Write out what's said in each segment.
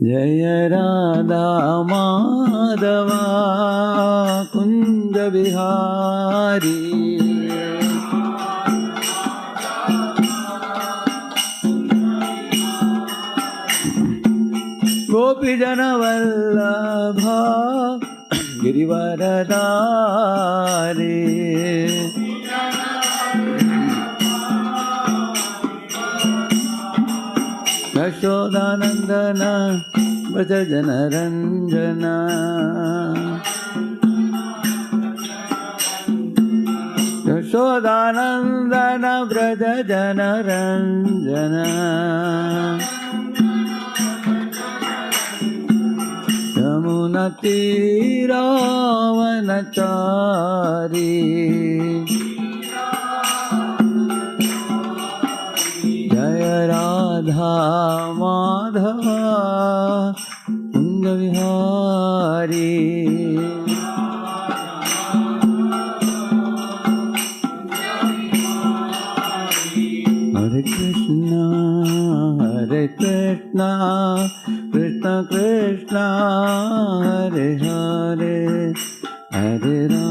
जय राधा माधवा कुंज बिहारी गोपी जन वल्लभा गिरिवरदारी यशोदानंदन व्रज जन रंजना यशोदानंदन व्रज जन रंजना यमुना तीरावनचारी जय राधा माधवा कुंज विहारी हरे कृष्णा कृष्ण कृष्ण हरे हरे हरे राम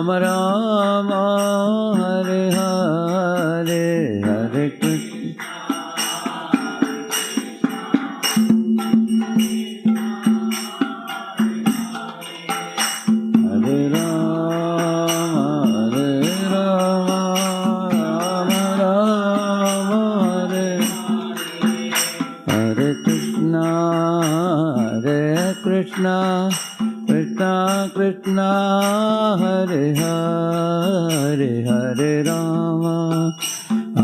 राम राम हरे हरे हरे कृष्ण हरे Ram Ram Ram Hare Hare Krishna Krishna Krishna Hare Hare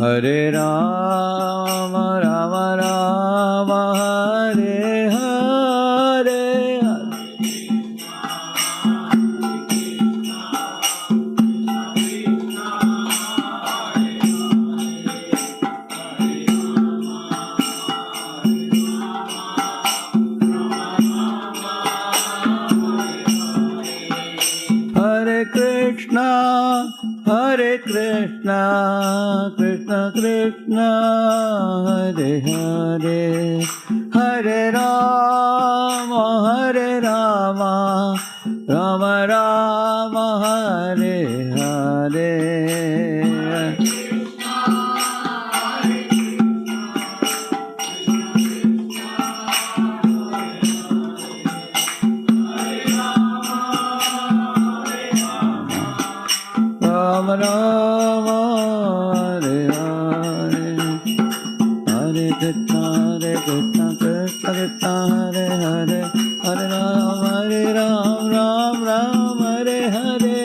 Hare Ram Ram Ram Hare Hare Hare Krishna, Krishna Krishna, Hare Hare, Hare Rama, Rama Rama, Hare Hare. Rama Rama Hare Hare Hare Krishna Krishna Krishna Hare Hare Hare Ram Ram Ram Hare Hare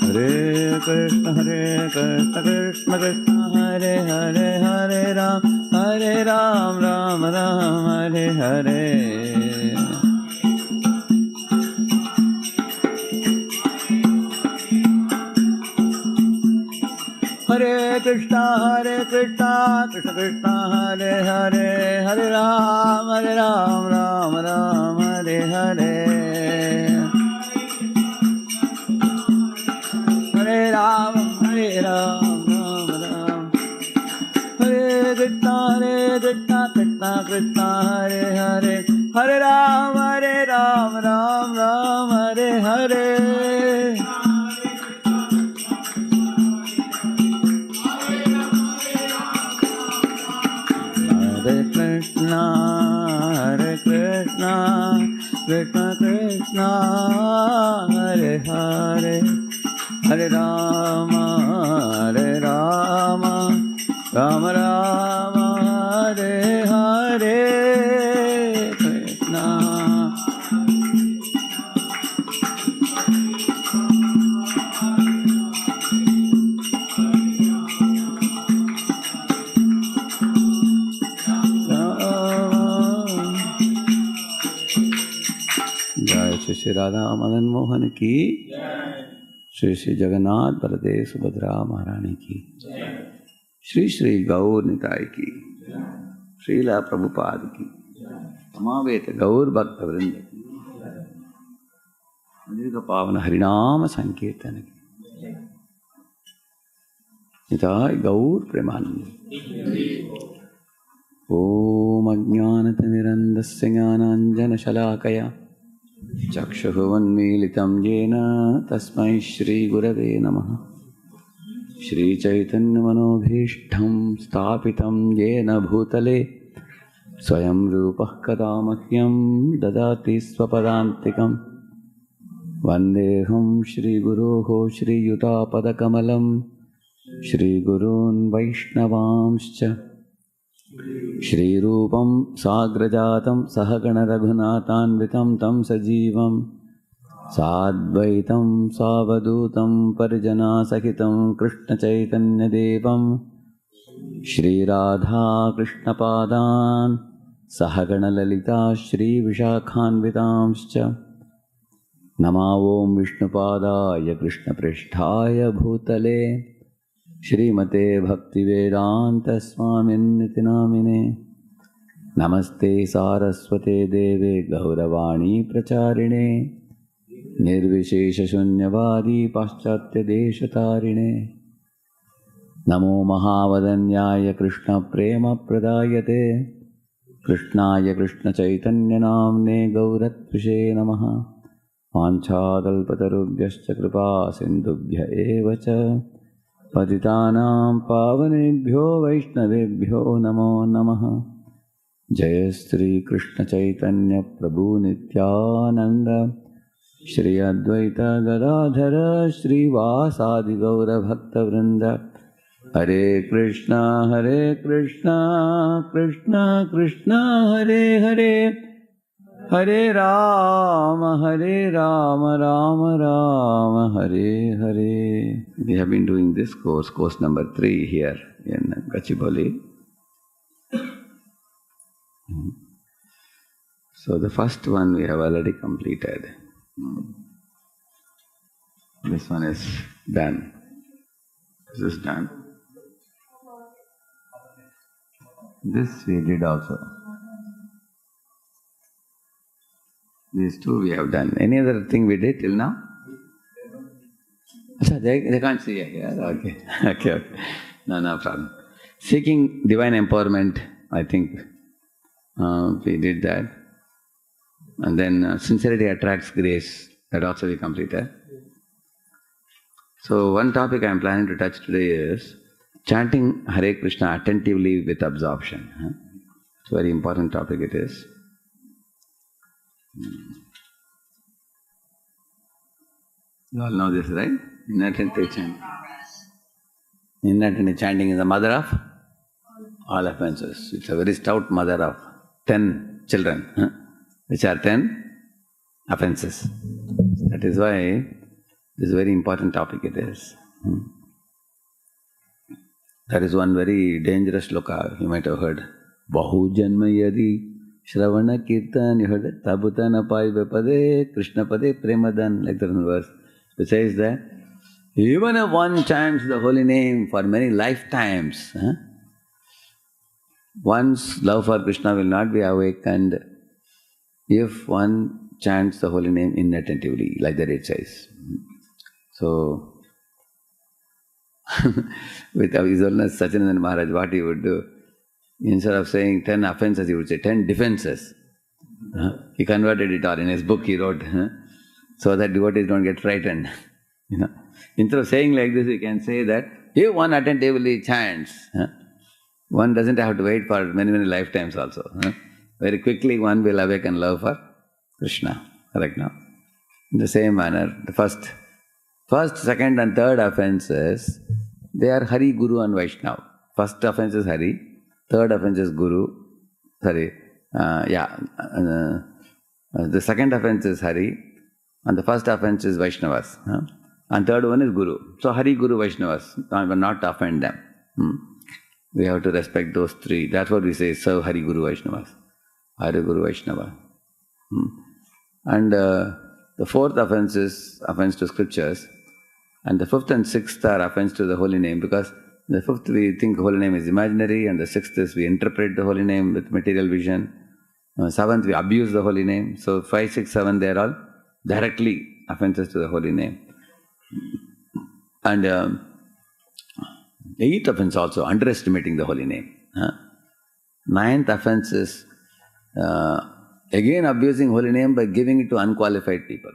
Hare Krishna Krishna Krishna Hare Hare Hare Ram Ram Ram Hare Hare Hare Krishna Krishna Krishna Hare Hare Hare Ram Ram Ram Hare Hare Hare Ram Ram Ram Hare Krishna Krishna Krishna Hare Hare Hare Ram Ram Ram Hare Hare Hare Krishna Krishna Krishna Hare Hare Hare Rama Ram Ram Hare Hare Krishna जय श्री राधा मदन मोहन की श्री श्री जगन्नाथ बलदेव सुभद्रा महारानी की श्री श्री गौर निताय की श्रीला प्रभुपाद की समावेत गौर भक्त वृंद की Adhika Pavana Harinama Sankirtana ki. Nitai Gaur Premanand. Om Ajnanatimirandasya Jnananjana Shalakaya Chakshuvanmilitam Jena Tasmai Shri Gurave Namaha. Shri Chaitanya Manobhishtham Sthapitam Jena Bhutale Swayam Rupah Kadamahyam Dadati Swapadantikam Vandeham Shri Guruho Shri Yuta Padakamalam Shri Gurun Vaishnavamscha Shri Rupam Sagrajatam Sahagana Raghunathanvitam Tam Sajivam Sadvaitam Savadutam Parijana Sahitam Krishna Chaitanya Devam Shri Radha Krishna Padan Sahagana Lalita Shri Vishakhanvitamscha Nama Om Vishnupadaya Krishna Pristhaya Bhutale Shrimate Bhaktivedanta Swaminiti Namine Namaste Saraswate Deve Gauravani Pracharine Nirvishesha Shunyavadi Paschatya Deshatarine Namo Mahavadanyaya Krishna Prema Pradayate Krishnaya Krishna Chaitanya Namne Gauratvishe Namaha Vanchakalpatarubhyascha Kripa Sindhubhya Evacha Patitanam Pavanebhyo Vaishnavebhyo Namo Namaha Jaya Sri Krishna Chaitanya Prabhu Nityananda Shri Advaita Gadadhara Shri Vasadi Gaura Bhakta Vrinda Hare Krishna Krishna Krishna Hare Hare Hare Rama Rama Rama Hare Hare. We have been doing this course number 3 here in Gachibowli. So the first one we have already completed. This one is done. This is done. This we did also. These two we have done. Any other thing we did till now? They can't see here. Okay. Okay. No problem. Seeking divine empowerment, I think we did that. And then sincerity attracts grace. That also we completed. So one topic I am planning to touch today is chanting Hare Krishna attentively with absorption. It's a very important topic it is. You all know this, right? Inattentive chanting. Inattentive chanting is the mother of all offenses. It's a very stout mother of 10 children, which are 10 offenses. That is why this is a very important topic it is. That is one very dangerous shloka you might have heard. Bahu janma yadi Shravana Kirtan, you heard it? Tabutana Paiva Pade, Krishna Pade, Premadan, like that verse. It says that even if one chants the holy name for many lifetimes, one's love for Krishna will not be awakened if one chants the holy name inattentively, like that it says. So, with His Holiness Sachinandan Maharaj, what he would do, instead of saying 10 offenses, he would say 10 defenses. He converted it all. In his book he wrote, so that devotees don't get frightened. Instead of saying like this, he can say that if one attentively chants, one doesn't have to wait for many lifetimes also. Very quickly one will awaken love for Krishna. Correct now? In the same manner, the first, second and third offenses, they are Hari, Guru and Vaishnava. First offense is Hari, third offense is Guru. The second offense is Hari, and the first offense is Vaishnavas. And third one is Guru. So Hari, Guru, Vaishnavas, but not to offend them. We have to respect those three. That's what we say, serve Hari, Guru, Vaishnavas. Hari, Guru, Vaishnava. And the fourth offense is offense to scriptures. And the fifth and sixth are offense to the holy name, because the fifth we think holy name is imaginary, and the sixth is we interpret the holy name with material vision. Seventh we abuse the holy name. So 5, 6, 7 they are all directly offenses to the holy name. And the eighth offense also, underestimating the holy name. Ninth offense is again abusing holy name by giving it to unqualified people.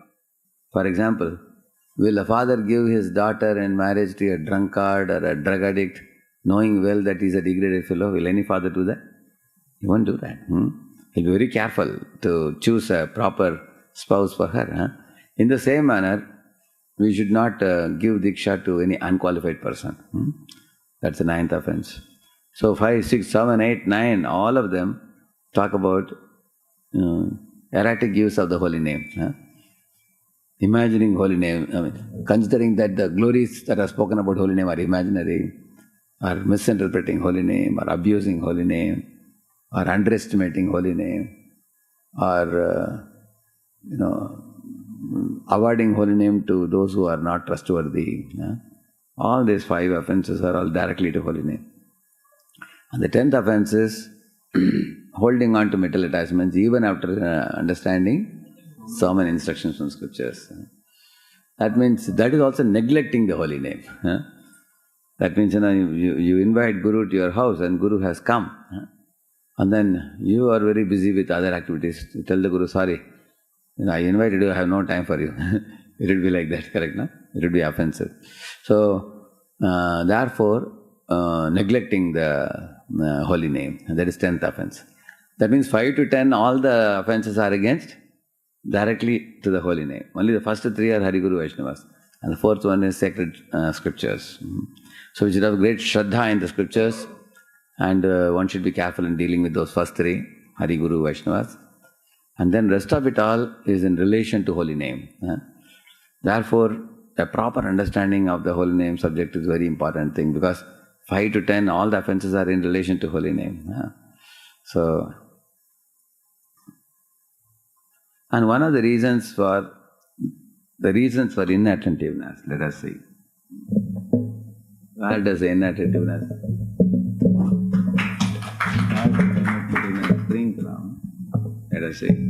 For example, will a father give his daughter in marriage to a drunkard or a drug addict, knowing well that he is a degraded fellow? Will any father do that? He won't do that. He'll be very careful to choose a proper spouse for her. In the same manner, we should not give diksha to any unqualified person. That's the ninth offense. So 5, 6, 7, 8, 9, all of them talk about erratic use of the holy name. Imagining holy name, considering that the glories that are spoken about holy name are imaginary, or misinterpreting holy name, or abusing holy name, or underestimating holy name, or awarding holy name to those who are not trustworthy. All these 5 offenses are all directly to holy name. And the 10th offense is holding on to mental attachments even after understanding so many instructions from scriptures. That means that is also neglecting the holy name. That means you invite Guru to your house and Guru has come. And then you are very busy with other activities. You tell the Guru, sorry, I invited you, I have no time for you. It will be like that, correct? No? It will be offensive. So, therefore, neglecting the holy name, that is 10th offense. That means 5 to 10, all the offenses are against directly to the holy name. Only the first 3 are Hari Guru Vaishnavas. And the 4th one is sacred scriptures. So we should have great Shraddha in the scriptures, and one should be careful in dealing with those first 3, Hari Guru Vaishnavas. And then rest of it all is in relation to holy name. Therefore, a proper understanding of the holy name subject is a very important thing, because 5 to 10, all the offenses are in relation to holy name. So, and one of the reasons for inattentiveness, let us see. Where does inattentiveness spring from? Let us see.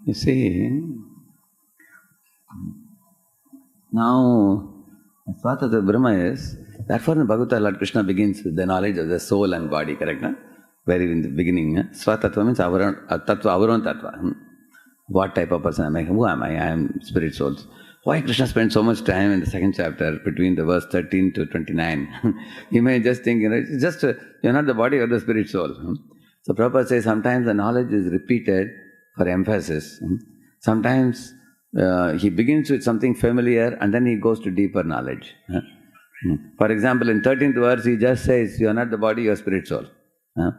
You see, now Swatattva Brahma is, therefore in Bhagavata Lord Krishna begins with the knowledge of the soul and body, correct? Very in the beginning. Swatattva means our own tattva. What type of person am I? Who am I? I am spirit souls. Why Krishna spent so much time in the second chapter between the verse 13 to 29? You may just think, it's just, you're not the body, you're the spirit soul. So Prabhupada says sometimes the knowledge is repeated for emphasis. Sometimes he begins with something familiar and then he goes to deeper knowledge. For example, in 13th verse, he just says, you are not the body, you are spirit soul. The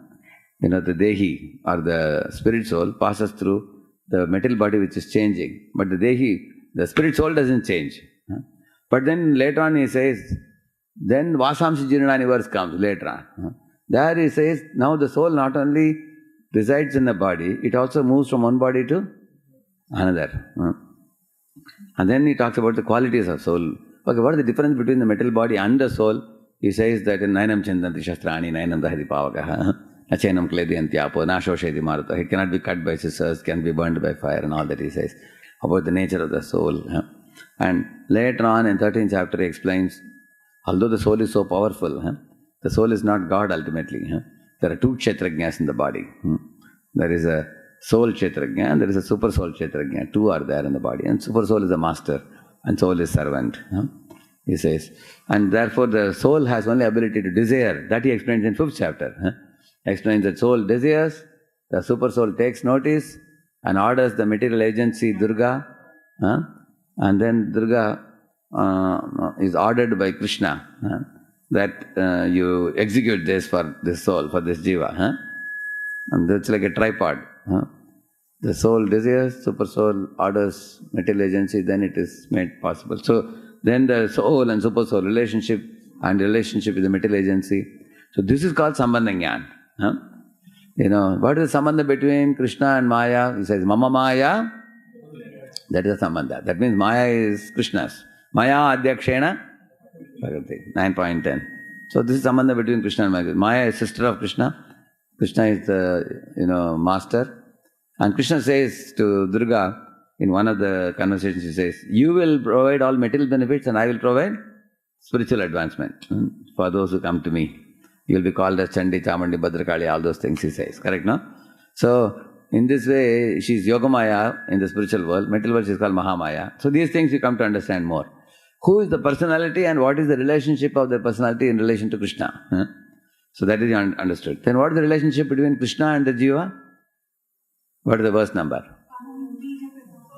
Dehi or the spirit soul passes through the material body which is changing. But the Dehi, the spirit soul doesn't change. But then later on he says, then Vasamsi Jirnani verse comes later on. There he says, now the soul not only resides in the body, it also moves from one body to another. And then he talks about the qualities of soul. Okay, what is the difference between the material body and the soul? He says that in Nainam Chindanti Shastrani, Nainam Dahadi Pavakaha, Achenam Kledi Antyapo, Nashoshedi Marata. It cannot be cut by scissors, can be burned by fire, and all that he says about the nature of the soul. And later on in 13th chapter he explains, although the soul is so powerful, the soul is not God ultimately. There are two kshetrajñas in the body. There is a soul Kshetrajna and there is a super soul Kshetrajna. Two are there in the body. And super soul is the master and soul is servant. He says. And therefore the soul has only ability to desire. That he explains in 5th chapter. He explains that soul desires, the super soul takes notice and orders the material agency Durga. And then Durga is ordered by Krishna that you execute this for this soul, for this jiva. And that's like a tripod. The soul desires, super soul orders material agency, then it is made possible. So then the soul and super soul relationship and relationship with the material agency. So this is called Sambandha Jnana. You know, what is the Sambandha between Krishna and Maya? He says, Mama Maya. That is a Sambandha. That means Maya is Krishna's. Maya Adhyakshena 9.10. So this is Sambandha between Krishna and Maya. Maya is sister of Krishna. Krishna is the master. And Krishna says to Durga, in one of the conversations he says, you will provide all material benefits and I will provide spiritual advancement for those who come to me. You will be called as Chandi, Chamandi, Bhadrakali, all those things he says. Correct, no? So, in this way, she is Yogamaya in the spiritual world. Material world she is called Mahamaya. So, these things you come to understand more. Who is the personality and what is the relationship of the personality in relation to Krishna? So, that is understood. Then what is the relationship between Krishna and the Jiva? What is the verse number?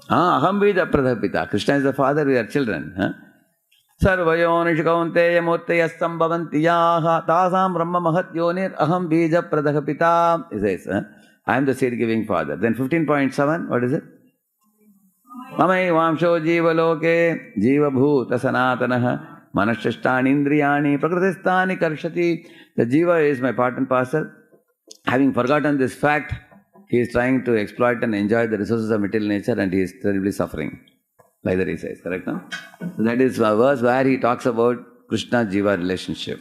Aham bija pradhapita. Krishna is the father, we are children. Sarvayonishu kaunteya murtaya sambhavanti yaha tasam brahma mahat yonir aham bija pradhapita. He says, I am the seed-giving father. Then 15.7, what is it? Mamai vamsho jiva loke jiva bhuta sanatanaha manashashtani indriyani prakritistani karshati. The jiva is my part and parcel. Having forgotten this fact, he is trying to exploit and enjoy the resources of material nature and he is terribly suffering. Like that he says, correct? No? So that is a verse where he talks about Krishna-Jiva relationship.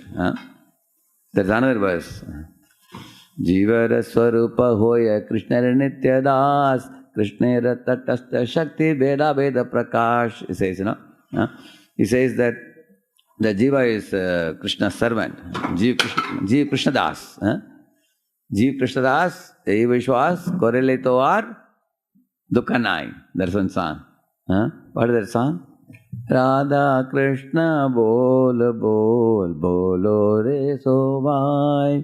There is another verse. Jivara swarupa hoya Krishnara nitya das Krishnara tatastha shakti veda veda prakash. He says, he says that the Jiva is Krishna's servant. Jiv Krishna das. Jiv Krishna das, Ei Vishwas, Koreleto ar Dukhanai. That's one song. What is that song? Radha Krishna bol bol bolo re somai.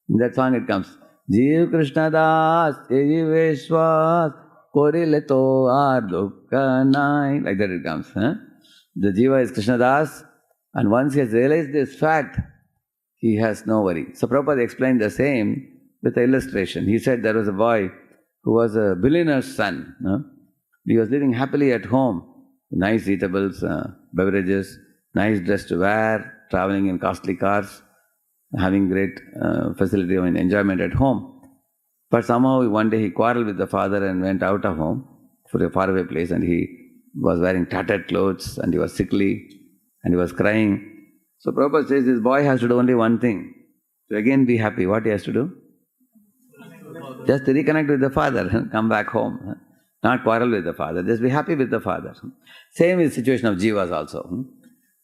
In that song it comes. Jiv Krishna das, Ei Vishwas, Koreleto ar Dukhanai. Like that it comes. The Jiva is Krishna das, and once he has realized this fact, he has no worry. So Prabhupada explained the same with an illustration. He said there was a boy who was a billionaire's son. He was living happily at home, nice eatables, beverages, nice dress to wear, traveling in costly cars, having great facility and enjoyment at home. But somehow one day he quarreled with the father and went out of home for a faraway place, and he was wearing tattered clothes and he was sickly and he was crying. So Prabhupada says this boy has to do only one thing, to again be happy. What he has to do? Just to reconnect with the father, come back home. Not quarrel with the father, just be happy with the father. Same is the situation of jivas also.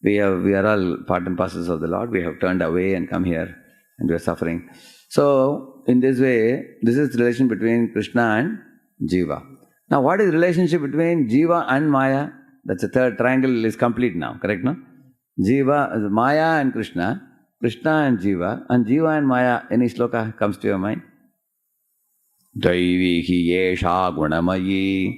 We are all part and parcels of the Lord. We have turned away and come here and we are suffering. So, in this way, this is the relation between Krishna and Jiva. Now, what is the relationship between Jiva and Maya? That's the third triangle is complete now, correct, no? Jiva, Maya and Krishna and Jiva and Maya. Any sloka comes to your mind? Daivihi yesha gunamayi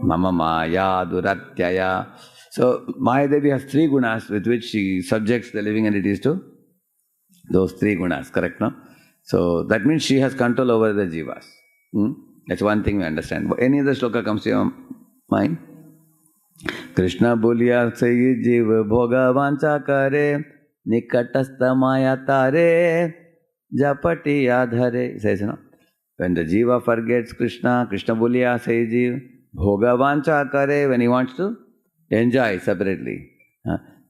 mama maya duratyaya. So, Maya Devi has three gunas with which she subjects the living entities to those three gunas, correct, no? So, that means she has control over the jivas. That's one thing we understand. Any other sloka comes to your mind? Krishna bolia sayi jiva bhoga vancha kare nikatastha maya tare japati adhare. It says, when the jiva forgets Krishna, Krishna bolia sayi jiva bhoga vancha kare, when he wants to enjoy separately.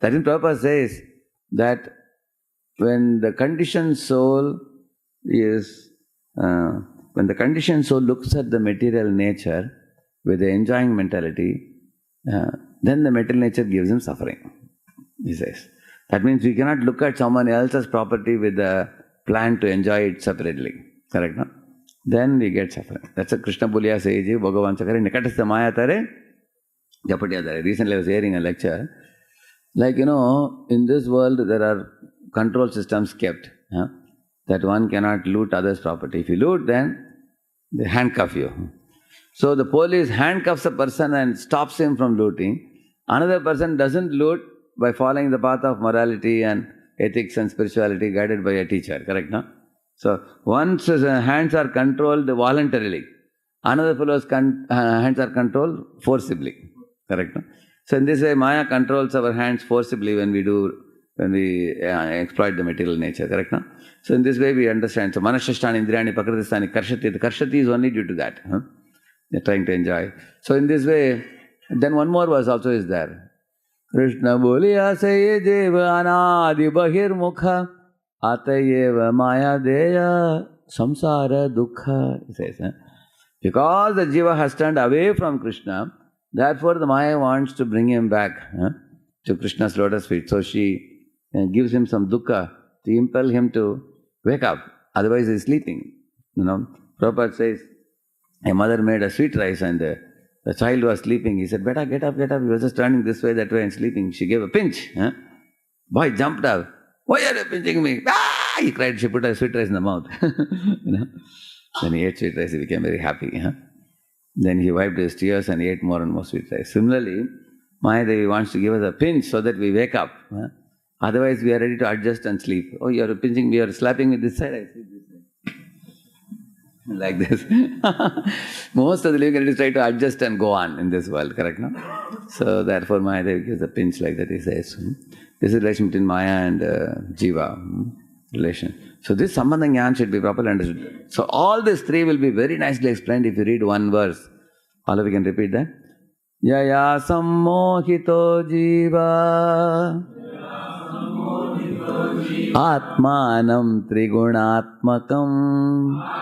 That in Prabhupada says that when the conditioned soul is, when the conditioned soul looks at the material nature with the enjoying mentality, then the material nature gives him suffering, he says. That means we cannot look at someone else's property with a plan to enjoy it separately. Correct, no? then we get suffering. That's a Krishna Bulia says, Bhagavan Sakare, Nikatastha Maya Tare, Japatiya Tare. Recently I was hearing a lecture. Like, in this world there are control systems kept, that one cannot loot others' property. If you loot, then they handcuff you. So the police handcuffs a person and stops him from looting. Another person doesn't loot by following the path of morality and ethics and spirituality guided by a teacher, correct, no? So one's hands are controlled voluntarily. Another fellow's hands are controlled forcibly, correct, no? So in this way, Maya controls our hands forcibly when we exploit the material nature, correct, no? So in this way we understand. So Manashishtani, Indriyani, Pakritistani, Karshati. The Karshati is only due to that. They're trying to enjoy. So in this way, then one more verse also is there. Krishna Boliya Saye Deva Anadi Bahir Mukha Atayeva Maya Deya Samsara Dukha. He says, because the Jiva has turned away from Krishna, therefore the Maya wants to bring him back to Krishna's lotus feet. So she gives him some dukkha to impel him to wake up. Otherwise he is sleeping. Prabhupada says, a mother made a sweet rice and the child was sleeping. He said, "Beta, get up, get up." He was just turning this way, that way and sleeping. She gave a pinch. Boy jumped up. "Why are you pinching me?" "Ah!" He cried. She put a sweet rice in the mouth. Then he ate sweet rice. He became very happy. Then he wiped his tears and ate more and more sweet rice. Similarly, Mayadevi wants to give us a pinch so that we wake up. Otherwise, we are ready to adjust and sleep. "Oh, you are pinching me, you are slapping me this side, I sleep this side." Like this. Most of the living entities try to adjust and go on in this world, correct, no? So therefore Mayadevi gives a pinch like that, he says. This is the relation between Maya and Jiva. Relation. So this Sambandha Jnana should be properly understood. So all these three will be very nicely explained if you read one verse. All of you can repeat that. Yaya sammohito jiva atmanam trigunatmakam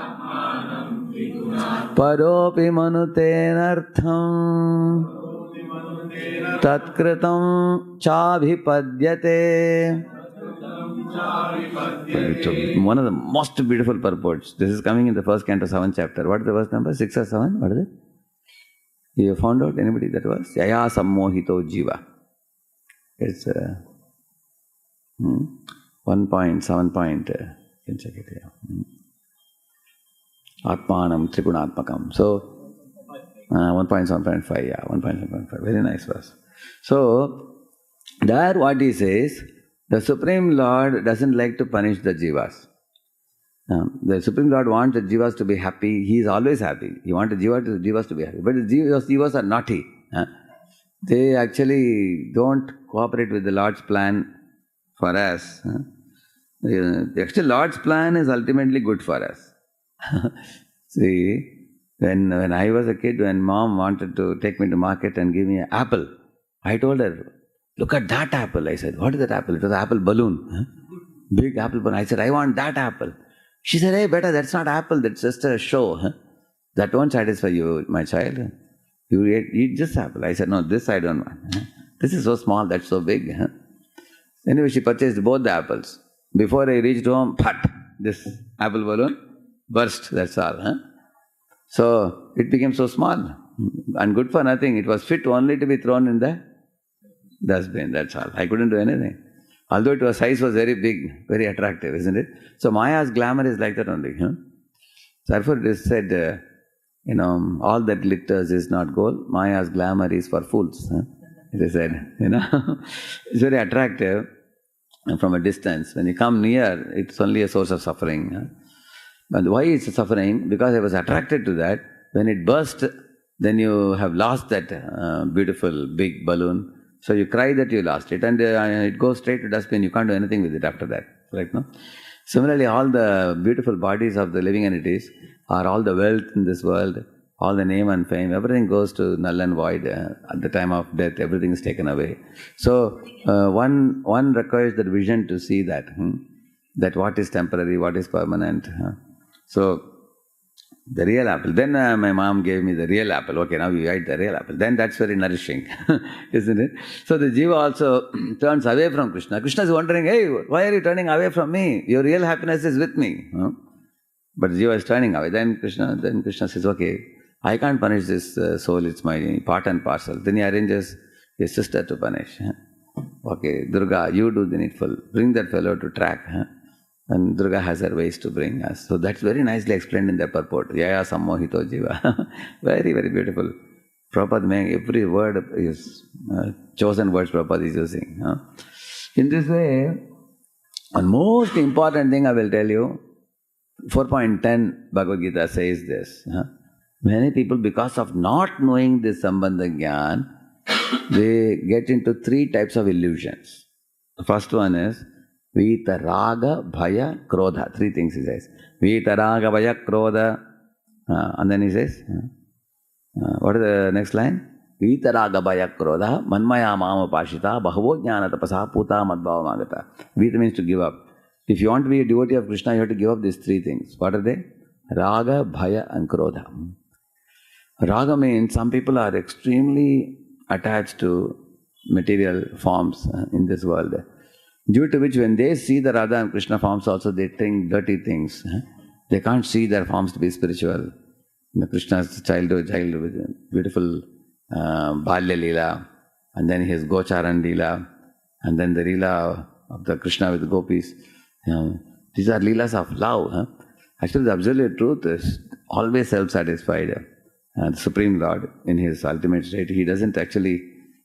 Paropi manutenartham tatkritam chabhipadyate. One of the most beautiful purports. This is coming in the first canto, 7th chapter. What is the verse number? 6 or 7? What is it? You found out anybody that was? Yaya sammohito jiva. It's 1.7 point. You can check it here. Atmanam Trigunatmakam. So, 1.7.5, yeah, 1.7.5. Very nice verse. So, there what he says, the Supreme Lord doesn't like to punish the Jivas. The Supreme Lord wants the Jivas to be happy. He is always happy. He wants the Jivas to be happy. But the Jivas are naughty. They actually don't cooperate with the Lord's plan for us. Actually, Lord's plan is ultimately good for us. See, when I was a kid, when mom wanted to take me to market and give me an apple, I told her, "Look at that apple." I said, "What is that apple?" It was an apple balloon. Big apple balloon. I said, "I want that apple." She said, "Hey, beta, that's not apple, that's just a show. That won't satisfy you, my child. You eat this apple." I said, "No, this I don't want. This is so small, that's so big." Anyway, she purchased both the apples. Before I reached home, pat, this apple balloon burst, that's all. So, it became so small and good for nothing. It was fit only to be thrown in the dustbin, that's all. I couldn't do anything. Although its size was very big, very attractive, isn't it? So, Maya's glamour is like that only. So, therefore it is said, all that glitters is not gold. Maya's glamour is for fools. It is said, It's very attractive from a distance. When you come near, it's only a source of suffering. But why is it suffering? Because I was attracted to that. When it burst, then you have lost that beautiful big balloon. So you cry that you lost it, and it goes straight to dustbin. You can't do anything with it after that. Right? No? Similarly, all the beautiful bodies of the living entities, or all the wealth in this world, all the name and fame, everything goes to null and void. At the time of death, everything is taken away. So one requires that vision to see that, that what is temporary, what is permanent. So the real apple. Then my mom gave me the real apple. Okay, now you eat the real apple. Then that's very nourishing, isn't it? So the jiva also turns away from Krishna. Krishna is wondering, "Hey, why are you turning away from me? Your real happiness is with me." But Jiva is turning away. Then Krishna says, okay, I can't punish this soul, it's my part and parcel. Then he arranges his sister to punish. Okay, Durga, you do the needful. Bring that fellow to track. And Durga has her ways to bring us. So that's very nicely explained in the purport. Yaya sammohito jiva. Very, very beautiful. Prabhupada, every word is chosen words Prabhupada is using. In this way, one most important thing I will tell you, 4.10 Bhagavad Gita says this. Many people, because of not knowing this Sambandha Gyan, they get into 3 types of illusions. The first one is Vita Raga Bhaya Krodha. 3 things he says. Vita Raga Bhaya Krodha. And then he says, what is the next line? Vita Raga Bhaya Krodha Manmaya Mama Pashita Bahavo Jnana Tapasa Puta Madbhava Magata. Vita means to give up. If you want to be a devotee of Krishna, you have to give up these 3 things. What are they? Raga, Bhaya and Krodha. Raga means some people are extremely attached to material forms in this world, due to which when they see the Radha and Krishna forms also, they think dirty things. They can't see their forms to be spiritual. Krishna's childhood with beautiful Balya Leela, and then his Gocharan Leela, and then the Leela of the Krishna with the gopis. These are Leelas of love. Actually, the absolute truth is always self-satisfied. The Supreme Lord, in his ultimate state, he doesn't actually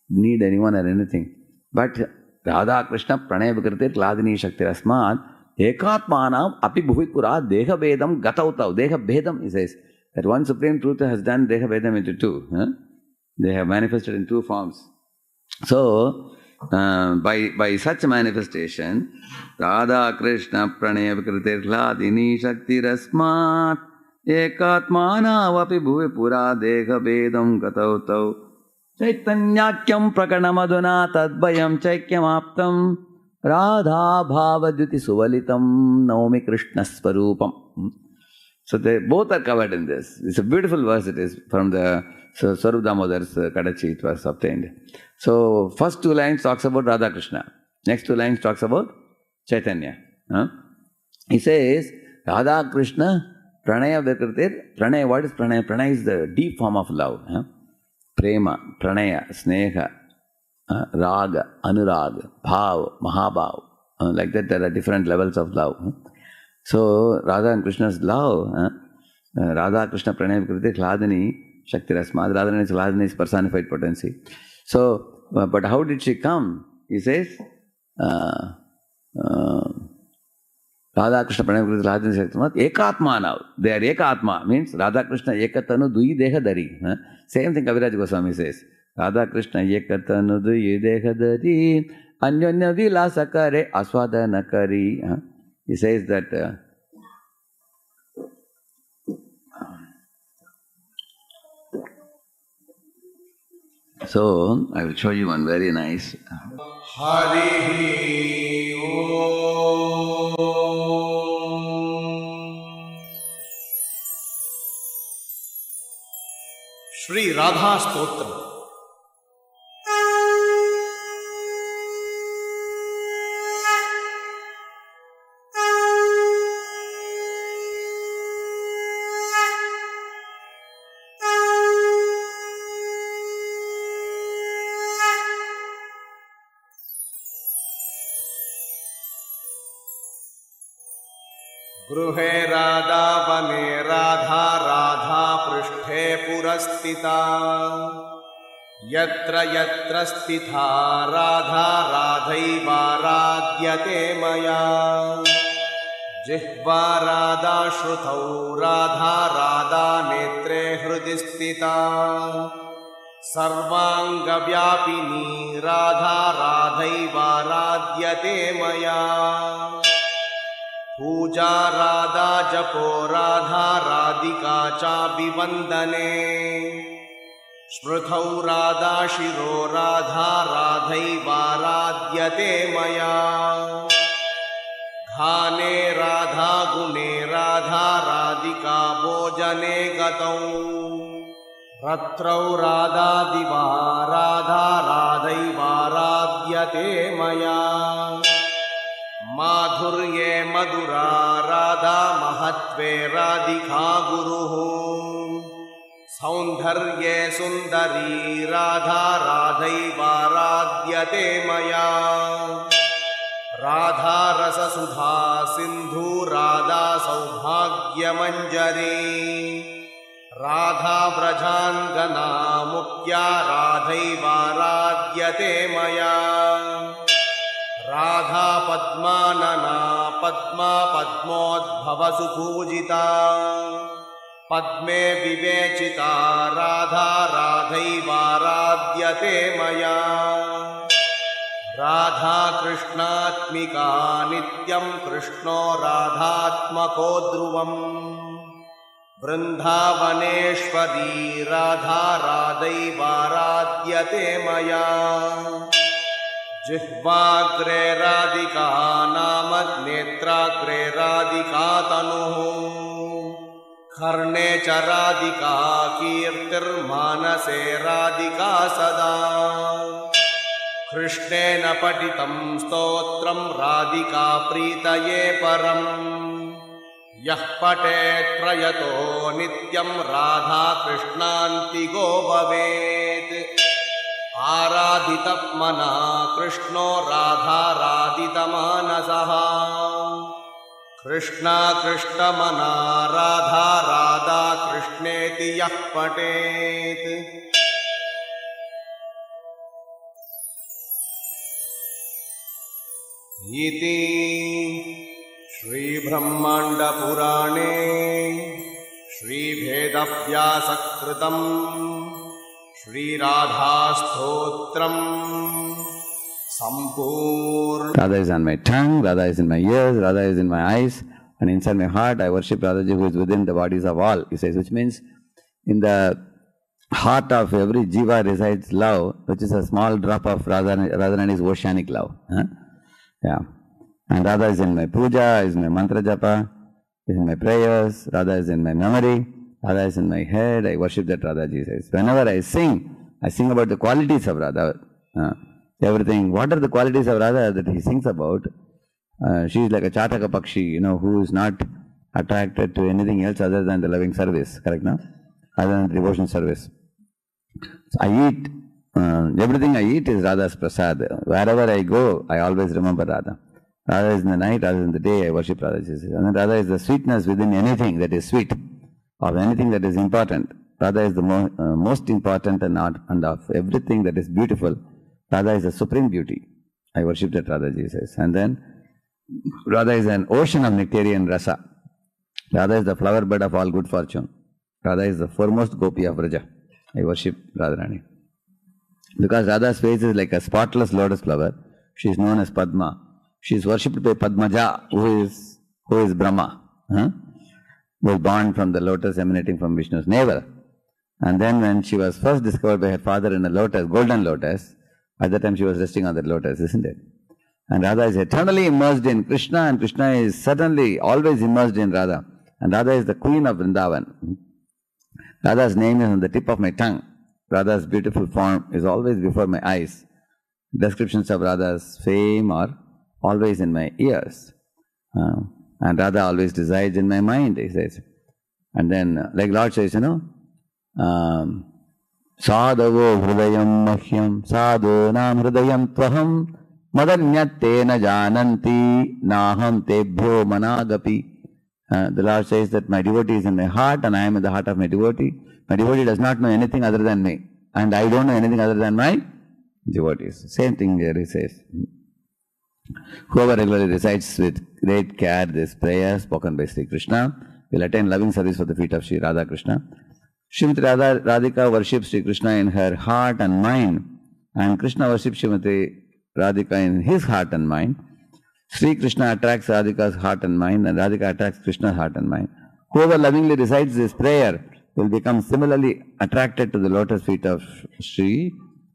need anyone or anything. But Radha Krishna Pranaya Vikrite Kladini Shakti Rasmat Ekatmanam Api Bhuvipura Deha Vedam Gatautav. Deha Vedam, he says, that one Supreme Truth has done Deha Vedam into 2. They have manifested in 2 forms. So, by such manifestation, Radha Krishna Pranaya Vikrite Kladini Shakti Rasmat Ekatmanavapi Bhuvipura Deha Vedam Gatautav Chaitanyakyam Prakanamaduna Tadbayam Chaikyam Aptam Radha Bhavadyuti Suvalitam Naomi Krishna Swarupam. So they both are covered in this. It's a beautiful verse it is from the Swarup Damodar's Kadachi it was obtained. So first 2 lines talks about Radha Krishna. Next 2 lines talks about Chaitanya. He says Radha Krishna Pranaya Vikritir. Pranaya, what is Pranaya? Pranaya is the deep form of love. Prema, Pranaya, Sneha, Raga, Anuraga, Bhav, Mahabhav. Like that there are different levels of love. So Radha and Krishna's love, Radha Krishna Pranaya Vikritir Kladini Shakti Rasmat. Radha is personified potency. So, but how did she come? He says, Radha Krishna Pranaya Vikritir Kladini Shakti Rasmat Ekatma now. They are Ekatma, means Radha Krishna Ekatanu Dui Deha Dari. Same thing Kaviraj Goswami says. Radha Krishna Ekatanu Dui Deha Dari Anyonya Vilasa Kare Aswadana Kari. He says that so I will show you one very nice. Hari Om. Shri Radha Stotram. गृहे राधा वने राधा राधा पृष्ठे पुरस्थिता यत्र यत्र स्थिता राधा राधैवाराध्यते मया जिह्वा राधा श्रुतौ राधा राधा नेत्रे हृदि स्थिता सर्वांगव्यापिनी राधा राधैवाराध्यते मया पूजा राधा जपो राधा राधिका चाभिवन्दने स्मृतौ राधा शिरो राधा राधैवाराध्यते मया घाने राधा गुणे राधा राधिका भोजने गतौ रत्रौ राधा दिवा राधा राधैवाराध्यते मया माधु माधुर्ये मधुरा राधा महत्त्वे राधिका गुरुः सौन्दर्ये सुन्दरी राधा राधैवाराध्यते मया राधा रससुधा सिन्धु राधा सौभाग्यमञ्जरी राधा व्रजाङ्गना मुख्या राधैवाराध्यते मया राधा पद्मानना पद्मा पद्मोद्भवसुपूजिता पद्मे विवेचिता राधा राधैवाराध्यते मया राधा कृष्णात्मिका नित्यं कृष्णो राधात्मको ध्रुवम् वृन्दावनेश्वरी राधा राधैवाराध्यते मया जिह्वाग्रे राधिका नाम नेत्राग्रे राधिका तनुः कर्णे च राधिका कीर्तिर्मानसे राधिका सदा कृष्णेन पठितं स्तोत्रं राधिका प्रीतये परम् यः पठेत् प्रयतो नित्यं राधा कृष्णान्तिको भवेत् आराधितमना कृष्णो राधाराधितमानसः कृष्णा कृष्णमना राधा राधा कृष्णेति यः पठेत् इति श्रीब्रह्माण्डपुराणे श्रीवेदव्यासकृतं श्रीराधास्तोत्रम् संपूर्ण. Radha is on my tongue, Radha is in my ears, Radha is in my eyes, and inside my heart I worship Radhaji who is within the bodies of all, he says, which means in the heart of every jiva resides love, which is a small drop of Radharani's oceanic love. Yeah. And Radha is in my puja, is in my mantra japa, is in my prayers, Radha is in my memory, Radha is in my head, I worship that Radhaji says. Whenever I sing about the qualities of Radha. Everything. What are the qualities of Radha that he sings about? She is like a Chataka Pakshi, who is not attracted to anything else other than the loving service. Correct now? Other than devotion service. So I eat, everything I eat is Radha's prasad. Wherever I go, I always remember Radha. Radha is in the night, Radha is in the day, I worship Radha. And then Radha is the sweetness within anything that is sweet, of anything that is important. Radha is the most important and of everything that is beautiful. Radha is the supreme beauty. I worship that Radhaji says. And then Radha is an ocean of nectarian rasa. Radha is the flower bud of all good fortune. Radha is the foremost gopi of Vraja. I worship Radharani. Because Radha's face is like a spotless lotus flower, she is known as Padma. She is worshipped by Padmaja, who is Brahma. Who was born from the lotus emanating from Vishnu's navel. And then when she was first discovered by her father in a lotus, golden lotus, at that time she was resting on that lotus, isn't it? And Radha is eternally immersed in Krishna, and Krishna is certainly always immersed in Radha. And Radha is the queen of Vrindavan. Radha's name is on the tip of my tongue. Radha's beautiful form is always before my eyes. Descriptions of Radha's fame are always in my ears. And Radha always resides in my mind, he says. And then, like Lord says, Sadhavo hridayam mahyam sadhunam hridayam tvaham madanyatena jananti naham tebhyo managapi. The Lord says that my devotee is in my heart and I am in the heart of my devotee. My devotee does not know anything other than me. And I don't know anything other than my devotees. Same thing here he says. Whoever regularly recites with great care this prayer spoken by Sri Krishna will attain loving service for the feet of Sri Radha Krishna. Srimati Radhika worships Sri Krishna in her heart and mind, and Krishna worships Srimati Radhika in his heart and mind. Sri Krishna attracts Radhika's heart and mind, and Radhika attracts Krishna's heart and mind. Whoever lovingly recites this prayer will become similarly attracted to the lotus feet of Sri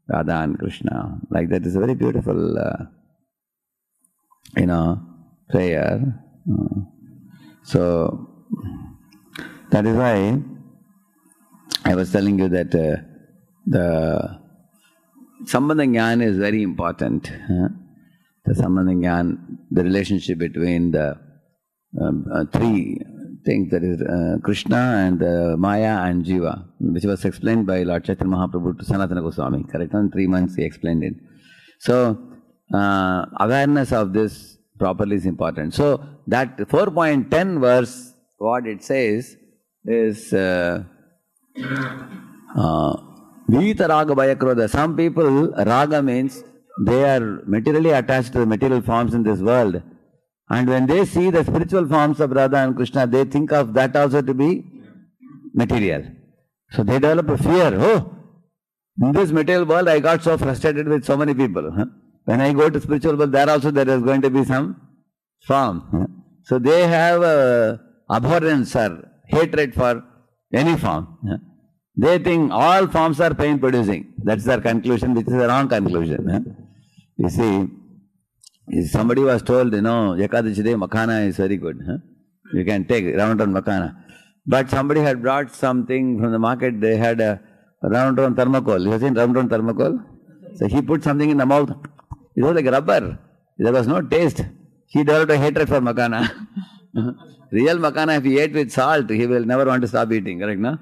Radha and Krishna. Like that is a very beautiful, prayer. So that is why I was telling you that the Sambandha Jnana is very important. the Sambandha, the relationship between the three things, that is Krishna and Maya and Jiva, which was explained by Lord Chaitanya Mahaprabhu to Sanatana Goswami. Correct? In 3 months he explained it. So, awareness of this properly is important. So, that 4.10 verse, what it says is Vita Raga Bhaya Krodha. Some people, Raga means they are materially attached to the material forms in this world. And when they see the spiritual forms of Radha and Krishna, they think of that also to be material. So they develop a fear. Oh, in this material world I got so frustrated with so many people. When I go to spiritual world, there also there is going to be some form. So they have abhorrence or hatred for any form. They think all forms are pain producing. That's their conclusion, which is a wrong conclusion. You see, somebody was told, Ekadashi day Makhana is very good. You can take round Makhana. But somebody had brought something from the market. They had a round thermocol. You have seen round thermocol? So he put something in the mouth. It was like rubber. There was no taste. He developed a hatred for Makhana. Real Makhana, if he ate with salt, he will never want to stop eating. Correct, no?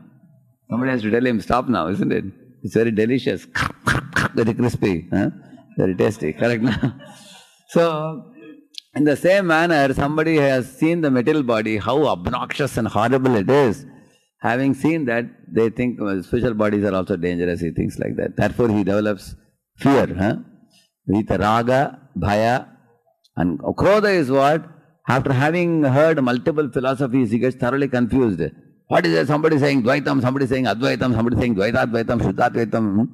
Somebody has to tell him, stop now, isn't it? It's very delicious. Very crispy. Very tasty. Correct, no? So, in the same manner, somebody has seen the material body, how obnoxious and horrible it is. Having seen that, they think spiritual bodies are also dangerous, he thinks like that. Therefore, he develops fear. Vita Raga, Bhaya, and Krodha is what? After having heard multiple philosophies, he gets thoroughly confused. What is it? Somebody saying Dvaitam, somebody saying Advaitam, somebody saying Dvaitadvaitam, Shuddhadvaitam,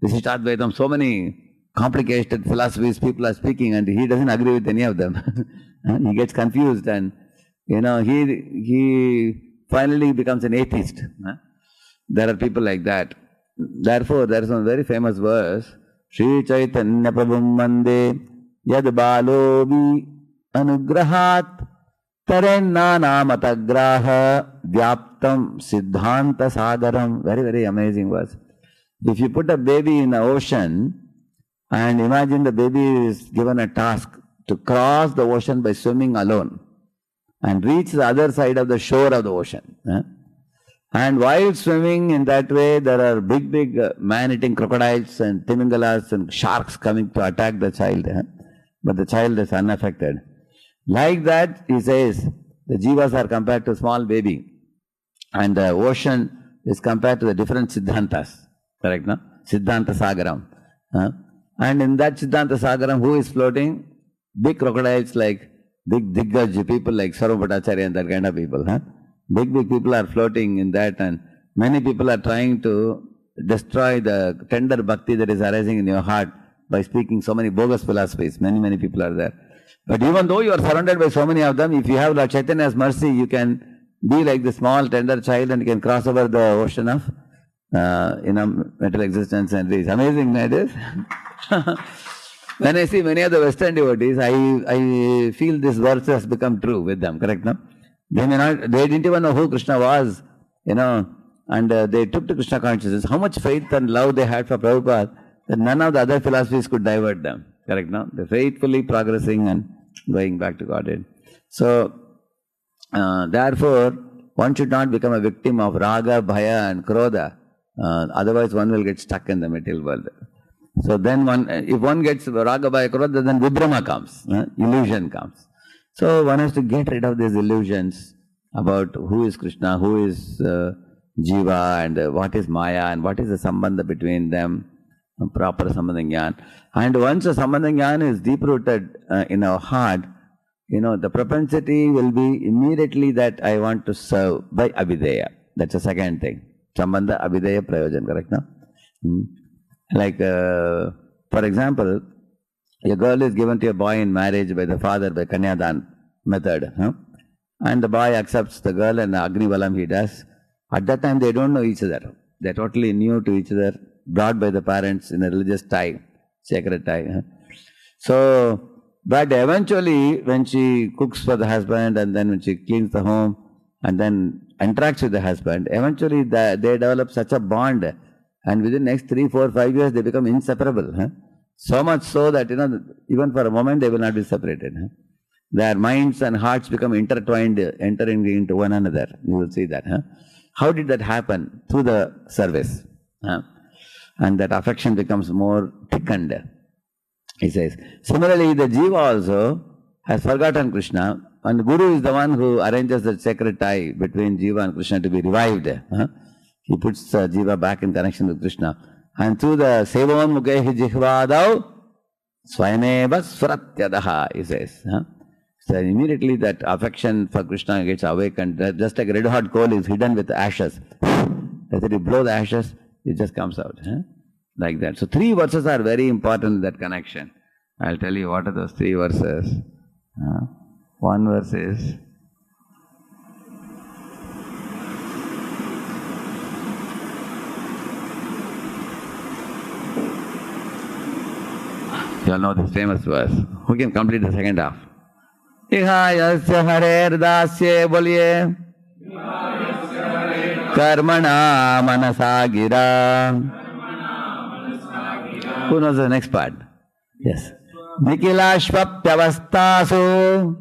Visishtadvaitam, so many complicated philosophies people are speaking, and he doesn't agree with any of them. He gets confused, and he finally becomes an atheist. There are people like that. Therefore, there is one very famous verse, Shri Chaitanya Prabhum Mande Yad Balobi Anugrahat Tarennana Matagraha Vyaptam Siddhanta Sagaram. Very, very amazing verse. If you put a baby in the ocean, and imagine the baby is given a task to cross the ocean by swimming alone and reach the other side of the shore of the ocean. And while swimming in that way, there are big, big man-eating crocodiles and timingalas and sharks coming to attack the child. But the child is unaffected. Like that, he says, the jivas are compared to a small baby. And the ocean is compared to the different siddhantas. Correct, no? Siddhanta Sagaram. And in that Siddhanta Sagaram, who is floating? Big crocodiles like big Diggaj people like Sarvabhattacharya and that kind of people. Big people are floating in that, and many people are trying to destroy the tender bhakti that is arising in your heart by speaking so many bogus philosophies. Many people are there. But even though you are surrounded by so many of them, if you have Lord Chaitanya's mercy, you can be like the small tender child and you can cross over the ocean of mental existence and reach. Amazing, it is. When I see many of the Western devotees, I feel this verse has become true with them, correct, no? They didn't even know who Krishna was, and they took to Krishna consciousness. How much faith and love they had for Prabhupada, that none of the other philosophies could divert them, correct, no? They're faithfully progressing and going back to Godhead. So, therefore, one should not become a victim of Raga, Bhaya and Krodha. Otherwise, one will get stuck in the material world. So then if one gets Raga, Bhaya, Krodha, then Vibhrama comes, illusion comes. So one has to get rid of these illusions about who is Krishna, who is Jiva, and what is Maya, and what is the sambandha between them, proper sambandha jnana. And once a sambandha jnana is deep-rooted in our heart, the propensity will be immediately that I want to serve by Abhideya. That's the second thing. Sambandha, Abhideya, Prayojan, correct, no? Like, for example, a girl is given to a boy in marriage by the father by Kanyadan method. And the boy accepts the girl and Agni Valam he does. At that time they don't know each other. They're totally new to each other, brought by the parents in a religious tie, sacred tie. So, but eventually when she cooks for the husband and then when she cleans the home and then interacts with the husband, eventually they develop such a bond, and within the next 3, 4, 5 years they become inseparable. So much so that, even for a moment they will not be separated. Their minds and hearts become intertwined, entering into one another. You will see that. How did that happen? Through the service. And that affection becomes more thickened. He says, similarly, the Jiva also has forgotten Krishna, and the Guru is the one who arranges the sacred tie between Jiva and Krishna to be revived. He puts Jiva back in connection with Krishna. And through the Sevon Mukehi Jihvadav Swayameva Swaratyadaha, he says. So immediately that affection for Krishna gets awakened, just like a red hot coal is hidden with ashes. As you blow the ashes, it just comes out. Like that. So 3 verses are very important in that connection. I'll tell you what are those 3 verses. One verse is, you all know this famous verse. Who can complete the second half? Ihayasya hare radhasya bolye karmana manasa gira. Who knows the next part? Yes. Nikilashvapyavastasu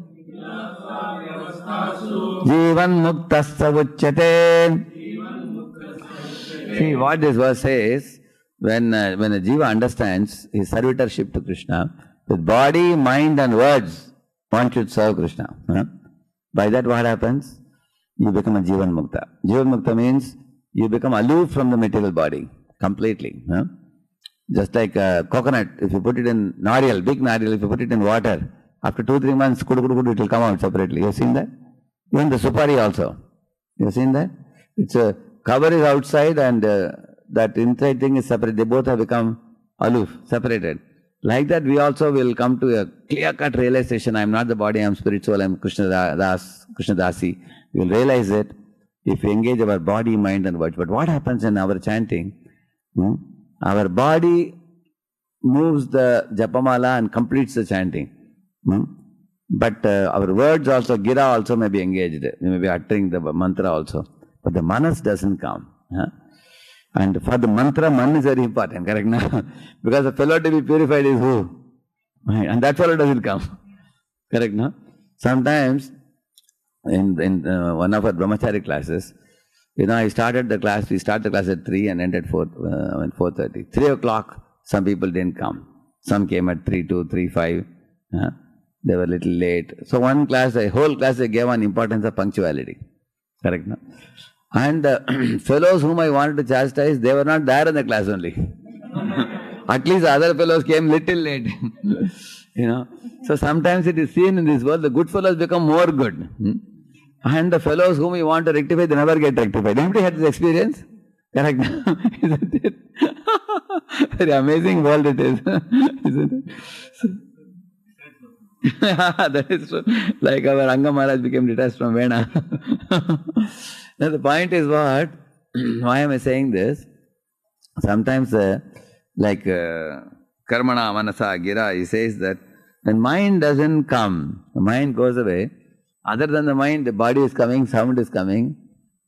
jivan muktasya uchyate. See what this verse says, when a jiva understands his servitorship to Krishna, with body, mind and words, one should serve Krishna. By that what happens? You become a jivan mukta. Jivan mukta means you become aloof from the material body completely. Just like a coconut, if you put it in nariyal, big nariyal, if you put it in water, after 2-3 months, it will come out separately. You have seen that? Even the supari also. You have seen that? It's a cover is outside and that inside thing is separate. They both have become aloof, separated. Like that, we also will come to a clear-cut realization. I am not the body, I am spiritual, I am Krishna Dasi. We will realize it if we engage our body, mind and words. But what happens in our chanting? Our body moves the japamala and completes the chanting. But our words also, gira also may be engaged. We may be uttering the mantra also. But the manas doesn't come. And for the mantra, man is very important, correct now? Because the fellow to be purified is who? And that fellow doesn't come. Correct now? Sometimes, in one of our brahmachari classes, I started the class, we started the class at 3 and ended 4:30. 3 o'clock, some people didn't come. Some came at 3:02, 3:05. They were a little late. So one class, a whole class, they gave an importance of punctuality. Correct now? And fellows whom I wanted to chastise, they were not there in the class only. At least other fellows came little late. So sometimes it is seen in this world, the good fellows become more good. And the fellows whom we want to rectify, they never get rectified. Anybody had this experience? Correct? Isn't it? Very amazing world it is. Isn't it? That is true. Like our Anga Maharaj became detached from Vena. Now the point is what? Why am I saying this? Sometimes karmana manasa gira, he says that when mind doesn't come, the mind goes away. Other than the mind, the body is coming, sound is coming.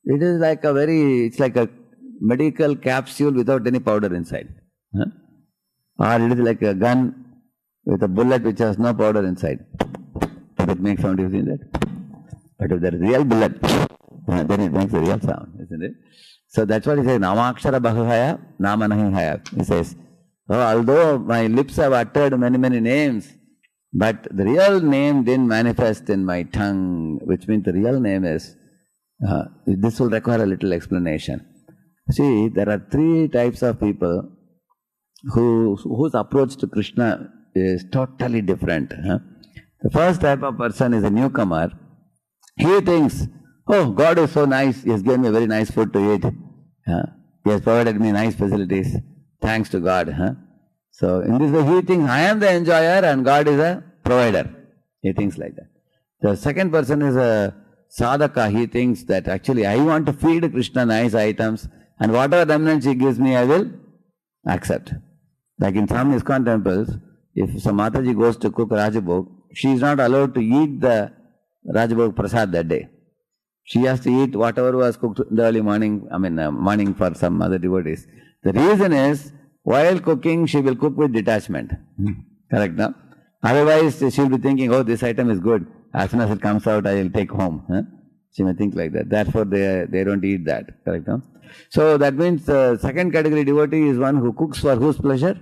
It is like it's like a medical capsule without any powder inside. Or it is like a gun with a bullet which has no powder inside. But it makes sound, you see that? But if there is real bullet, then it makes a real sound, isn't it? So that's what he says, Namakshara Bahuvaya, Nama Nahi Haya. He says, although my lips have uttered many, many names, but the real name didn't manifest in my tongue, which means the real name is, this will require a little explanation. See, there are 3 types of people whose approach to Krishna is totally different. The first type of person is a newcomer. He thinks, oh, God is so nice, He has given me very nice food to eat. He has provided me nice facilities. Thanks to God. So in this way he thinks, I am the enjoyer and God is a provider. He thinks like that. The second person is a sadhaka. He thinks that actually I want to feed Krishna nice items and whatever remnants He gives me, I will accept. Like in some ISKCON temples, if some Mataji goes to cook Rajabhog, she is not allowed to eat the Rajabhog Prasad that day. She has to eat whatever was cooked in the early morning, morning for some other devotees. The reason is while cooking, she will cook with detachment. Correct, no? Otherwise, she will be thinking, oh, this item is good. As soon as it comes out, I will take home. She may think like that. Therefore, they don't eat that. Correct, no? So that means second category devotee is one who cooks for whose pleasure?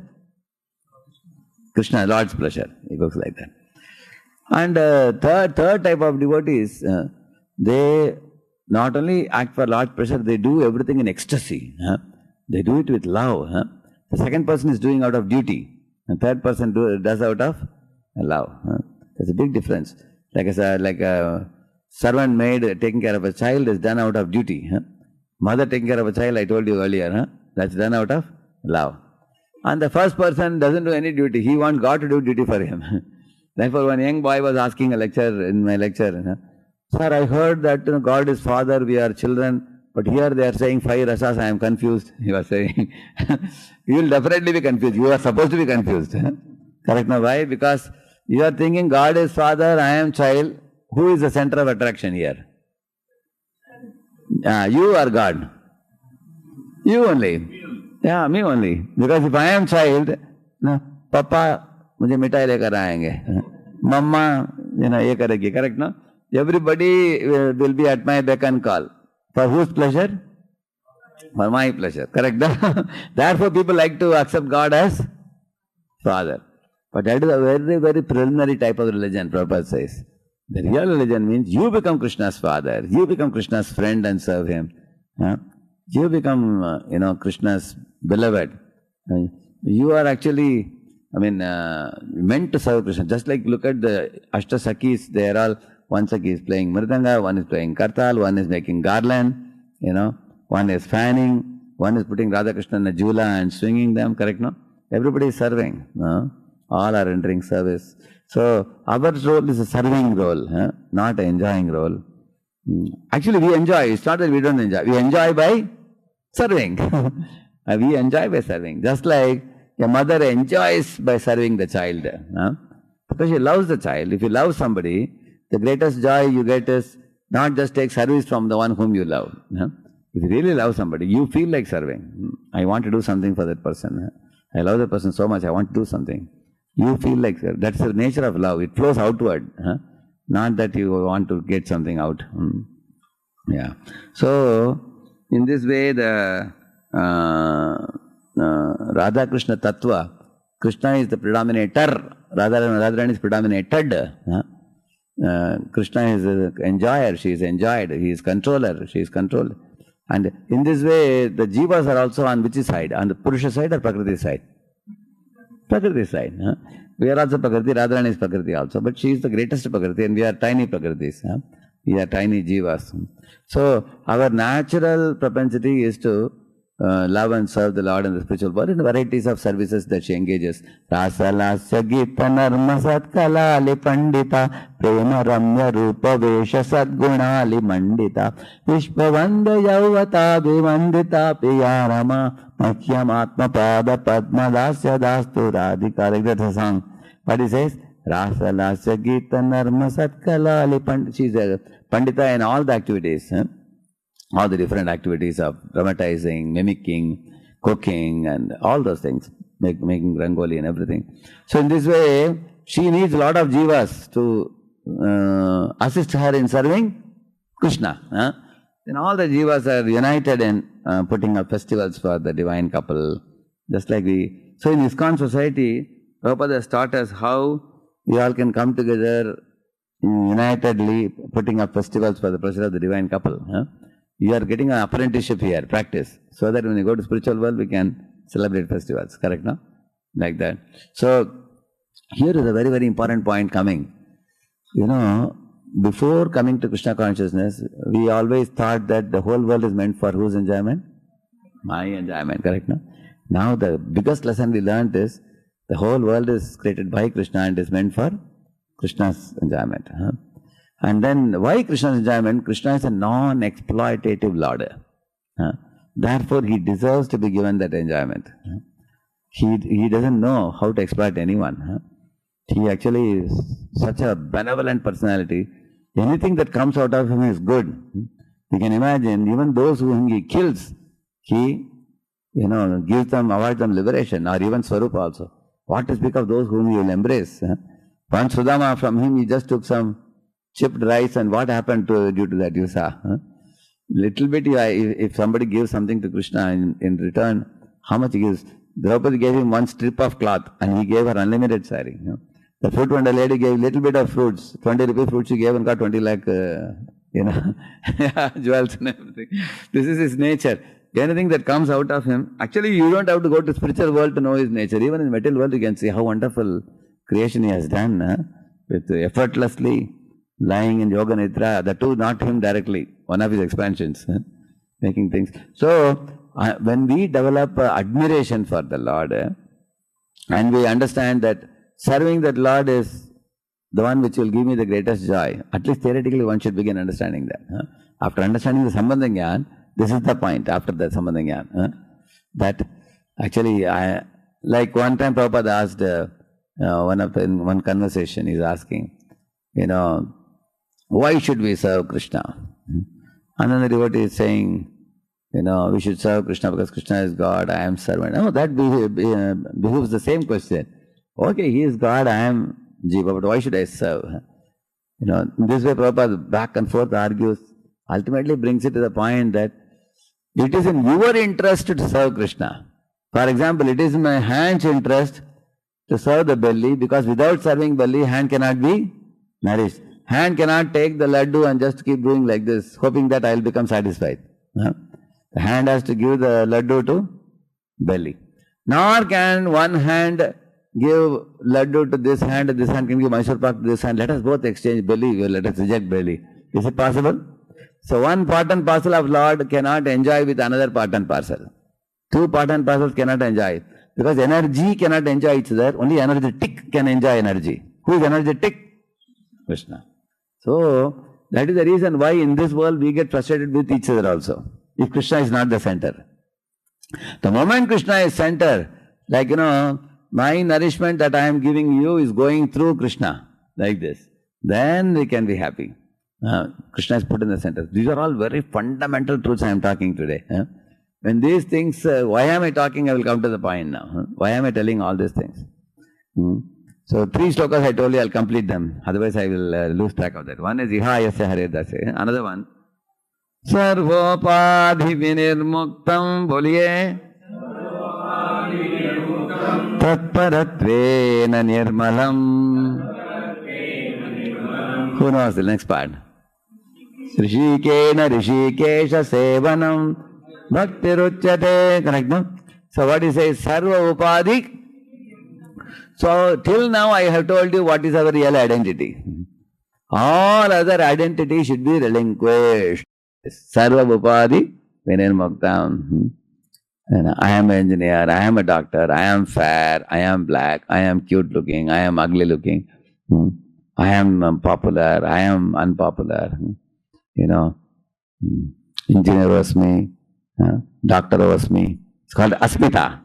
Krishna, Lord's pleasure. He cooks like that. And third type of devotees, they not only act for Lord's pleasure, they do everything in ecstasy. They do it with love. The second person is doing out of duty. The third person does out of love. There's a big difference. Like a servant maid taking care of a child is done out of duty. Mother taking care of a child, I told you earlier, that's done out of love. And the first person doesn't do any duty. He wants God to do duty for him. Therefore, one young boy was asking in my lecture, sir, I heard that God is Father, we are children, but here they are saying 5 rasas, I am confused. He was saying, you will definitely be confused. You are supposed to be confused. Correct now? Why? Because you are thinking God is Father, I am child. Who is the center of attraction here? You or God? You only. Yeah, me only. Because if I am child, Papa, मुझे मिठाई लेकर आएंगे, मम्मा ये करेगी, correct no? Everybody will be at my beck and call. For whose pleasure? For my pleasure, correct? Therefore people like to accept God as Father. But that is a very, very preliminary type of religion, Prabhupada says. The real religion means you become Krishna's father, you become Krishna's friend and serve him. You become, Krishna's beloved. You are actually, meant to serve Krishna. Just like look at the Ashtasakis, they are all, one Saki is playing Mridanga, one is playing Kartal, one is making garland, one is fanning, one is putting Radha Krishna in a jula and swinging them, correct no? Everybody is serving. All are entering service. So our role is a serving role, not an enjoying role. Actually we enjoy, it's not that we don't enjoy. We enjoy by serving. We enjoy by serving. Just like a mother enjoys by serving the child. Because she loves the child. If you love somebody, the greatest joy you get is not just take service from the one whom you love. If you really love somebody, you feel like serving. I want to do something for that person. I love that person so much, I want to do something. You feel like that's the nature of love. It flows outward. Not that you want to get something out. Yeah. So, in this way, the Radha Krishna Tattva, Krishna is the predominator, Radharani is predominated. Krishna is an enjoyer, she is enjoyed, he is controller, she is controlled. And in this way, the jivas are also on which side? On the Purusha side or Prakriti side? Prakriti side. We are also Prakriti, Radharani is Prakriti also, but she is the greatest Prakriti and we are tiny Prakritis. We are tiny jivas. So, our natural propensity is to love and serve the Lord in the spiritual world in varieties of services that she engages. Rasa lasya gita narma satkalali pandita prema ramya rupa vesha sadgunali mandita vishvavanda yauvata bhivandita piyarama makhyam atma pada padma dasya dastu radhika. That's a song. But he says, Rasa lasya gita narma satkalali pandita. She is a pandita in all the activities. All the different activities of dramatizing, mimicking, cooking and all those things, making rangoli and everything. So in this way, she needs a lot of jivas to assist her in serving Krishna. Then all the jivas are united in putting up festivals for the divine couple. Just like so in ISKCON society, Prabhupada has taught us how we all can come together unitedly putting up festivals for the pleasure of the divine couple. You are getting an apprenticeship here, practice, so that when you go to spiritual world, we can celebrate festivals, correct, no? Like that. So, here is a very, very important point coming. Before coming to Krishna consciousness, we always thought that the whole world is meant for whose enjoyment? My enjoyment, correct, no? Now, the biggest lesson we learned is, the whole world is created by Krishna and is meant for Krishna's enjoyment. And then, why Krishna's enjoyment? Krishna is a non-exploitative Lord. Therefore, he deserves to be given that enjoyment. He doesn't know how to exploit anyone. He actually is such a benevolent personality. Anything that comes out of him is good. You can imagine, even those whom he kills, he give them, award them liberation, or even Swarupa also. What to speak of those whom you will embrace? One Sudama, from him he just took some chipped rice, and what happened due to that, you saw? Little bit, if somebody gives something to Krishna in return, how much he gives? Draupadi gave him one strip of cloth, and he gave her unlimited saree. The fruit vendor lady gave little bit of fruits, 20 rupee fruits she gave and got 20 lakh, jewels and everything. This is his nature. Anything that comes out of him, actually you don't have to go to spiritual world to know his nature. Even in material world you can see how wonderful creation he has done, with effortlessly lying in yoga nidra, that too not him directly, one of his expansions, making things. So when we develop admiration for the Lord, and we understand that serving that Lord is the one which will give me the greatest joy, at least theoretically one should begin understanding that. After understanding the Sambandha Jnana, this is the point after the Sambandha Jnana, that actually, like one time Prabhupada asked, in one conversation he's asking, why should we serve Krishna? Another devotee is saying, we should serve Krishna because Krishna is God, I am servant. No, that behooves the same question. Okay, he is God, I am Jiva, but why should I serve? In this way Prabhupada back and forth argues, ultimately brings it to the point that it is in your interest to serve Krishna. For example, it is in my hand's interest to serve the belly, because without serving belly, hand cannot be nourished. Hand cannot take the laddu and just keep doing like this, hoping that I will become satisfied. The hand has to give the laddu to belly. Nor can one hand give laddu to this hand can give Mysore Pak to this hand. Let us both exchange belly, let us reject belly. Is it possible? So one part and parcel of Lord cannot enjoy with another part and parcel. Two part and parcels cannot enjoy. Because energy cannot enjoy each other, only energetic can enjoy energy. Who is energetic? Krishna. So, that is the reason why in this world we get frustrated with each other also, if Krishna is not the center. The moment Krishna is center, like my nourishment that I am giving you is going through Krishna, like this, then we can be happy. Krishna is put in the center. These are all very fundamental truths I am talking today. When these things, why am I talking? I will come to the point now. Why am I telling all these things? So 3 slokas I told you, I will complete them. Otherwise I will lose track of that. One is Iha Yasya Hare Dase. Another one, Sarvopadhi Vinirmuktam, boliye. Tatparatvena Nirmalam. Who knows the next part? Rishikena Rishikesha Sevanam Bhaktiruchyate. Correct, no? So what he says, Sarva Upadhi. So till now I have told you what is our real identity. All other identity should be relinquished. Sarva Upadhi Vinirmuktam. I am an engineer, I am a doctor, I am fair, I am black, I am cute looking, I am ugly looking. I am popular, I am unpopular. Engineer was me, doctor was me. It's called asmita.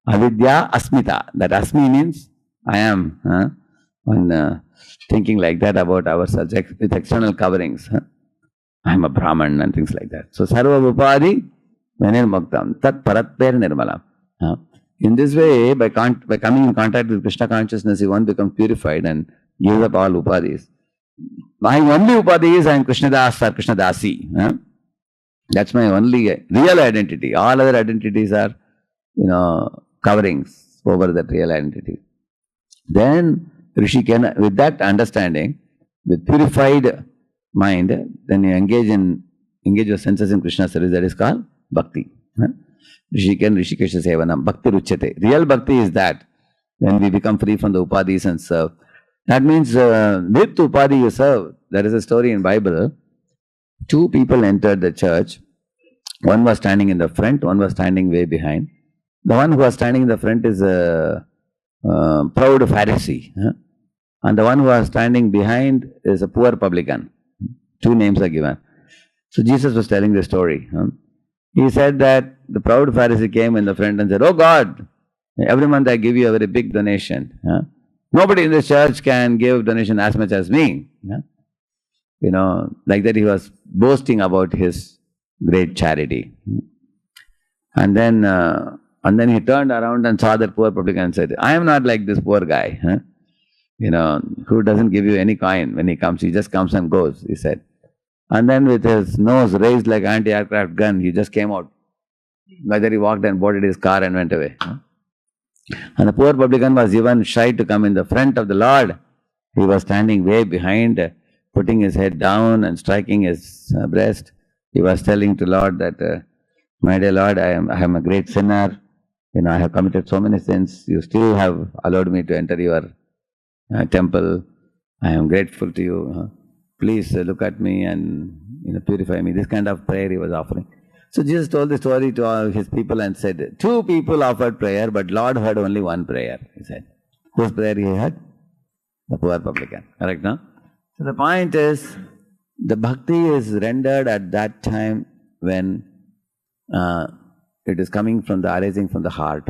Avidya asmita. That asmi means I am. Thinking like that about ourselves with external coverings. I am a Brahman and things like that. So sarva upadhi venirmuktam tat paratper nirmalam. In this way, by coming in contact with Krishna consciousness, one becomes purified and gives up all upadhis. My only upadhi is I am Krishnadas or Krishnadasi. That's my only real identity. All other identities are, coverings over that real identity. Then Rishi can, with that understanding, with purified mind, then you engage your senses in Krishna service. That is called bhakti. Rishiken Rishikesha Sevanam. Bhakti Ruchyate. Real bhakti is that. Then we become free from the upadhis and serve. That means with upadhi you serve. There is a story in Bible. 2 people entered the church. One was standing in the front, one was standing way behind. The one who was standing in the front is a proud Pharisee. And the one who was standing behind is a poor publican. 2 names are given. So Jesus was telling the story. He said that the proud Pharisee came in the front and said, "Oh God, every month I give you a very big donation. Nobody in this church can give donation as much as me." Like that he was boasting about his great charity. And then he turned around and saw that poor publican and said, I am not like this poor guy, huh? Who doesn't give you any coin when he comes. He just comes and goes, he said. And then with his nose raised like anti-aircraft gun, he just came out. Whether he walked and boarded his car and went away. And the poor publican was even shy to come in the front of the Lord. He was standing way behind, putting his head down and striking his breast. He was telling to Lord that, my dear Lord, I am a great sinner. I have committed so many sins. You still have allowed me to enter your temple. I am grateful to you. Please look at me and purify me. This kind of prayer he was offering. So Jesus told the story to all his people and said, 2 people offered prayer, but Lord heard only 1 prayer, he said. Whose prayer he heard? The poor publican. Correct, no? So the point is, the bhakti is rendered at that time when it is coming from arising from the heart.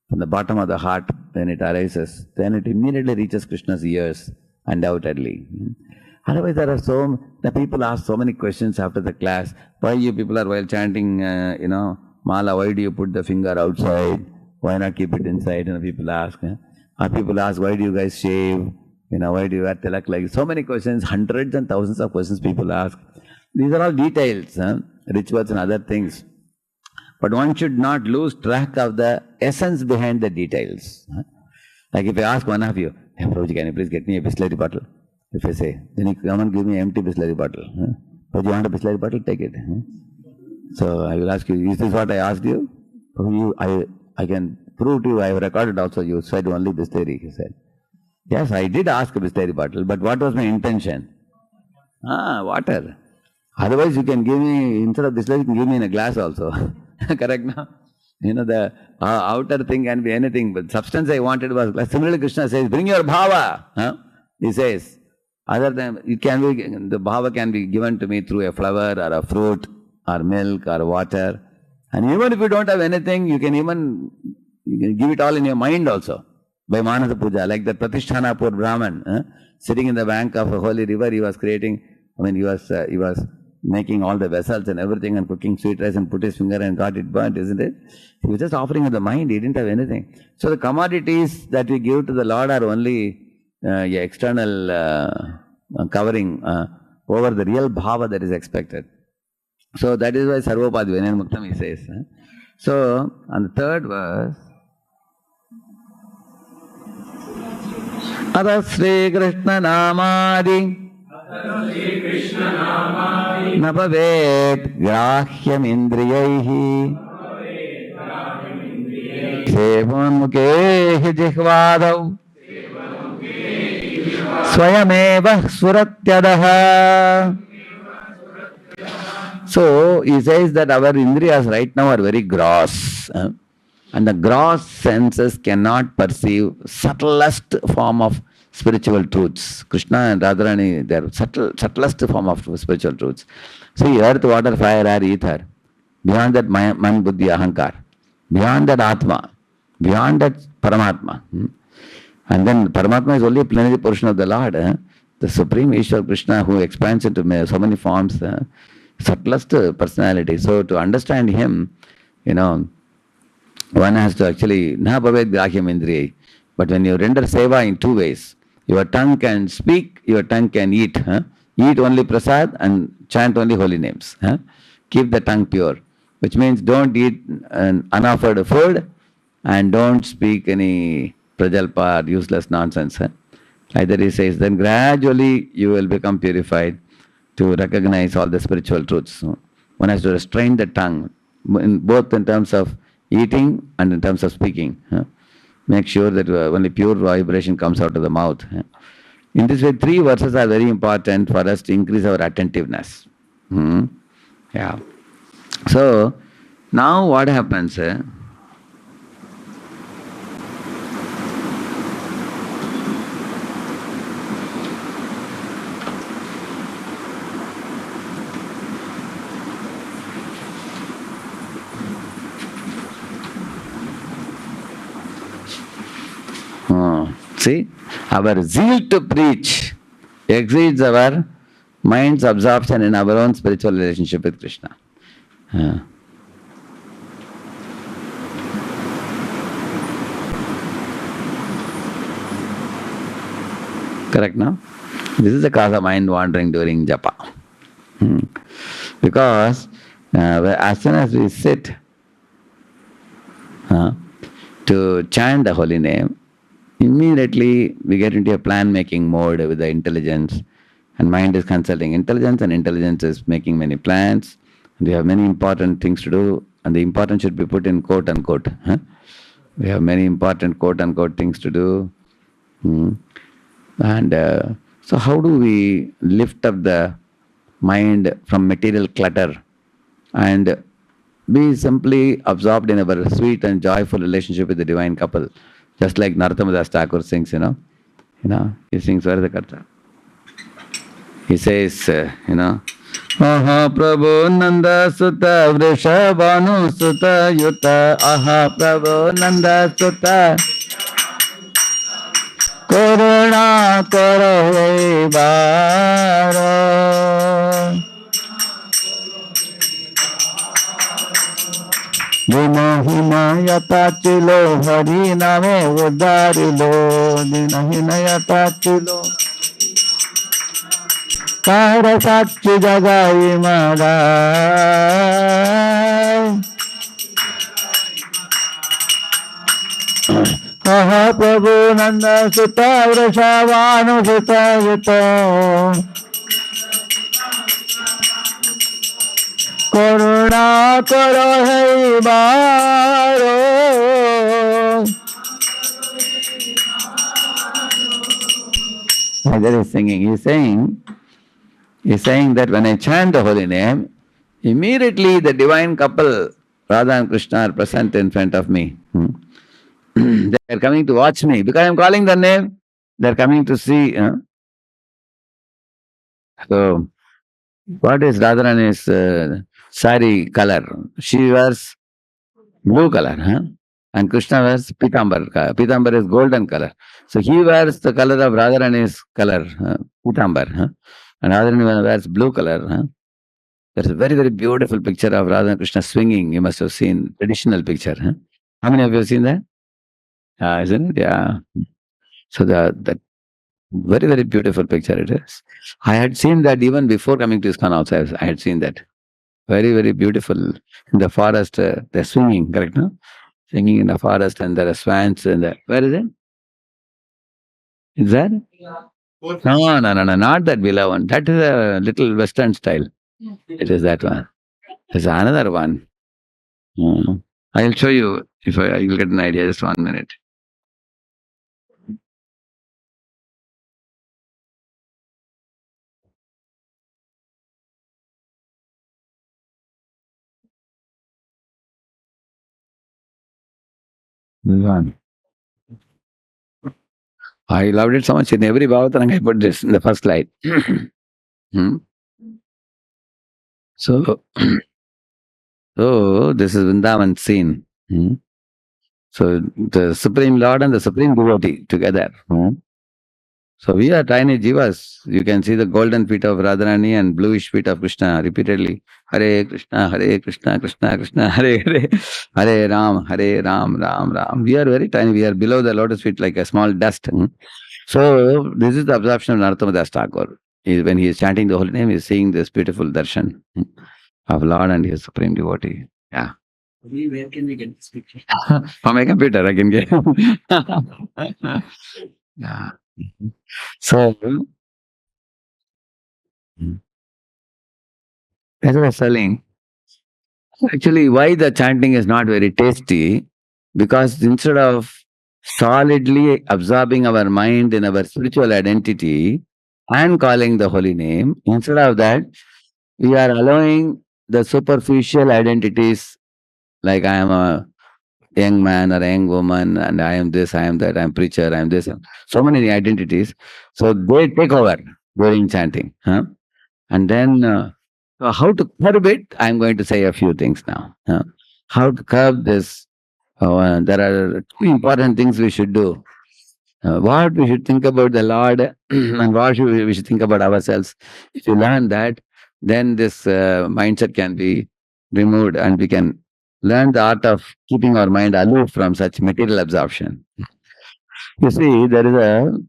From the bottom of the heart, when it arises, then it immediately reaches Krishna's ears, undoubtedly. Otherwise, the people ask so many questions after the class. Why you people are while chanting, mala, why do you put the finger outside? Why not keep it inside? People ask. Or people ask, why do you guys shave? Why do you wear tilak like? So many questions, hundreds and thousands of questions people ask. These are all details, rituals and other things. But one should not lose track of the essence behind the details. Like if I ask one of you, hey Prabhuji, can you please get me a Bisleri bottle? If I say, then you come and give me an empty Bisleri bottle. But you want a Bisleri bottle? Take it. So I will ask you, is this what I asked you? I can prove to you, I have recorded also, you said only Bisleri, he said. Yes, I did ask a Bisleri bottle, but what was my intention? Water. Otherwise you can give me, instead of Bisleri, you can give me in a glass also. Correct now? The outer thing can be anything, but substance I wanted was glass. Similarly, Krishna says, bring your bhava. He says, other than the bhava can be given to me through a flower or a fruit or milk or water. And even if you don't have anything, you can give it all in your mind also. By Manasa Puja, like the Pratishtana poor Brahman, sitting in the bank of a holy river, he was creating, he was making all the vessels and everything and cooking sweet rice and put his finger and got it burnt, isn't it? He was just offering with the mind, he didn't have anything. So the commodities that we give to the Lord are only external covering over the real bhava that is expected. So that is why Sarvopad Vinay Muktam he says. So on the 3rd verse, Ada Sri Krishna Namadi Napavet Grahyam Indriyaihi Sevan Mukehi Jihvadav Swayameva Suratyadaha. So he says that our indriyas right now are very gross. And the gross senses cannot perceive subtlest form of spiritual truths. Krishna and Radharani, they are subtlest form of spiritual truths. See, earth, water, fire, air, ether. Beyond that, man, buddhi, ahankar. Beyond that, atma. Beyond that, paramatma. And then Paramatma is only a plenary portion of the Lord. The Supreme Ishwar Krishna who expands into so many forms, subtlest personality. So to understand him, one has to actually, na bhavet grahyam indriyai. But when you render seva in 2 ways, your tongue can speak, your tongue can eat. Eat only prasad and chant only holy names. Keep the tongue pure. Which means don't eat unoffered food and don't speak any prajalpa or useless nonsense. Either he says, then gradually you will become purified to recognize all the spiritual truths. One has to restrain the tongue, both in terms of eating and in terms of speaking. Make sure that only pure vibration comes out of the mouth. In this way, 3 verses are very important for us to increase our attentiveness. Yeah. So, now what happens? See, our zeal to preach exceeds our mind's absorption in our own spiritual relationship with Krishna. Correct, no? This is the cause of mind wandering during japa. Because as soon as we sit to chant the holy name, immediately we get into a plan-making mode with the intelligence, and mind is consulting intelligence, and intelligence is making many plans. And we have many important things to do, and the important should be put in quote unquote. We have many important quote unquote things to do. And so how do we lift up the mind from material clutter and be simply absorbed in our sweet and joyful relationship with the divine couple? Just like Narottam Thakur sings, he sings, where is the karta? He says, Aha Prabhu Nanda Sutta Vrishabhanu Sutta Yuta Aha Prabhu Nanda Sutta Karuna Karo Varo Dina Hinayata Chilo Hari Name Udarilo Dina Hinayata Chilo Kara Sakshi Jagai Marai Aha Prabhu Nanda Sutta Vrishabhanu Sutta Yuta Karuna Karo Baro. That is singing. He's saying that when I chant the holy name, immediately the divine couple, Radha and Krishna, are present in front of me. They are coming to watch me. Because I am calling their name, they are coming to see. So, what is Radharani's sari color? She wears blue color, and Krishna wears pitambar. Pitambar is golden color. So he wears the color of Radharani's color, pitambar, and Radharani wears blue color. There's a very, very beautiful picture of Radha and Krishna swinging. You must have seen traditional picture. How many of you have seen that? Isn't it? Yeah. So that very, very beautiful picture it is. I had seen that even before coming to ISKCON also. I had seen that. Very, very beautiful. In the forest, they're swinging, correct, no? Singing in the forest, and there are swans in the... Where is it? Is that? No, not that below one. That is a little Western style. It is that one. There's another one. I'll show you if you'll get an idea. Just 1 minute. This one. I loved it so much. In every Bhavataranga, I put this in the first slide. So, this is Vrindavan scene. So, the Supreme Lord and the Supreme Devotee together. So, we are tiny jivas. You can see the golden feet of Radharani and bluish feet of Krishna repeatedly. Hare Krishna, Krishna Krishna, Hare Hare, Hare Ram, Ram Ram. We are very tiny. We are below the lotus feet like a small dust. So, this is the absorption of Narottam Thakur. When he is chanting the holy name, he is seeing this beautiful darshan of Lord and his supreme devotee. Yeah. Where can we get this picture? From my computer, I can get. Yeah. So, as I was telling, actually, why the chanting is not very tasty? Because instead of solidly absorbing our mind in our spiritual identity and calling the holy name, instead of that, we are allowing the superficial identities, like I am a young man or a young woman, and I am this, I am that, I am preacher, I am this. So many identities. So they take over during chanting. And then, so how to curb it? I'm going to say a few things now. How to curb this? There are two important things we should do. What we should think about the Lord and what we should think about ourselves. If you learn that, then this mindset can be removed, and we can learn the art of keeping our mind aloof from such material absorption. You see, there is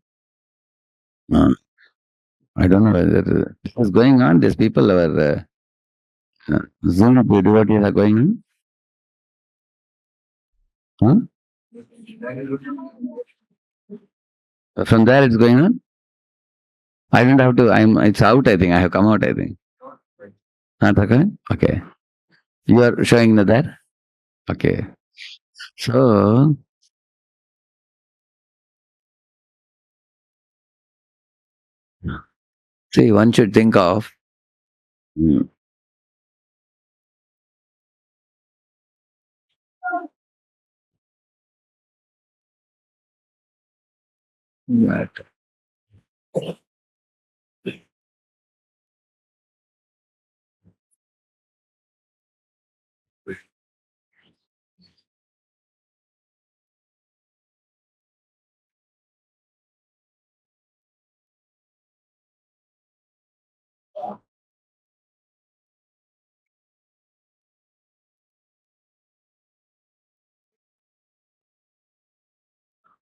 I don't know whether this is going on. These people are Zoom devotees are going on. Huh? From there it's going on. I don't have to. It's out. I think I have come out. I think. Not okay. Okay. You are showing that. Okay. So see, one should think of. That.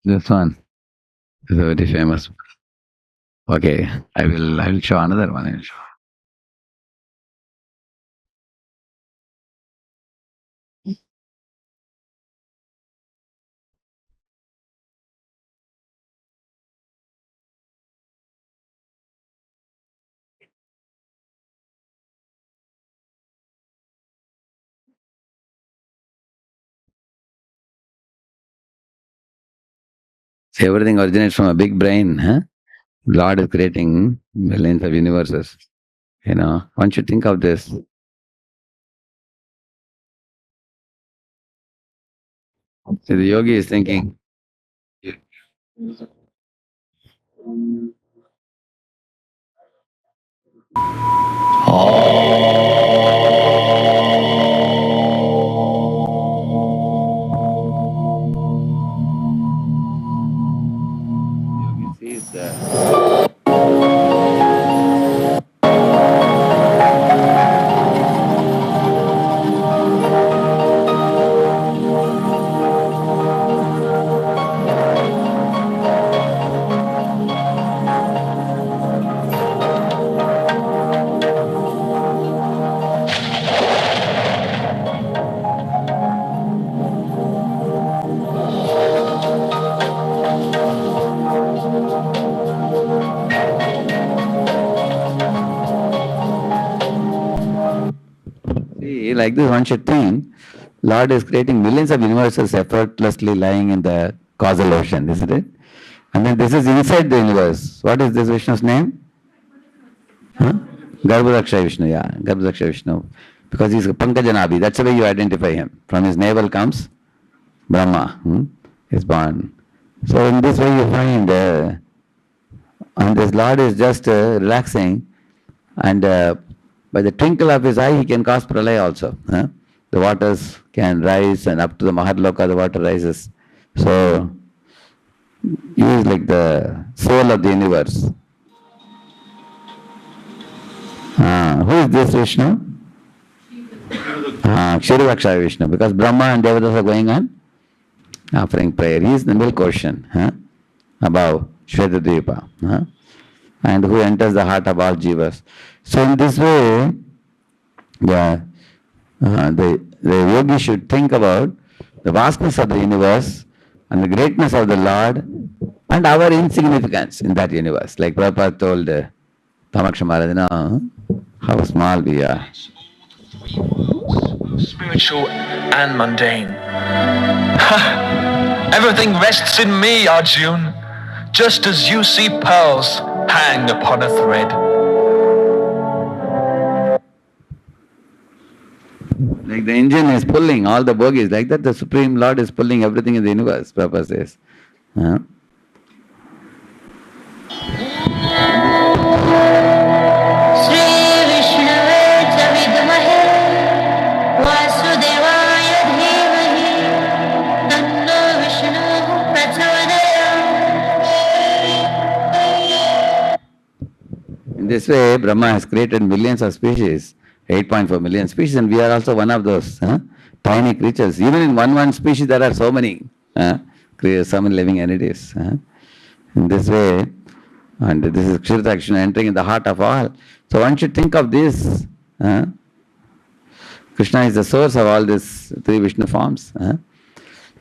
This one is a very famous. Okay, I will show another one. I will show. See, everything originates from a big brain. Huh? Lord is creating millions of universes. One should think of this. See, the yogi is thinking. Yogi sees the. See, like this, one should think. Lord is creating millions of universes effortlessly lying in the causal ocean, isn't it? And then this is inside the universe. What is this Vishnu's name? Huh? Garbhodakshay Vishnu, yeah, Garbhodakshay Vishnu. Because he's Pankajanabi, that's the way you identify him. From his navel comes Brahma, is born. So in this way you find, and this Lord is just relaxing, and by the twinkle of his eye he can cause pralaya also. The waters can rise, and up to the Maharloka the water rises. So he is like the soul of the universe. Who is this Vishnu? Kshiravakshaya Vishnu, because Brahma and Devatas are going on offering prayer. He is the milk ocean above Shvetadvipa, and who enters the heart of all jivas. So in this way, the yogi should think about the vastness of the universe and the greatness of the Lord and our insignificance in that universe. Like Prabhupada told Tamaksha Maharaj, how small we are. Spiritual and mundane. Everything rests in me, Arjun, just as you see pearls hang upon a thread. Like the engine is pulling all the bogies, like that the Supreme Lord is pulling everything in the universe, Prabhupada says. In this way, Brahma has created millions of species, 8.4 million species, and we are also one of those tiny creatures. Even in one species, there are so many living entities. In this way, And this is Kshirta Krishna entering in the heart of all. So one should think of this. Krishna is the source of all these three Vishnu forms.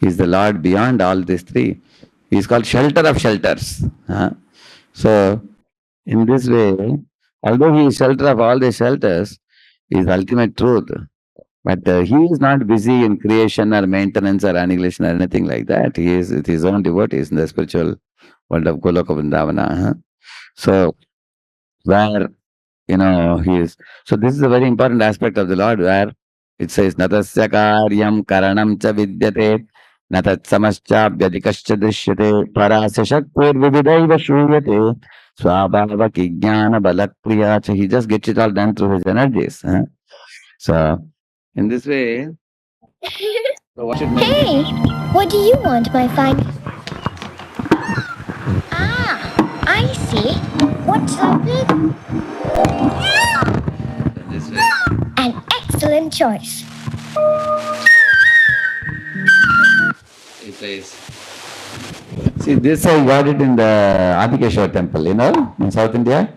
He is the Lord beyond all these three. He is called shelter of shelters. So, in this way, although he is shelter of all the shelters, he is ultimate truth. But he is not busy in creation or maintenance or annihilation or anything like that. He is with his own devotees in the spiritual world of Goloka Vrindavana. So, where, he is. So, this is a very important aspect of the Lord where it says, Natasya karyam karanam cha vidyate, natat samascha vyadikascha drishyate, parasya shaktir vividaiva shruyate, swabhavaki jnana balak priyacha. He just gets it all done through his energies. So, in this way, so what should Hey, what do you want, my fine? Ah, I see. What's up? this way. An excellent choice. It says, see, this I got it in the Adhikeshwar temple, in South India.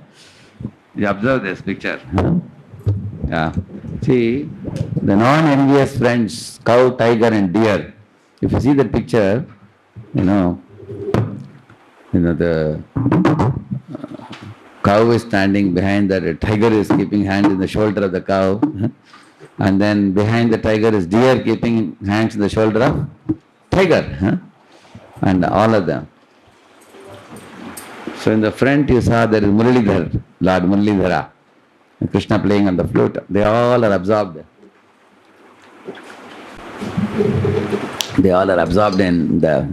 You observe this picture. Yeah. See, the non-envious friends, cow, tiger and deer. If you see the picture, the cow is standing behind the tiger is keeping hand in the shoulder of the cow. And then behind the tiger is deer keeping hands in the shoulder of tiger. And all of them. So in the front you saw there is Muralidhar, Lord Muralidhara, Krishna playing on the flute. They all are absorbed. They all are absorbed in the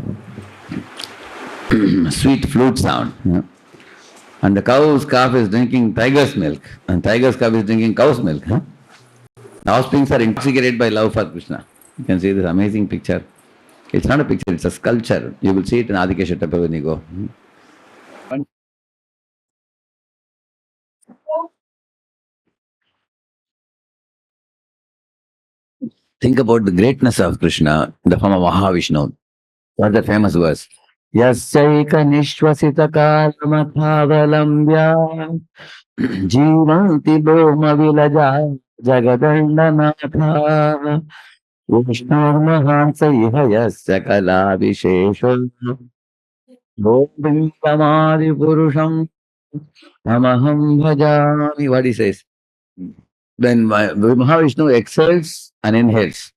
sweet flute sound. And the cow's calf is drinking tiger's milk, and tiger's calf is drinking cow's milk. The offsprings are intoxicated by love for Krishna. You can see this amazing picture. It's not a picture, it's a sculpture. You will see it in Adhikeshwar temple when you go. Think about the greatness of Krishna in the form of Mahavishnu. What's the famous verse? Yasyaika nishwasita kalamathavalamya jivanti bhoma vilaja jagadandanath Vishnurmahansaiha yasya kala vishesho Govindamadi purusham tamaham bhajami. What he says? When Mahavishnu excels and inhales,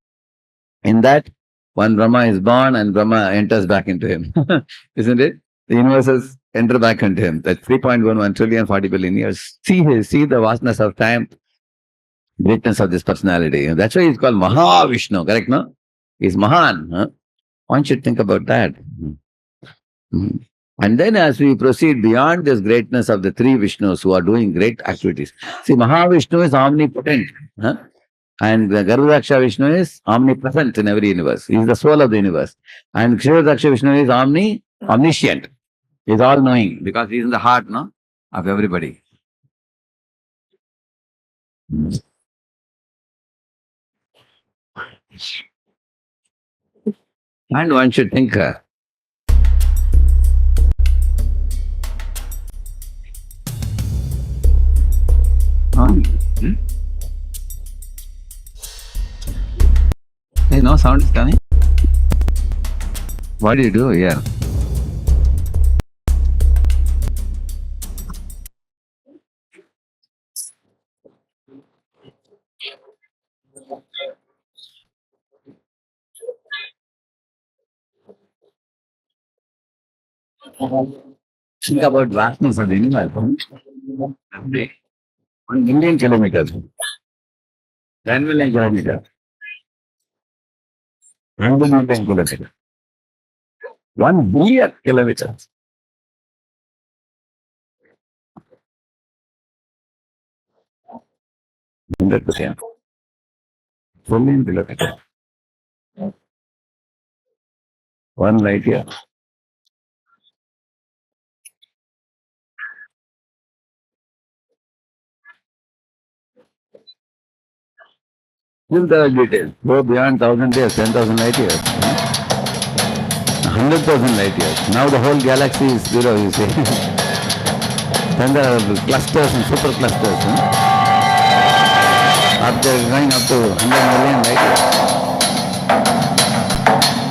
in that one Brahma is born and Brahma enters back into him. Isn't it? The universes enter back into him. That's 3.11 trillion 40 billion years. See the vastness of time, greatness of this personality. That's why he's called Mahavishnu, correct, no? He's Mahan. One should think about that. And then as we proceed beyond this greatness of the three Vishnus who are doing great activities. See, Mahavishnu is omnipotent. And the Garudhaksha Vishnu is omnipresent in every universe. He is the soul of the universe. And Kshirodaksha Vishnu is omniscient. He is all-knowing because he is in the heart, of everybody. And one should think, Hey, no sound is coming. What do you do here? Think about vastness of the universe. 1 million kilometers. 10 million kilometers. 1 million kilometers. 1 billion kilometers. %. Billion kilometers. 1 light year. Give the details. Go beyond 1,000 years, 10,000 light years. 100,000 light years. Now the whole galaxy is zero, you see. Then there are clusters and super clusters. Up there going up to 100 million light years.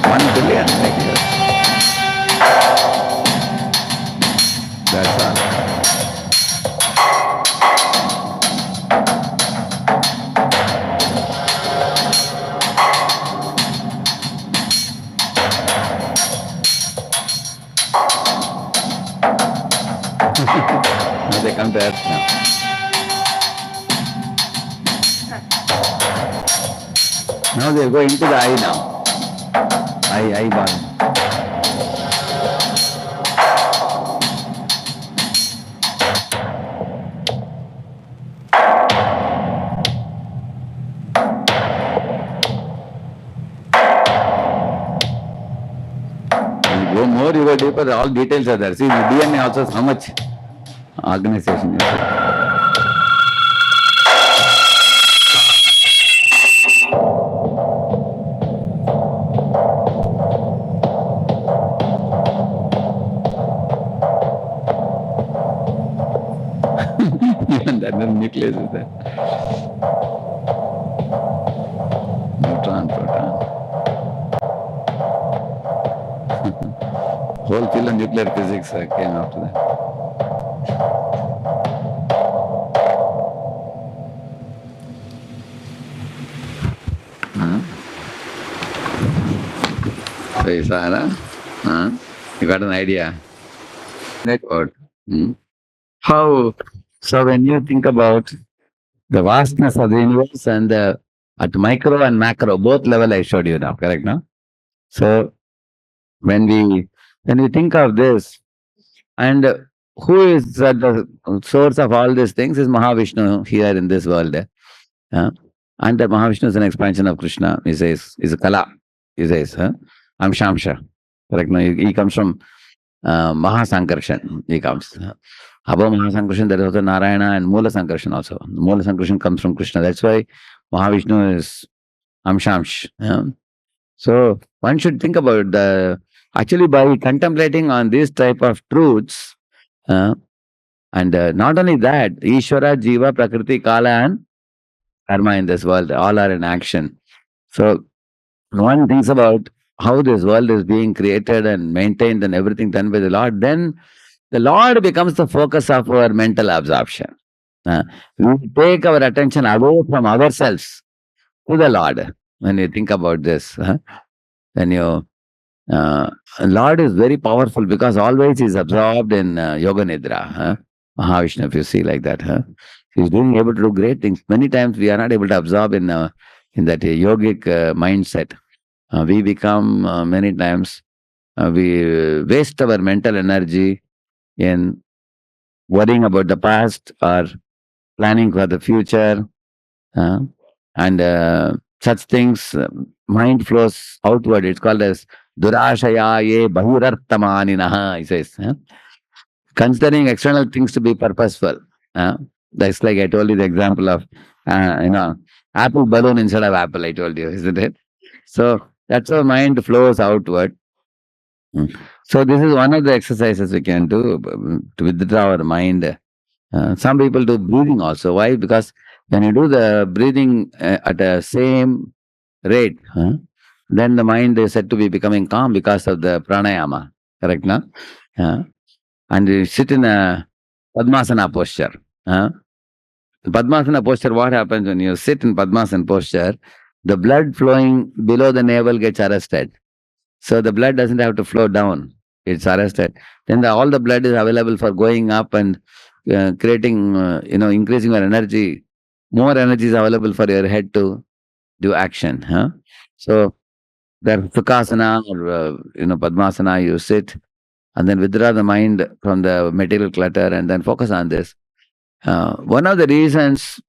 1 billion light years. That's all. Now they come to Earth now. Now they go into the eye now. Eyeball. You go more, you go deeper, all details are there. See, the DNA also how much organization is there. Even that the nucleus is there. Neutron, proton. Whole field of nuclear physics came after that. So you saw, you got an idea. That word. How? So when you think about the vastness of the universe and the at micro and macro, both level I showed you now, correct now? So when we think of this, and who is at the source of all these things is Mahavishnu here in this world. And that Mahavishnu is an expansion of Krishna. He says, is a Kala. He says, Amshamsha. Correct now? He comes from Mahasankarshan. He comes. Above Mahasankarshan, there is also Narayana and Mula Sankarshan also. Mula Sankarshan comes from Krishna. That's why Mahavishnu is Amshamsh. So one should think about actually by contemplating on these type of truths, and not only that, Ishvara, Jiva, Prakriti, Kala and Karma in this world, all are in action. So one thinks about how this world is being created and maintained and everything done by the Lord, then the Lord becomes the focus of our mental absorption. We take our attention away from ourselves to the Lord. When you think about this, then Lord is very powerful because always he's absorbed in Yoga Nidra. Mahavishnu, if you see like that, he's being able to do great things. Many times we are not able to absorb in that yogic mindset. We become many times we waste our mental energy in worrying about the past or planning for the future, and such things. Mind flows outward. It's called as durashaya ye bahurartamaninaha, he says. Considering external things to be purposeful. That's like I told you the example of, apple balloon instead of apple, I told you, isn't it? So that's how mind flows outward. So this is one of the exercises we can do to withdraw our mind. Some people do breathing also. Why? Because when you do the breathing at the same rate, then the mind is said to be becoming calm because of the pranayama. Correct, no? And you sit in a Padmasana posture. Padmasana posture, what happens when you sit in Padmasana posture? The blood flowing below the navel gets arrested. So the blood doesn't have to flow down. It's arrested. Then all the blood is available for going up and creating, increasing your energy. More energy is available for your head to do action. So there Sukhasana or, Padmasana, you sit and then withdraw the mind from the material clutter and then focus on this. One of the reasons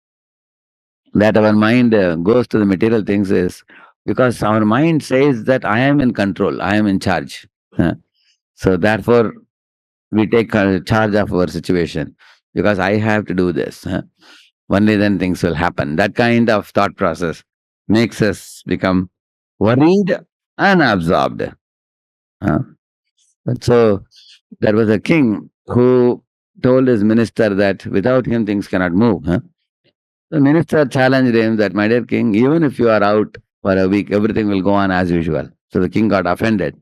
that our mind goes to the material things is because our mind says that I am in control, I am in charge. So therefore, we take charge of our situation because I have to do this. Only then things will happen. That kind of thought process makes us become worried and absorbed. And so there was a king who told his minister that without him things cannot move. The minister challenged him that, my dear king, even if you are out for a week, everything will go on as usual. So the king got offended.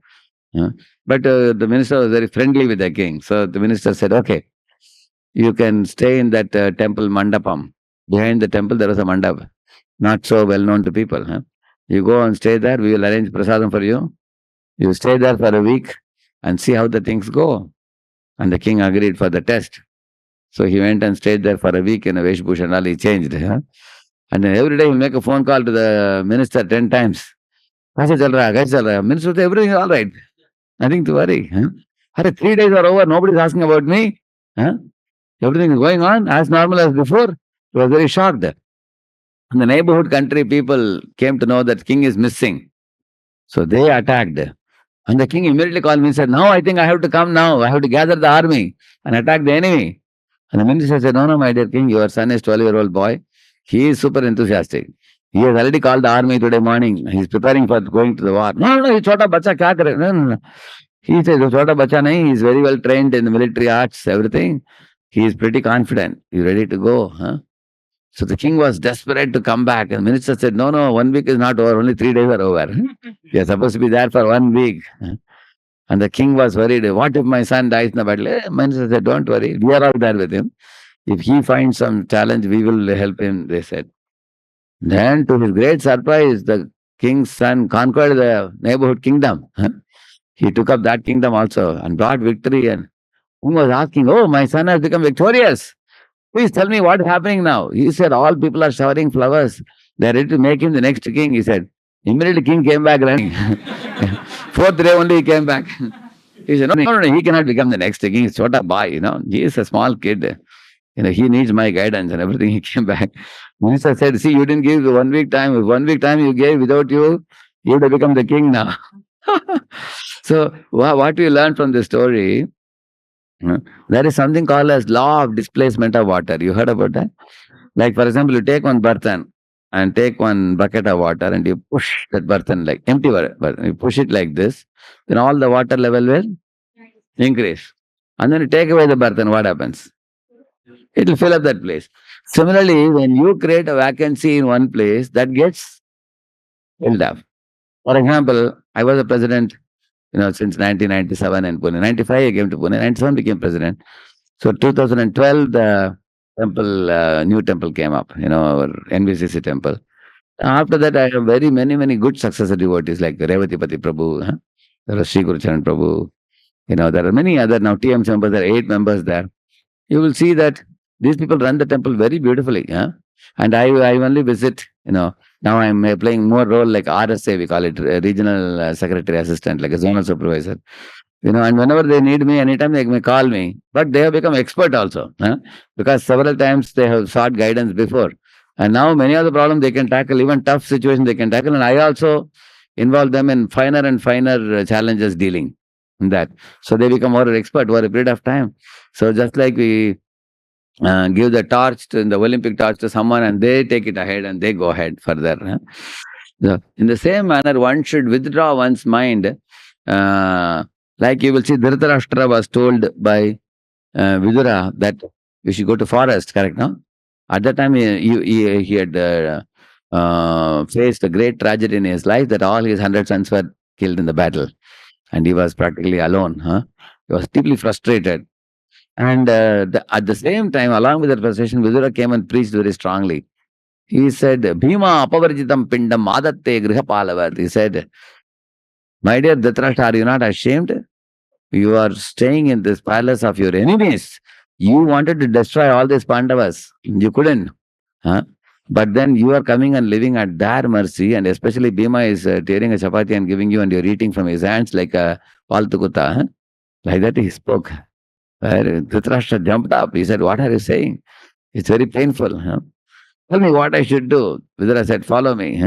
But the minister was very friendly with the king. So the minister said, okay, you can stay in that temple mandapam. Behind the temple, there was a mandap, not so well known to people. You go and stay there. We will arrange prasadam for you. You stay there for a week and see how the things go. And the king agreed for the test. So he went and stayed there for a week in a Veshbhushan and all. He changed. And then every day he'll make a phone call to the minister 10 times. Kaise chal raha hai? Kaise chal raha hai? Minister said, everything is all right. Nothing to worry. Arre, 3 days are over. Nobody is asking about me. Huh? Everything is going on as normal as before. He was very shocked. And the neighborhood country people came to know that king is missing. So they attacked. And the king immediately called me and said, now I think I have to come now. I have to gather the army and attack the enemy. And the minister said, no, my dear king, your son is 12-year-old boy. He is super enthusiastic. He has already called the army today morning. He is preparing for going to the war. No, he's chota bacha, kya kare? No. He says, chota bacha nahi, he is very well trained in the military arts, everything. He is pretty confident. He's ready to go. So the king was desperate to come back. And the minister said, no, 1 week is not over. Only 3 days are over. You are supposed to be there for 1 week. And the king was worried. What if my son dies in the battle? Minister said, don't worry. We are all there with him. If he finds some challenge, we will help him, they said. Then, to his great surprise, the king's son conquered the neighborhood kingdom. He took up that kingdom also and brought victory. And king was asking, oh, my son has become victorious. Please tell me what is happening now. He said, all people are showering flowers. They are ready to make him the next king, he said. Immediately king came back running. 4th day only he came back. He said, no, he cannot become the next king. He's Chota Bhai, He is a small kid. He needs my guidance and everything. He came back. Minister said, see, you didn't give 1 week time. If 1 week time you gave without you, you would have become the king now. So what we learn from this story, there is something called as law of displacement of water. You heard about that? Like, for example, you take one burthen and take one bucket of water and you push that burthen like empty water, you push it like this, then all the water level will increase. And then you take away the burthen, what happens? It will fill up that place. Similarly, when you create a vacancy in one place, that gets filled up. For example, I was a president, since 1997 in Pune. 95 I came to Pune. 97 became president. So 2012 the temple, new temple came up. Our NVCC temple. After that, I have many good successor devotees like Revatipati Prabhu, there was Sri Guru Charan Prabhu. There are many other now TMC members. There are 8 members there. You will see that these people run the temple very beautifully. And I only visit, now I'm playing more role like RSA, we call it, regional secretary assistant, like a zonal supervisor. And whenever they need me, anytime they may call me. But they have become expert also, because several times they have sought guidance before. And now many of the problems they can tackle, even tough situations they can tackle. And I also involve them in finer and finer challenges dealing in that. So they become more expert over a period of time. So just like we give the torch the Olympic torch to someone and they take it ahead and they go ahead further. So in the same manner, one should withdraw one's mind. Like you will see, Dhritarashtra was told by Vidura that we should go to forest, correct, no? At that time, he had faced a great tragedy in his life that all his 100 sons were killed in the battle. And he was practically alone. He was deeply frustrated. And at the same time, along with that frustration, Vidura came and preached very strongly. He said, Bhima apavarjitam pindam adatte grihapalavat. He said, my dear Dhritarashtra, are you not ashamed? You are staying in this palace of your enemies. You wanted to destroy all these Pandavas. You couldn't. But then you are coming and living at their mercy, and especially Bhima is tearing a chapati and giving you, and you're eating from his hands like a paltukuta. Like that he spoke. Dhritarashtra jumped up. He said, what are you saying? It's very painful. Tell me what I should do. Vidura said, follow me.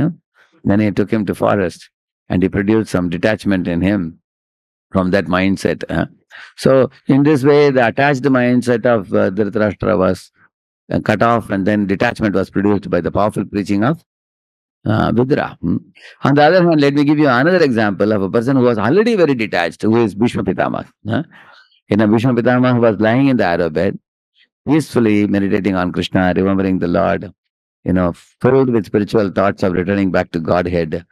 Then he took him to forest and he produced some detachment in him from that mindset. So in this way, the attached mindset of Dhritarashtra was cut off, and then detachment was produced by the powerful preaching of Vidura. On the other hand, let me give you another example of a person who was already very detached, who is Bhishma Pitama. Bhishma Pitamaha was lying in the arrow bed, peacefully meditating on Krishna, remembering the Lord, filled with spiritual thoughts of returning back to Godhead,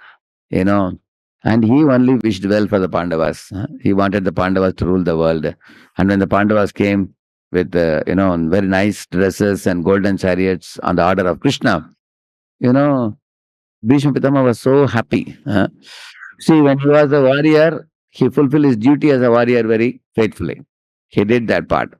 you know, and he only wished well for the Pandavas. He wanted the Pandavas to rule the world. And when the Pandavas came with, very nice dresses and golden chariots on the order of Krishna, you know, Bhishma Pitama was so happy. See, when he was a warrior, he fulfilled his duty as a warrior very faithfully. He did that part.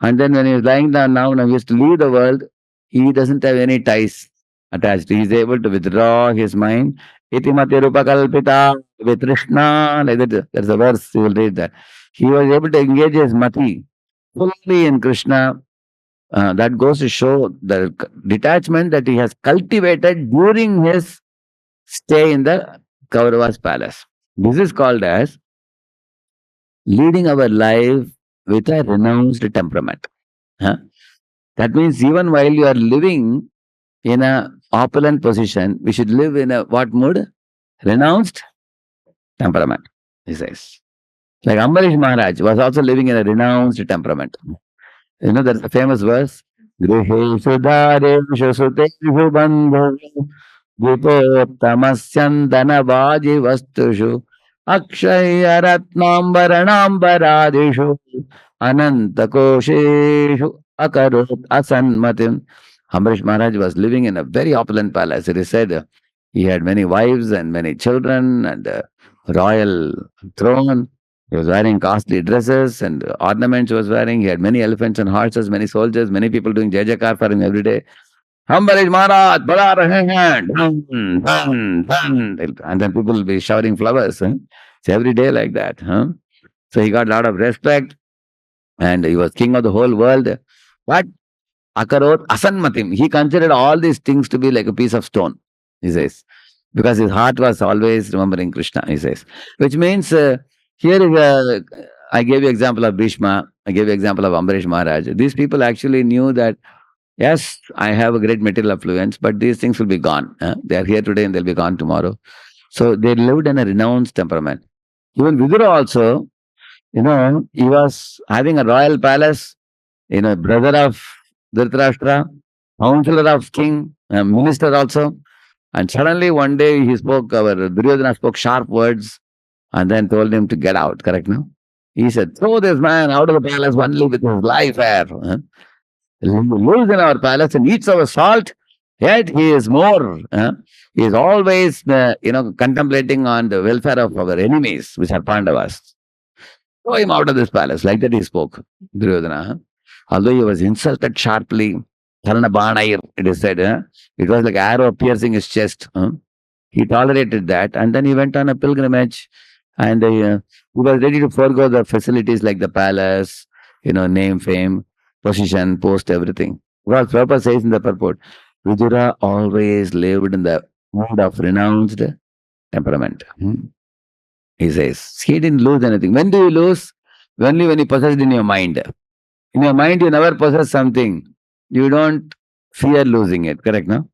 And then when he was lying down now he has to leave the world, he doesn't have any ties attached. He is able to withdraw his mind. Itimati rupakalpita with Krishna, like that. There's a verse, you will read that. He was able to engage his mati fully in Krishna. That goes to show the detachment that he has cultivated during his stay in the Kaurava's palace. This is called as leading our life with a renounced temperament. Huh? That means even while you are living in a opulent position, we should live in a what mood? Renounced temperament, he says. Like Ambarish Maharaj was also living in a renounced temperament. There's a famous verse. Griheshu dhareshu suteshu bandhu vipottamasyandana vastushu akshaya ratnambaranambaradishu anantakosheshu akarot asanmatim. Ambarish Maharaj was living in a very opulent palace. It is said he had many wives and many children and a royal throne. He was wearing costly dresses and ornaments he was wearing. He had many elephants and horses, many soldiers, many people doing Jai Jaikar for him every day. Ambarish Maharaj, bada rahe hain, dhan, dhan, dhan. And then people will be showering flowers. It's every day like that. So he got a lot of respect and he was king of the whole world. But Akarot Asanmatim, he considered all these things to be like a piece of stone, he says, because his heart was always remembering Krishna, he says. Which means, here is I gave you example of Bhishma, I gave you example of Ambarish Maharaj. These people actually knew that, yes, I have a great material affluence, but these things will be gone. They are here today and they'll be gone tomorrow. So they lived in a renounced temperament. Even Vidura also, he was having a royal palace, brother of Dhritarashtra, counselor of king, minister also. And suddenly one day our Duryodhana spoke sharp words and then told him to get out, correct now? He said, throw this man out of the palace only with his life air. He lives in our palace and eats our salt, yet he is more. He is always, contemplating on the welfare of our enemies, which are Pandavas. Throw him out of this palace. Like that he spoke, Duryodhana. Although he was insulted sharply, Karna Banair, it is said, it was like arrow piercing his chest. He tolerated that and then he went on a pilgrimage and he was ready to forego the facilities like the palace, name, fame, position, post, everything. Because Prabhupada says in the purport, Vidura always lived in the mood of renounced temperament. He says, he didn't lose anything. When do you lose? Only when you possess it in your mind. In your mind, you never possess something. You don't fear losing it, correct, no?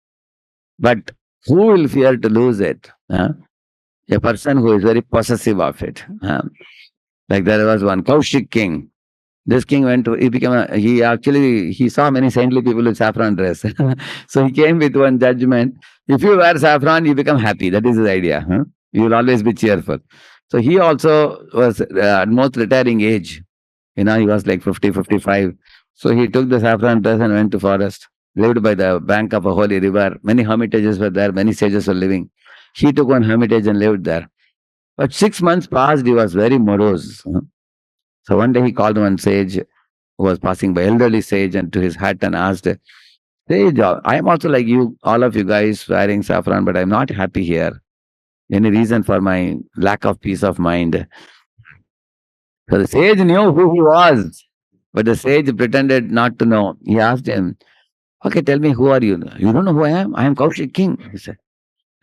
But who will fear to lose it? A person who is very possessive of it. Like there was one Kaushik king. This king he saw many saintly people with saffron dress. So he came with one judgment. If you wear saffron, you become happy. That is his idea. You will always be cheerful. So he also was at most retiring age. He was like 50, 55. So he took the saffron dress and went to forest. Lived by the bank of a holy river. Many hermitages were there. Many sages were living. He took one hermitage and lived there. But 6 months passed. He was very morose. So one day he called one sage who was passing by, elderly sage, and to his hut and asked, Sage, I am also like you, all of you guys wearing saffron, but I'm not happy here. Any reason for my lack of peace of mind? So the sage knew who he was, but the sage pretended not to know. He asked him, okay, tell me, who are you? You don't know who I am? I am Kaushik king. He said,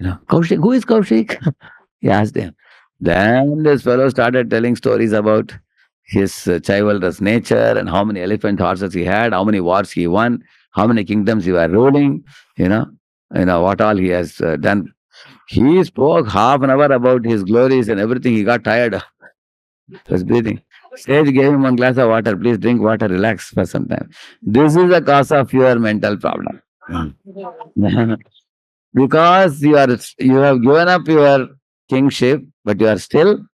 Kaushik, who is Kaushik? He asked him. Then this fellow started telling stories about his chivalrous nature and how many elephant horses he had, how many wars he won, how many kingdoms he was ruling, what all he has done. He spoke half an hour about his glories and everything. He got tired. He was breathing. Sage gave him one glass of water. Please drink water, relax for some time. This is the cause of your mental problem. Because you have given up your kingship, but you are still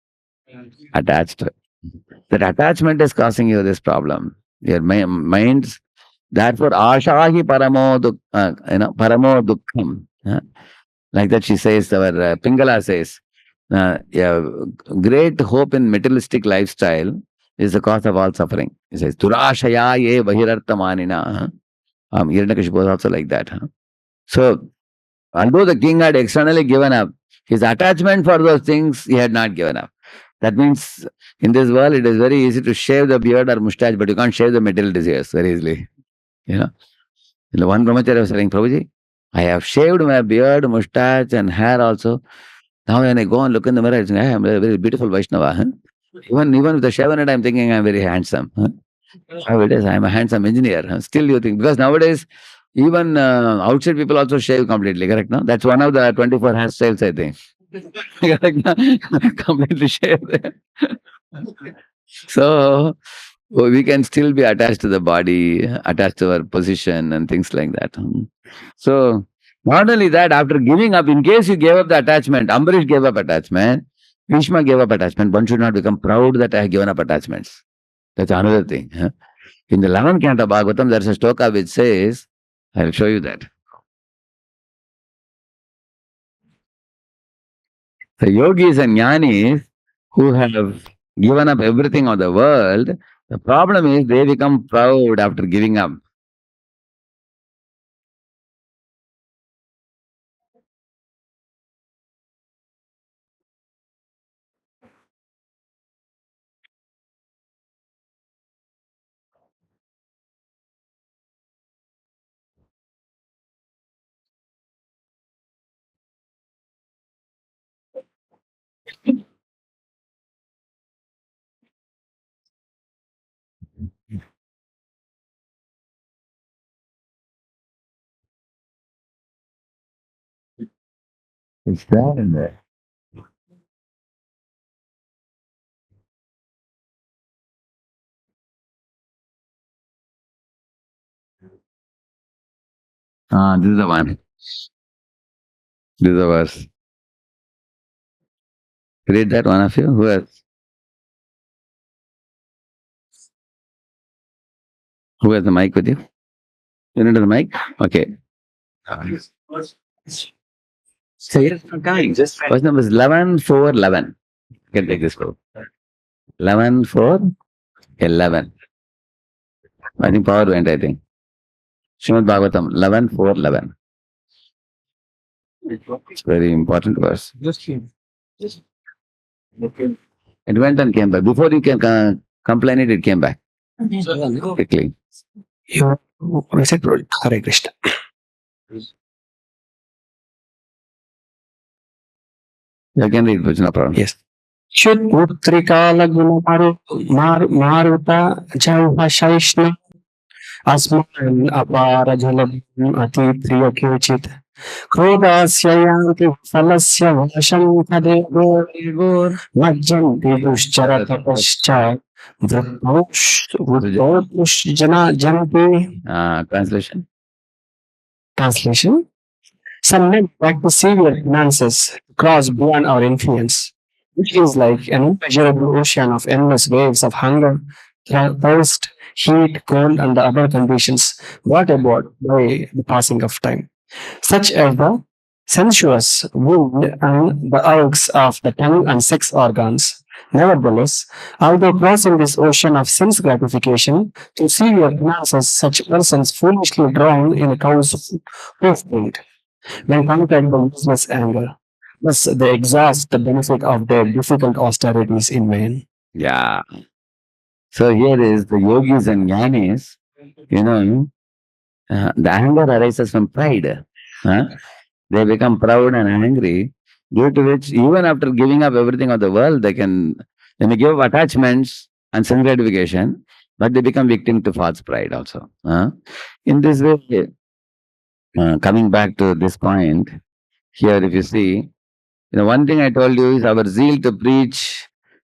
attached. That attachment is causing you this problem. Your minds, therefore, ashahi paramo dukkham. Like that she says, our Pingala says, yeah, great hope in materialistic lifestyle is the cause of all suffering. He says, Durashaya ye bahirarthamanina. Hiranyakashipu was also like that. So, although the king had externally given up, his attachment for those things he had not given up. That means in this world it is very easy to shave the beard or mustache, but you can't shave the material desires very easily. You know, one brahmachari was saying, Prabhuji, I have shaved my beard, mustache, and hair also. Now when I go and look in the mirror, I think, hey, I'm a very beautiful Vaishnava. Huh? Even with the shaven head, I'm thinking I'm very handsome. Huh? How it is, I'm a handsome engineer. Huh? Still you think, because nowadays, even outside people also shave completely, correct? No? That's one of the 24 hairstyles, I think. Correct? No? Completely shave. So, we can still be attached to the body, attached to our position and things like that. So, not only that, after giving up, in case you gave up the attachment, Ambarish gave up attachment, Bhishma gave up attachment, one should not become proud that I have given up attachments. That's another thing. In the 11th canto of Bhagavatam, there's a shloka which says, I'll show you that. The yogis and jnanis who have given up everything of the world, the problem is they become proud after giving up. It's there in there. This is the one. This is the verse. Read that, one of you. Who else? Who has the mic with you? You need the mic? Okay. So it's not coming. Just verse number is 11:4:11. You can take this quote. 11:4:11. I think power went, I think. Srimad Bhagavatam, 11:4:11. It's very important verse. It went and came back. Before you can complain it came back. Quickly. You said Hare Krishna. You can read, but no problem. Yes. Shudputrikala gunaparo maruta jauhashaishna asman apara jalam ati priya kyochit krodasya yanti falasya vasham kadegor majjanti dushcharata paschat vrutosh jana janti. Translation. Translation. Some men practice severe penances to cross beyond our influence, which is like an immeasurable ocean of endless waves of hunger, thirst, heat, cold, and the other conditions brought about by the passing of time, such as the sensuous wound and the urges of the tongue and sex organs. Nevertheless, although crossing this ocean of sense gratification to severe penances, such persons foolishly drown in a cow's hoof print when conquered by useless anger. Thus, they exhaust the benefit of their difficult austerities in vain. Yeah. So here is the yogis and jnanis, the anger arises from pride. They become proud and angry, due to which even after giving up everything of the world, they give up attachments and sense gratification, but they become victim to false pride also. In this way, coming back to this point, here if you see, one thing I told you is our zeal to preach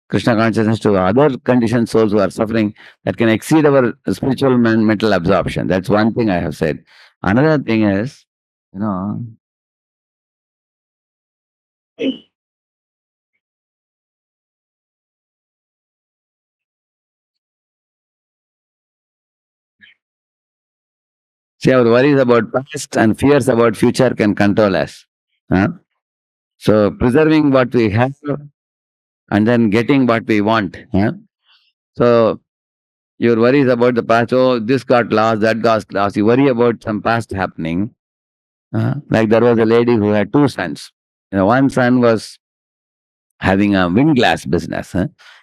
Krishna consciousness to other conditioned souls who are suffering that can exceed our spiritual mental absorption. That's one thing I have said. Another thing is, you know, see, our worries about past and fears about future can control us. Huh? So preserving what we have and then getting what we want. Huh? So your worries about the past, oh, this got lost, that got lost. You worry about some past happening. Like there was a lady who had two sons. One son was having a windglass business.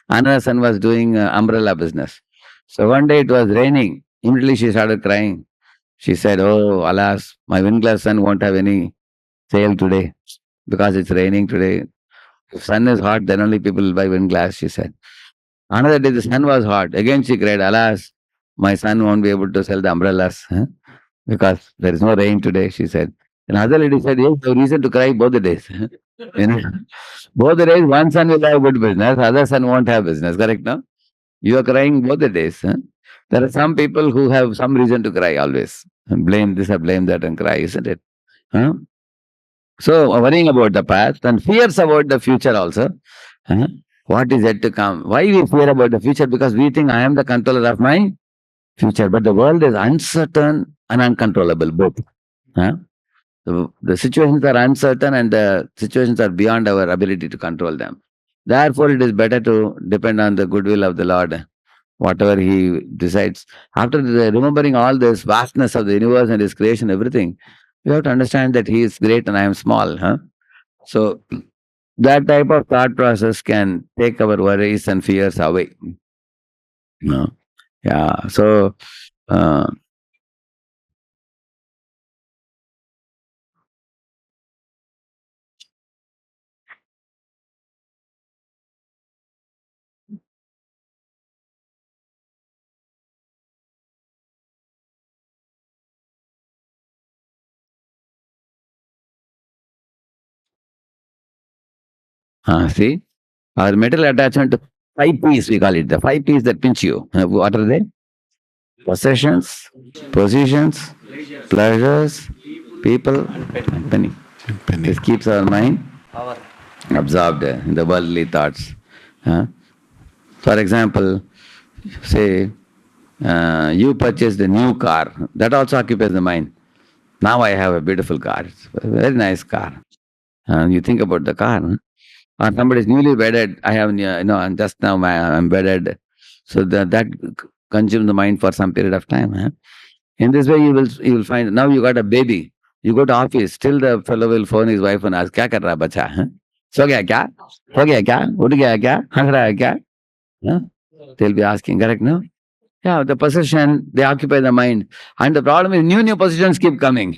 Another son was doing umbrella business. So one day it was raining. Immediately she started crying. She said, "Oh, alas, my windglass son won't have any sale today because it's raining today. If sun is hot, then only people will buy windglass," she said. Another day the sun was hot. Again she cried, "Alas, my son won't be able to sell the umbrellas because there is no rain today," she said. Another lady said, "Yes, no reason to cry both the days." you know, both the days, one son will have good business, other son won't have business. Correct, no? You are crying both the days. There are some people who have some reason to cry always. And blame this or blame that and cry, isn't it? Huh? So worrying about the past and fears about the future also. Huh? What is yet to come? Why we fear about the future? Because we think I am the controller of my future. But the world is uncertain and uncontrollable, both. Huh? The situations are uncertain and the situations are beyond our ability to control them. Therefore, it is better to depend on the goodwill of the Lord, whatever He decides. After remembering all this vastness of the universe and His creation, everything, we have to understand that He is great and I am small. Huh? So, that type of thought process can take our worries and fears away. No? Yeah. So, uh, see, our mental attachment to five P's, we call it the five P's that pinch you. What are they? Possessions, positions, pleasures, people, and penny. This keeps our mind absorbed in the worldly thoughts. For example, say you purchased a new car, that also occupies the mind. Now I have a beautiful car, it's a very nice car. And you think about the car. Or somebody is newly wedded, I have, and just now I'm wedded. So that consumes the mind for some period of time. In this way, you will find now you got a baby. You go to office, still the fellow will phone his wife and ask, "क्या कर रहा बच्चा? सो गया क्या? हो गया क्या? उठ गया क्या? हंस रहा है क्या?" Huh? They'll be asking, correct, no? Yeah, the possession, they occupy the mind. And the problem is new possessions keep coming.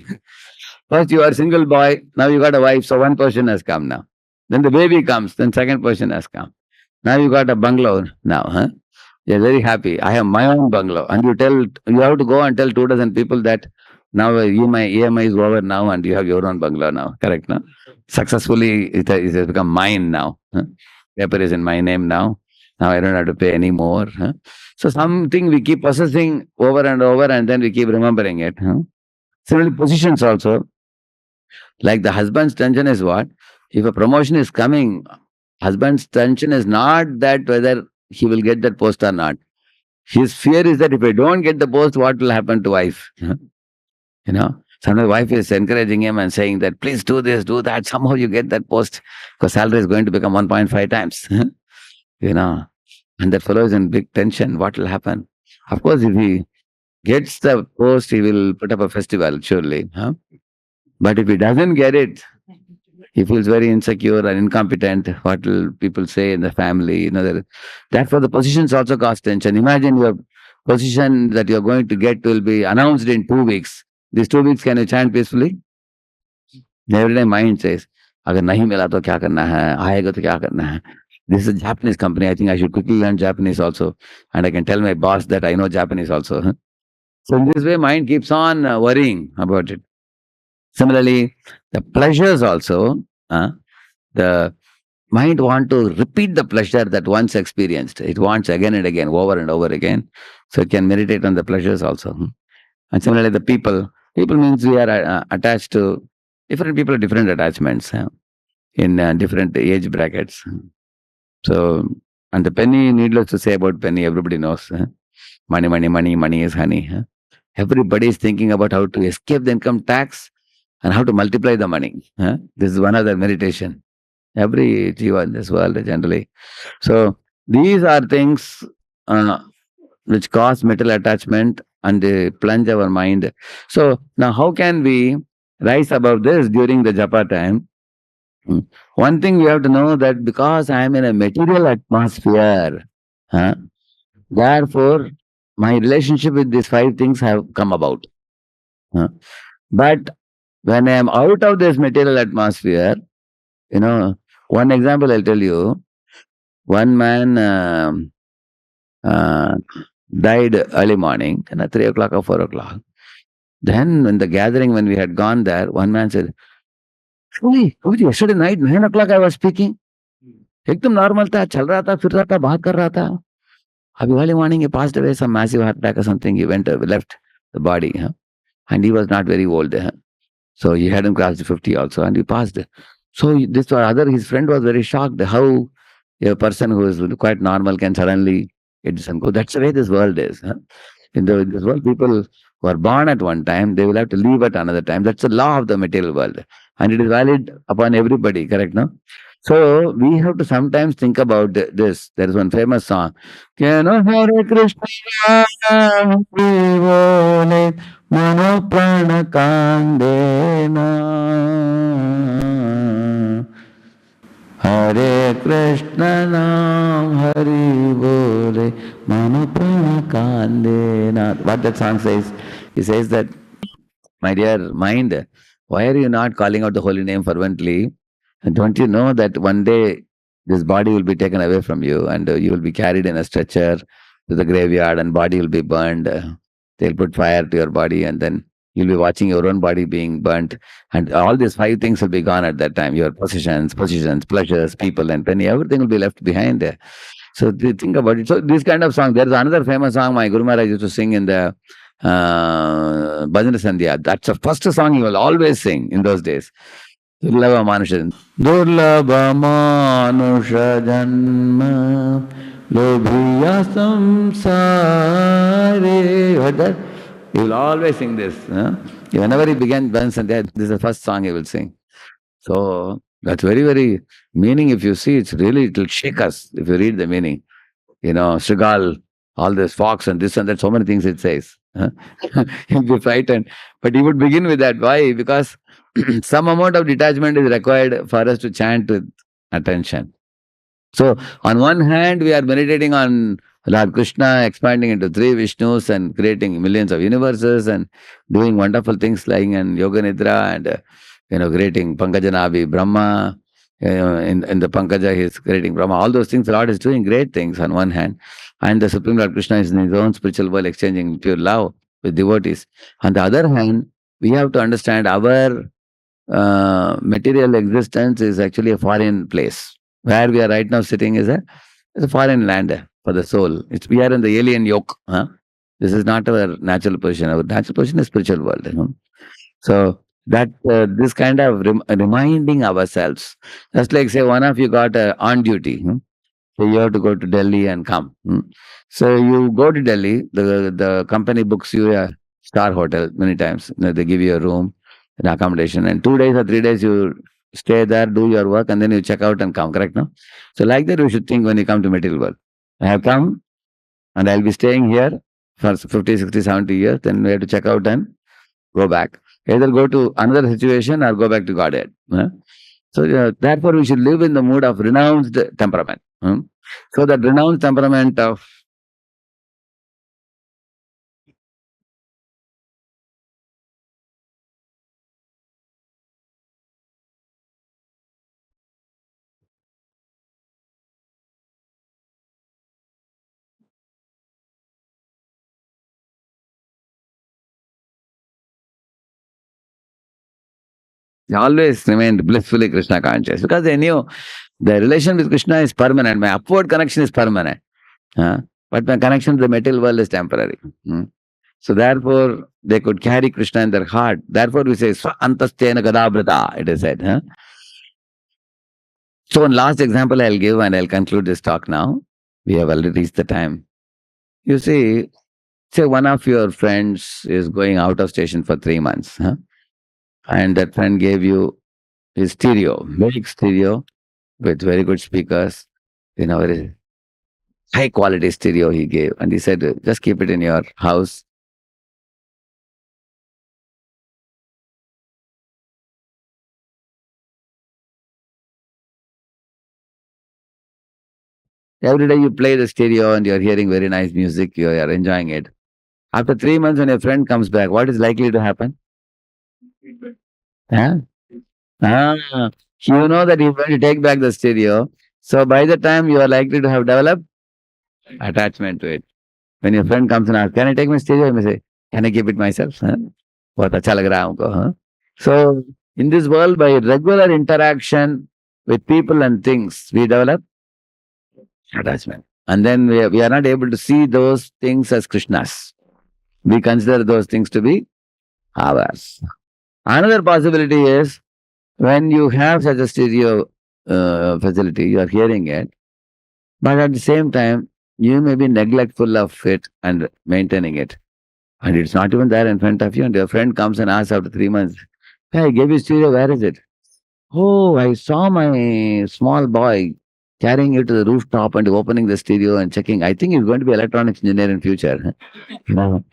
First you are a single boy, now you got a wife, so one person has come now. Then the baby comes, then second person has come. Now you got a bungalow now, huh? You're very happy. I have my own bungalow. And you have to go and tell 2 dozen people that now EMI is over now and you have your own bungalow now. Correct, no? Successfully, it has become mine now. Huh? Paper is in my name now. Now I don't have to pay any more. Huh? So something we keep possessing over and over and then we keep remembering it. Huh? Similarly, positions also. Like the husband's tension is what? If a promotion is coming, husband's tension is not that whether he will get that post or not. His fear is that if I don't get the post, what will happen to wife? Sometimes wife is encouraging him and saying that, please do this, do that. Somehow you get that post because salary is going to become 1.5 times. And that fellow is in big tension. What will happen? Of course, if he gets the post, he will put up a festival, surely. But if he doesn't get it, he feels very insecure and incompetent. What will people say in the family? That's why the positions also cause tension. Imagine your position that you're going to get will be announced in 2 weeks. These 2 weeks, can you chant peacefully? Every day mind says, अगर नहीं मिला तो क्या करना है, आएगा तो क्या करना है. This is a Japanese company. I think I should quickly learn Japanese also. And I can tell my boss that I know Japanese also. So in this way, mind keeps on worrying about it. Similarly, the pleasures also, the mind want to repeat the pleasure that once experienced. It wants again and again, over and over again. So it can meditate on the pleasures also. And similarly, the people means we are attached to different people, different attachments in different age brackets. So, and the penny, needless to say about penny, everybody knows. Money, money, money, money is honey. Everybody is thinking about how to escape the income tax and how to multiply the money. This is one of the meditation. Every jiva in this world generally. So these are things which cause mental attachment and they plunge our mind. So now how can we rise above this during the japa time? One thing we have to know that because I am in a material atmosphere, huh, therefore my relationship with these five things have come about. huh. But when I am out of this material atmosphere, you know, one example I'll tell you. One man uh, died early morning, 3 o'clock or 4 o'clock. Then, in the gathering, when we had gone there, one man said, "Surely, yesterday night, 9 o'clock, I was speaking. एकदम normal था, चल रहा था, फिर रहा था, बात कर रहा था. अभी early morning, he passed away, some massive heart attack or something. He went, left the body, and he was not very old. So he hadn't crossed 50 also, and he passed. So this other, his friend was very shocked how a person who is quite normal can suddenly it doesn't go. That's the way this world is. In this world, people who are born at one time, they will have to leave at another time. That's the law of the material world. And it is valid upon everybody, correct, no? So we have to sometimes think about this. There is one famous song. Keno Hare Krishna Hare Bole Mano Prana Kandena Hare Krishna Nam Hari Bole Mano Prana Kandena. What that song says? He says that, my dear mind, why are you not calling out the holy name fervently? And don't you know that one day this body will be taken away from you and you will be carried in a stretcher to the graveyard and body will be burned. They'll put fire to your body and then you'll be watching your own body being burnt. And all these five things will be gone at that time. Your possessions, pleasures, people and penny, everything will be left behind there. So think about it. So this kind of song, there's another famous song my Guru Maharaj used to sing in the Bhajan Sandhya. That's the first song he will always sing in those days. Durlabha Manusha. Durlabha Manusha Janma Lobhiya Samsare. Heard that? He will always sing this. Whenever he began Bhajan Sandhya, this is the first song he will sing. So that's very, very meaning. If you see, it's really, it will shake us if you read the meaning. Strigal, all this fox and this and that, so many things it says. He'll be frightened. But he would begin with that. Why? Because some amount of detachment is required for us to chant with attention. So, on one hand, we are meditating on Lord Krishna expanding into three Vishnus and creating millions of universes and doing wonderful things like in Yoga Nidra and creating Pankajanabi Brahma. In the Pankaja, he is creating Brahma. All those things, the Lord is doing great things on one hand. And the Supreme Lord Krishna is in his own spiritual world exchanging pure love with devotees. On the other hand, we have to understand our material existence is actually a foreign place. Where we are right now sitting is a foreign land for the soul. We are in the alien yoke. This is not our natural position. Our natural position is spiritual world. So that this kind of reminding ourselves, just like say one of you got on duty. So you have to go to Delhi and come. So you go to Delhi, the company books you a star hotel many times. They give you a room and accommodation, and 2 days or 3 days you stay there, do your work, and then you check out and come, correct? No? So like that you should think when you come to material world. I have come and I'll be staying here for 50, 60, 70 years, then we have to check out and go back. Either go to another situation or go back to Godhead. So therefore we should live in the mood of renounced temperament. So that renounced temperament of they always remained blissfully Krishna conscious because they knew The relation with Krishna is permanent. My upward connection is permanent. But my connection to the material world is temporary. So therefore, they could carry Krishna in their heart. Therefore, we say, Swa antastena gadabrata, it is said. So one last example I'll give and I'll conclude this talk now. We have already reached the time. You see, say one of your friends is going out of station for 3 months. And that friend gave you his stereo, big stereo with very good speakers, very high quality stereo he gave. And he said, just keep it in your house. Every day you play the stereo and you're hearing very nice music, you are enjoying it. After 3 months, when your friend comes back, what is likely to happen? Huh? You know that he's going to take back the stereo. So by the time you are likely to have developed attachment to it. When your friend comes and asks, can I take my stereo? You may say, can I keep it myself? बहुत अच्छा लग रहा है हमको. So in this world, by regular interaction with people and things, we develop attachment. And then we are not able to see those things as Krishna's. We consider those things to be ours. Another possibility is when you have such a stereo facility, you are hearing it, but at the same time, you may be neglectful of it and maintaining it. And it's not even there in front of you, and your friend comes and asks after 3 months, hey, I gave you stereo, where is it? Oh, I saw my small boy carrying it to the rooftop and opening the stereo and checking. I think he's going to be electronics engineer in future. you know,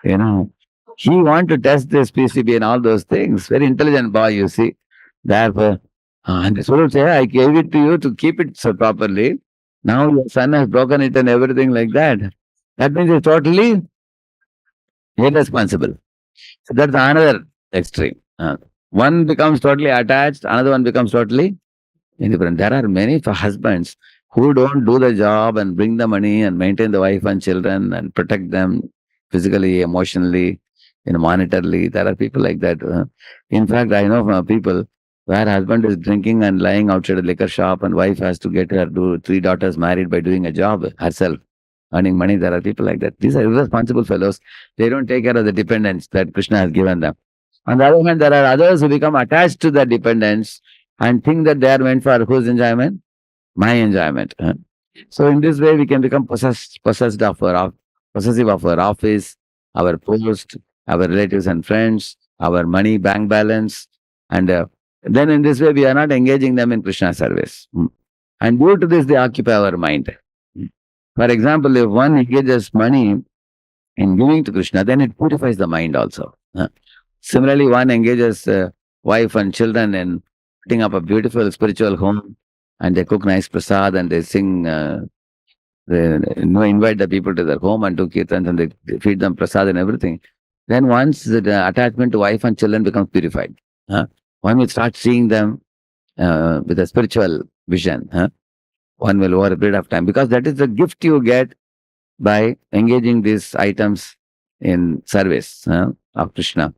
you know. He want to test this PCB and all those things. Very intelligent boy, you see. Therefore, and so would say, I gave it to you to keep it so properly. Now your son has broken it and everything like that. That means he's totally irresponsible. So that's another extreme. One becomes totally attached, another one becomes totally indifferent. There are many husbands who don't do the job and bring the money and maintain the wife and children and protect them physically, emotionally, monetarily. There are people like that. In fact, I know from people where husband is drinking and lying outside a liquor shop and wife has to get her 3 daughters married by doing a job herself, earning money. There are people like that. These are irresponsible fellows. They don't take care of the dependents that Krishna has given them. On the other hand, there are others who become attached to the dependents and think that they are meant for whose enjoyment? My enjoyment. So in this way, we can become possessive of our office, our post, our relatives and friends, our money, bank balance. And then in this way, we are not engaging them in Krishna service. And due to this, they occupy our mind. For example, if one engages money in giving to Krishna, then it purifies the mind also. Similarly, one engages wife and children in putting up a beautiful spiritual home, and they cook nice prasad and they sing, they invite the people to their home and do kirtans and they feed them prasad and everything. Then once the attachment to wife and children becomes purified, one will start seeing them with a spiritual vision. One will over a period of time, because that is the gift you get by engaging these items in service of Krishna.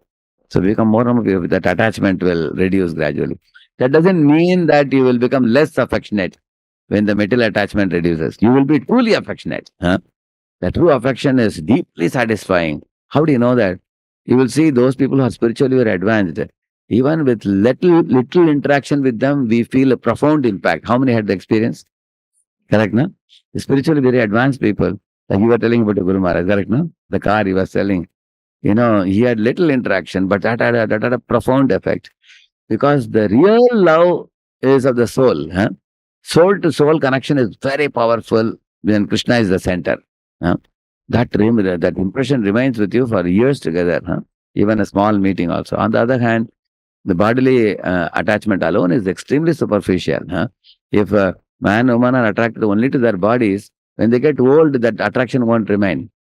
So become more and more, that attachment will reduce gradually. That doesn't mean that you will become less affectionate when the material attachment reduces. You will be truly affectionate. The true affection is deeply satisfying. How do you know that? You will see those people who are spiritually very advanced. Even with little interaction with them, we feel a profound impact. How many had the experience? Correct, no? The spiritually very advanced people, like you were telling about the Guru Maharaj, correct, no? The car he was selling. He had little interaction, but that had a profound effect. Because the real love is of the soul. Soul to soul connection is very powerful when Krishna is the center. That impression remains with you for years together. Even a small meeting also. On the other hand, the bodily attachment alone is extremely superficial. If man and woman are attracted only to their bodies, when they get old, that attraction won't remain.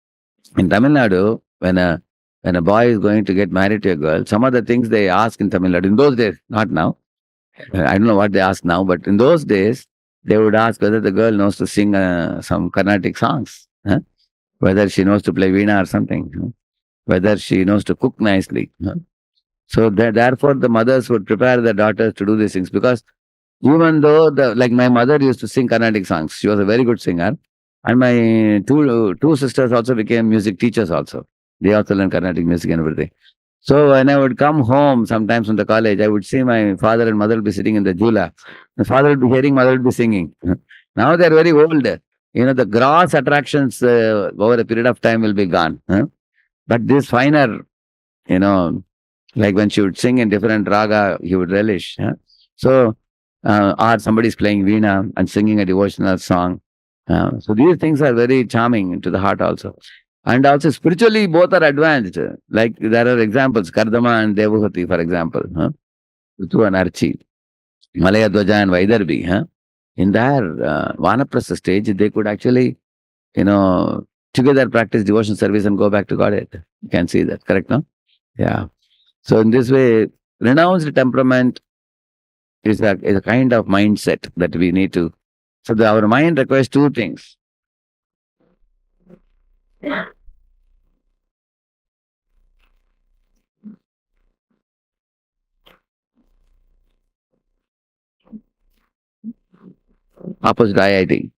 In Tamil Nadu, when a boy is going to get married to a girl, some of the things they ask in Tamil Nadu, in those days, not now, I don't know what they ask now, but in those days, they would ask whether the girl knows to sing some Carnatic songs, whether she knows to play veena or something, whether she knows to cook nicely. So therefore, the mothers would prepare their daughters to do these things, because Even though like my mother used to sing Carnatic songs, she was a very good singer, and my two sisters also became music teachers. Also, they also learned Carnatic music and everything. So when I would come home sometimes from the college, I would see my father and mother would be sitting in the jula. My father would be hearing, mother would be singing. Now they are very old. The gross attractions over a period of time will be gone. But this finer, you know, like when she would sing in different raga, he would relish. So, or somebody is playing veena and singing a devotional song. So these things are very charming to the heart also. And also spiritually, both are advanced. Like there are examples, Kardama and Devahuti, for example, Ritu and Archi, Malaya Dwaja and Vaidarbi. In their Vanaprastha stage, they could actually, together practice devotion service and go back to Godhead. You can see that, correct, no? Yeah. So in this way, renounced temperament is a kind of mindset that we need to. So our mind requires two things. Opposite IIT.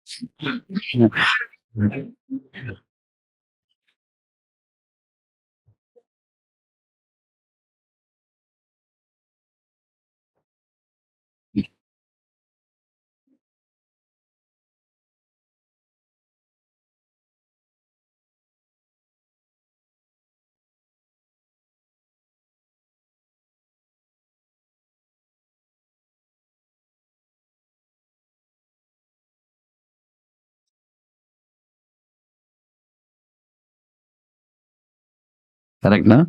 Correct, no?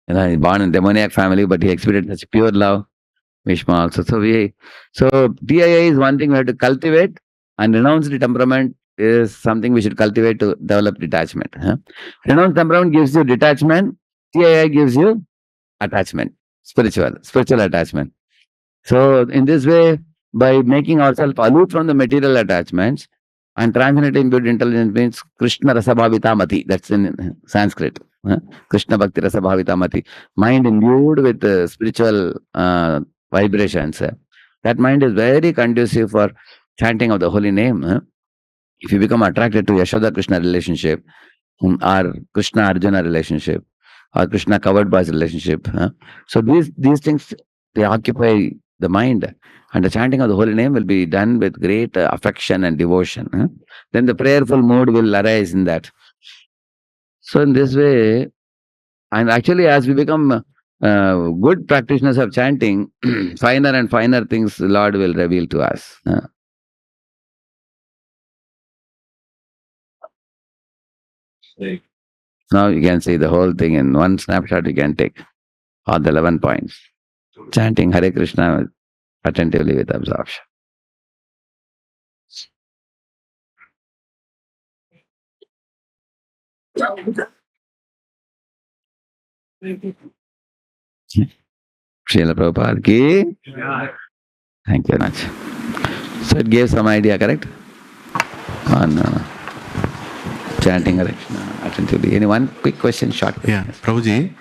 He's born in demoniac family, but he experienced such pure love. Vishma also. So TIA is one thing we have to cultivate, and renounced temperament is something we should cultivate to develop detachment. Renounced temperament gives you detachment. TIA gives you attachment, spiritual attachment. So in this way, by making ourselves aloof from the material attachments and transcending beauty intelligence means Krishna Rasabhavita Mati. That's in Sanskrit. Krishna Bhakti Rasabhavita Mati. Mind imbued with spiritual vibrations. That mind is very conducive for chanting of the holy name. If you become attracted to Yashoda Krishna relationship, or Krishna Arjuna relationship, or Krishna covered boys relationship. So these things, they occupy the mind, and the chanting of the holy name will be done with great affection and devotion. Then the prayerful mood will arise in that. So in this way, and actually as we become good practitioners of chanting, finer and finer things the Lord will reveal to us. Now you can see the whole thing in one snapshot. You can take all the 11 points. Chanting Hare Krishna attentively with absorption. Srila Prabhupada ki. Thank you very much. So it gave some idea, correct? On chanting Hare Krishna attentively. Any one quick question, short question? Yeah, Prabhuji,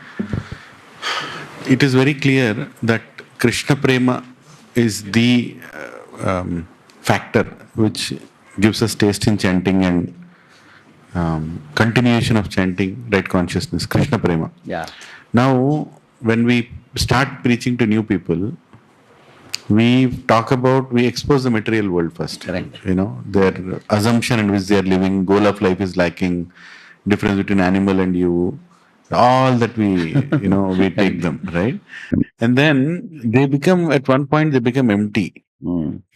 it is very clear that Krishna Prema is the factor which gives us taste in chanting and continuation of chanting right consciousness, Krishna Prema. Yeah. Now, when we start preaching to new people, we expose the material world first. Correct. Their assumption in which they are living, goal of life is lacking, difference between animal and you, all that we take them, right? And then they become, at one point, they become empty.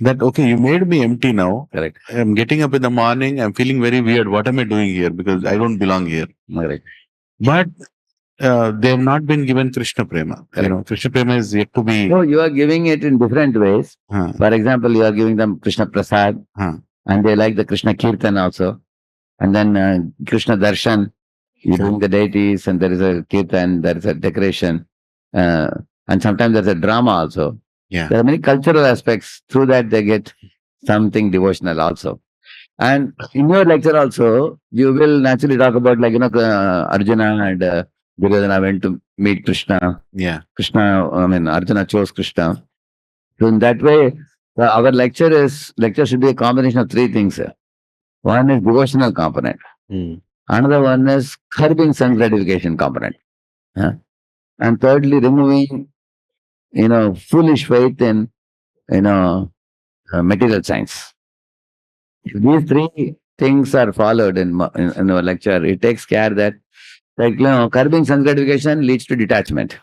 That, okay, you made me empty now. Correct. I'm getting up in the morning, I'm feeling very weird. What am I doing here? Because I don't belong here. Correct. But they have not been given Krishna Prema. Krishna Prema is yet to be. No, you are giving it in different ways. For example, you are giving them Krishna Prasad, and they like the Krishna Kirtan also. And then Krishna Darshan, you bring the deities, and there is a Kirtan, there is a decoration. And sometimes there's a drama also. Yeah. There are many cultural aspects. Through that, they get something devotional also. And in your lecture also, you will naturally talk about Arjuna and Duryodhana went to meet Krishna. Yeah. Arjuna chose Krishna. So in that way, So our lecture should be a combination of three things, sir. One is devotional component. Another one is curbing sense gratification component. And thirdly, removing, foolish faith in, material science. If these three things are followed in our lecture, it takes care that, curbing sense gratification leads to detachment.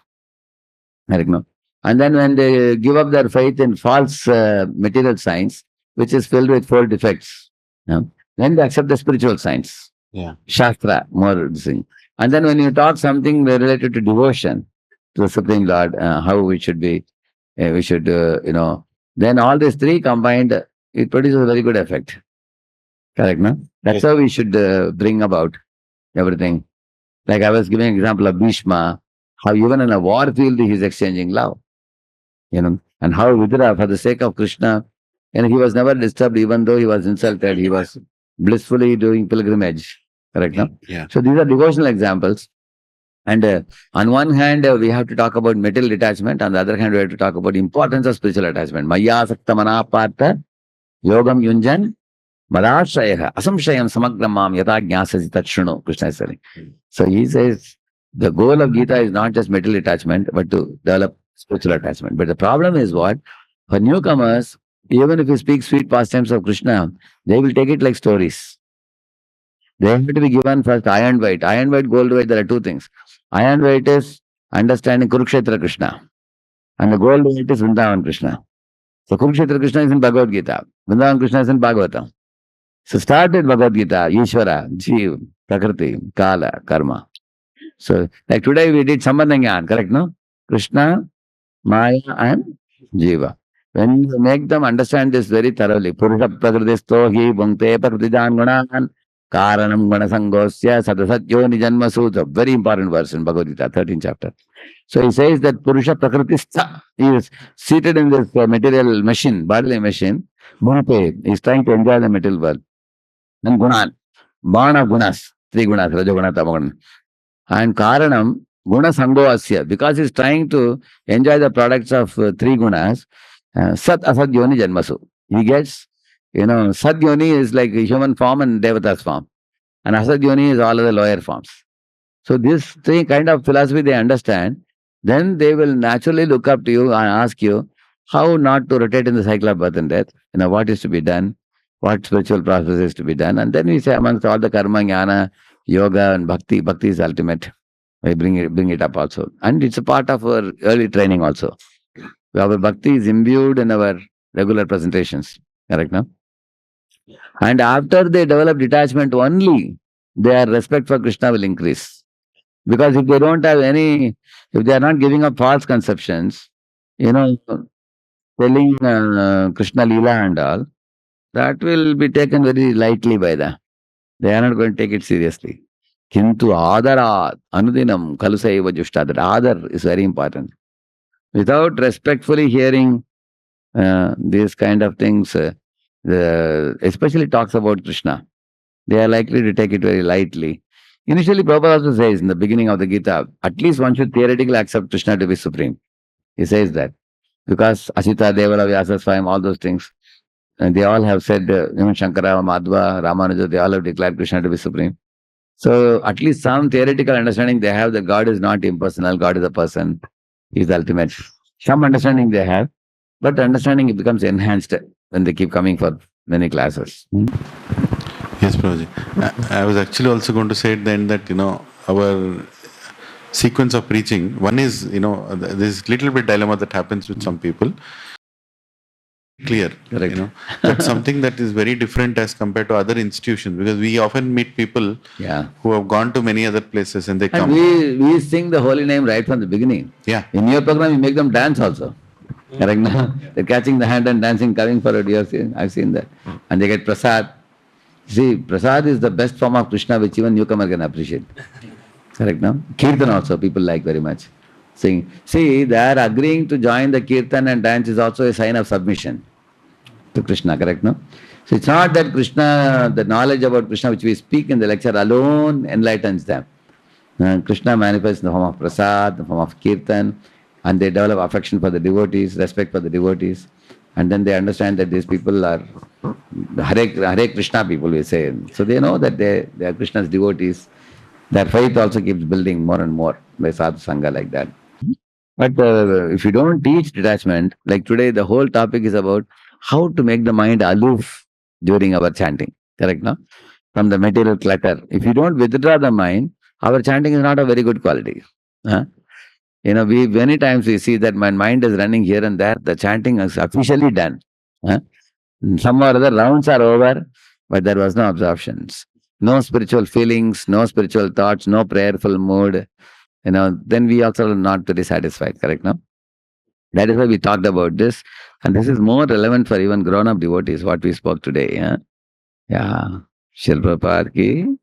Correct, no? And then when they give up their faith in false material science, which is filled with four defects, then they accept the spiritual science. Yeah. Shastra, more thing. And then when you talk something related to devotion to the Supreme Lord, how we should be, then all these three combined, it produces a very good effect. Correct, no? That's Yes. how we should bring about everything. Like I was giving an example of Bhishma, how even in a war field he is exchanging love. And how Vidura, for the sake of Krishna, he was never disturbed, even though he was insulted, he was blissfully doing pilgrimage. Correct, no? Yeah. So these are devotional examples. And on one hand, we have to talk about material detachment. On the other hand, we have to talk about importance of spiritual attachment. Maya sakta manapartha yogam yunjan madashraya asamshayam samagram yata jnasasi tatshunu, Krishna is saying. So he says the goal of Gita is not just material attachment, but to develop spiritual attachment. But the problem is what? For newcomers, even if you speak sweet pastimes of Krishna, they will take it like stories. They have to be given first iron weight. Iron weight, gold weight, there are two things. Iron weight is understanding Kurukshetra Krishna. And the gold weight is Vrindavan Krishna. So Kurukshetra Krishna is in Bhagavad Gita. Vrindavan Krishna is in Bhagavatam. So start with Bhagavad Gita, Ishvara, Jeev, Prakriti, Kala, Karma. So like today we did Sambandhanyan, correct, no? Krishna, Maya and Jiva. When you make them understand this very thoroughly, Purusha Prakridisto hi bhungte Prakridijan gunan karanam gunasangosya sadasatyo nijanma sutra. Very important verse in Bhagavad Gita, 13th chapter. So he says that Purusha Prakritistha, he is seated in this material machine, bodily machine, bhungte, he is trying to enjoy the material world. Then gunan, bana gunas, three gunas, rajoguna, tamoguna. And karanam, guna sango asya, because he is trying to enjoy the products of three gunas, sat asad yoni janmasu. He gets, sad yoni is like a human form and devata's form. And asad yoni is all of the lower forms. So this three kind of philosophy they understand, then they will naturally look up to you and ask you how not to rotate in the cycle of birth and death, what is to be done, what spiritual process is to be done. And then we say amongst all the karma, jnana, yoga and bhakti is ultimate. We bring it up also. And it's a part of our early training also. Our bhakti is imbued in our regular presentations. Correct, no? And after they develop detachment only, their respect for Krishna will increase. Because if they don't have if they are not giving up false conceptions, telling Krishna Leela and all, that will be taken very lightly by them. They are not going to take it seriously. Kintu adarat anudinam kalusaiva jushta. That adar is very important. Without respectfully hearing these kind of things, especially talks about Krishna, they are likely to take it very lightly. Initially, Prabhupada also says in the beginning of the Gita, at least one should theoretically accept Krishna to be supreme. He says that. Because Asita, Devala, Vyasa, Swayam, all those things, and they all have said, even Shankara, Madhva, Ramanuja, they all have declared Krishna to be supreme. So at least some theoretical understanding they have that God is not impersonal, God is a person, He is the ultimate. Some understanding they have, but understanding it becomes enhanced when they keep coming for many classes. Yes, Prabhuji. I was actually also going to say at the end that, our sequence of preaching, one is, there's little bit dilemma that happens with some people. Clear, Correct. That's something that is very different as compared to other institutions, because we often meet people who have gone to many other places and they come. And we sing the holy name right from the beginning. Yeah. In your program, you make them dance also. Correct? They're catching the hand and dancing, coming for a I've seen that. And they get prasad. See, prasad is the best form of Krishna which even newcomer can appreciate. Correct, no? Kirtan also people like very much. Sing. See, they are agreeing to join the kirtan and dance is also a sign of submission to Krishna, correct, no? So it's not that Krishna, the knowledge about Krishna which we speak in the lecture alone enlightens them. Krishna manifests in the form of prasad, in the form of kirtan, and they develop affection for the devotees, respect for the devotees. And then they understand that these people are Hare Krishna people, we say. So they know that they are Krishna's devotees. Their faith also keeps building more and more by sadhu sangha like that. But if you don't teach detachment, like today, the whole topic is about how to make the mind aloof during our chanting. Correct, no? From the material clutter. If you don't withdraw the mind, our chanting is not of very good quality. Huh? We many times we see that my mind is running here and there. The chanting is officially done. Huh? Some or other rounds are over, but there was no absorptions, no spiritual feelings, no spiritual thoughts, no prayerful mood. Then we also are not very satisfied. Correct, no? That is why we talked about this, and this is more relevant for even grown-up devotees. What we spoke today. Yeah. Shilpa Prabhupada ki.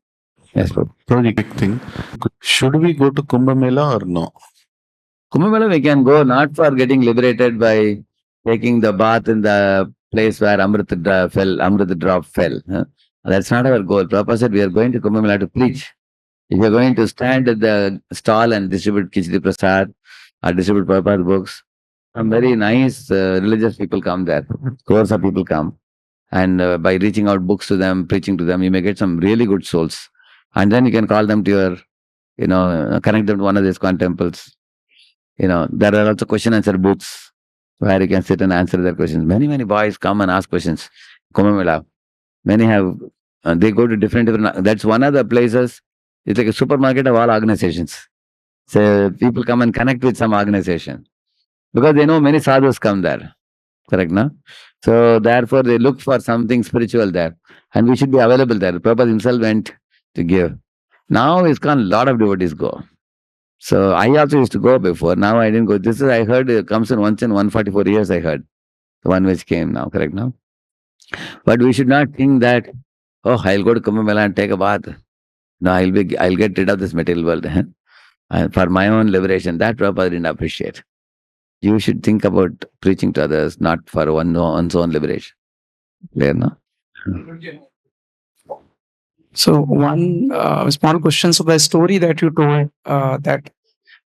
Yes, Prabhu. Very quick thing. Should we go to Kumbh Mela or no? Kumbh Mela we can go not for getting liberated by taking the bath in the place where Amrit drop fell. Huh? That's not our goal. Prabhupada said we are going to Kumbh Mela to preach. If you are going to stand at the stall and distribute Khichdi Prasad or distribute Prabhupada books, some very nice religious people come there. Crores of people come. And by reaching out books to them, preaching to them, you may get some really good souls. And then you can call them to your, connect them to one of these ISKCON temples. There are also question answer booths where you can sit and answer their questions. Many, many boys come and ask questions. Kumbh Mela. Many have, they go to different, that's one of the places. It's like a supermarket of all organizations. So people come and connect with some organization because they know many sadhus come there. Correct, no? So therefore they look for something spiritual there. And we should be available there. Prabhupada himself went to give. Now ISKCON, a lot of devotees go. So I also used to go before. Now I didn't go. This is, I heard, it comes in once in 144 years, I heard. The one which came now, correct, no? But we should not think that, oh, I'll go to Kumbh Mela and take a bath. No, I'll get rid of this material world. For my own liberation. That Prabhupada didn't appreciate. You should think about preaching to others, not for one's own liberation. Clear, no? So one small question. So the story that you told that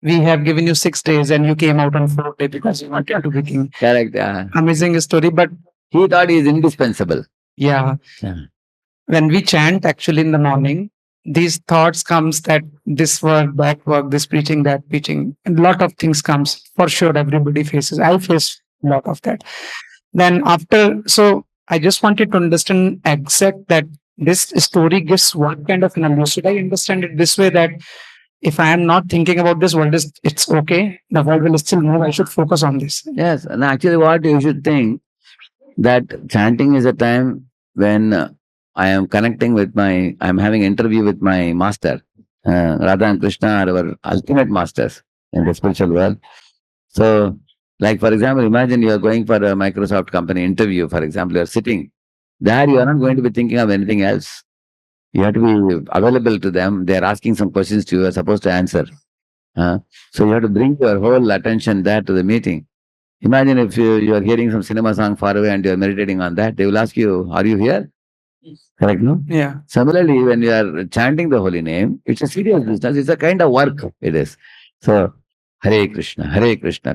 we have given you 6 days and you came out on 4th day because you wanted to be king. Correct. Yeah. Amazing story, but He thought he is indispensable. yeah, when we chant actually in the morning, these thoughts comes that this work, that work, this preaching, that preaching, and lot of things comes for sure. Everybody faces. I face a lot of that. Then after, so I just wanted to understand exact that this story gives what kind of an Should I understand it this way that if I am not thinking about this world, it's okay. The world will still move. I should focus on this. Yes, and actually, what you should think that chanting is a time when I am connecting with I'm having interview with my master. Radha and Krishna are our ultimate masters in the spiritual world. So, like for example, imagine you are going for a Microsoft company interview, for example, you are sitting. There you are not going to be thinking of anything else. You have to be available to them. They are asking some questions to you, you are supposed to answer. So you have to bring your whole attention there to the meeting. Imagine if you are hearing some cinema song far away and you are meditating on that, they will ask you, are you here? Correct, no? Yeah. Similarly, when you are chanting the holy name, it's a serious business. It's a kind of work, it is. So, Hare Krishna,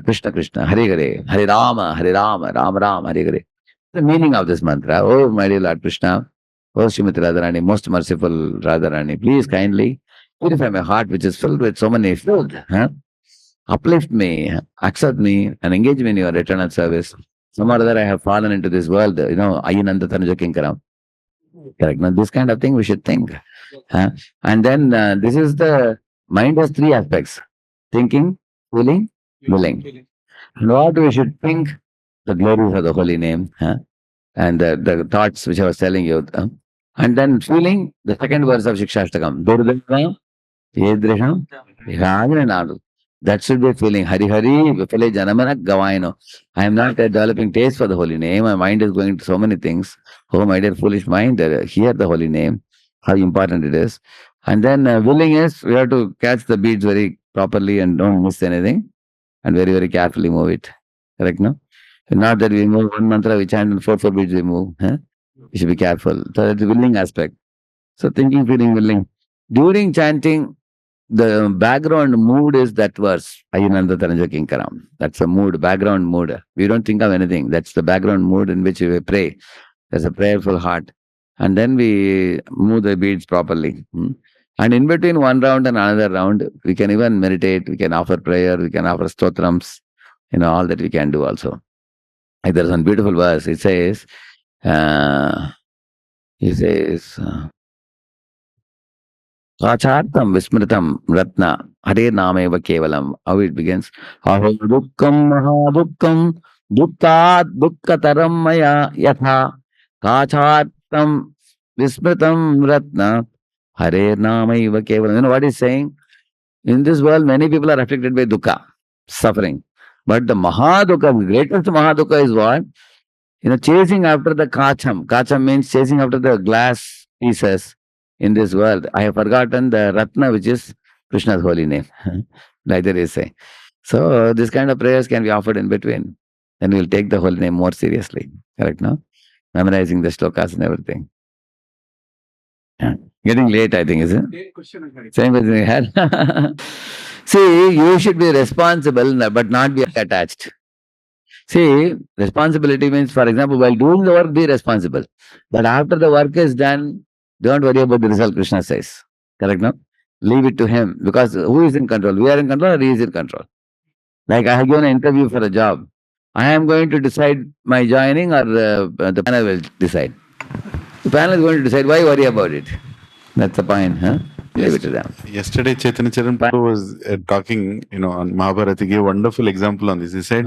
Krishna Krishna, Hare Hare, Hare Rama, Rama Rama, Hare Hare. The meaning of this mantra, oh my dear Lord Krishna, oh Srimati Radharani, most merciful Radharani, please kindly purify my heart which is filled with so many filth. Uplift me, accept me, and engage me in your eternal service. Some or other I have fallen into this world, Ayinanda Tanuja Kinkaram. Correct. Now, this kind of thing we should think. And then this is the mind has 3 aspects: thinking, feeling, willing. And what we should think, the glories of the holy name, and the thoughts which I was telling you. And then feeling, the second verse of Shikshashtakam. Durdeva, Yedrisham, Vihaganadu. That should be feeling. Hari Hari, Vipale Janamana Gavaino. I am not developing taste for the holy name. My mind is going to so many things. Oh, my dear foolish mind, hear the holy name, how important it is. And then willing is, we have to catch the beats very properly and don't miss anything. And very, very carefully move it. Correct, no? Not that we move one mantra, we chant and 4 beats we move. We should be careful. So that's the willing aspect. So thinking, feeling, willing. During chanting, the background mood is that verse, Ayunanda Taranja Kinkaram. That's a mood, background mood. We don't think of anything. That's the background mood in which we pray. There's a prayerful heart. And then we move the beads properly. And in between one round and another round, we can even meditate, we can offer prayer, we can offer stotrams, all that we can do also. Like there's one beautiful verse. It says, Sachartam Vismritam Ratna Hare Nameva Kevalam. How it begins? Aho dukkam mahadukkam dukkat dukkataram maya yatha Sachartam Vismritam Ratna Hare Nameva Kevalam. You know what he's saying? In this world, many people are afflicted by dukkha, suffering. But the mahadukka, the greatest mahadukka is what? Chasing after the kacham. Kacham means chasing after the glass pieces in this world. I have forgotten the Ratna, which is Krishna's holy name. Like that is saying. So, this kind of prayers can be offered in between. Then we'll take the holy name more seriously. Correct, no? Memorizing the shlokas and everything. Yeah. Getting late, I think, is it? Same question we had. See, you should be responsible, but not be attached. See, responsibility means, for example, while doing the work, be responsible. But after the work is done, don't worry about the result, Krishna says. Correct, no? Leave it to him. Because who is in control? We are in control or he is in control? Like I have given an interview for a job. I am going to decide my joining or the panel will decide. The panel is going to decide. Why worry about it? That's the point, huh? Leave it to them. Yesterday, Chaitanya Charan Prabhu was talking, on Mahabharata. He gave a wonderful example on this. He said,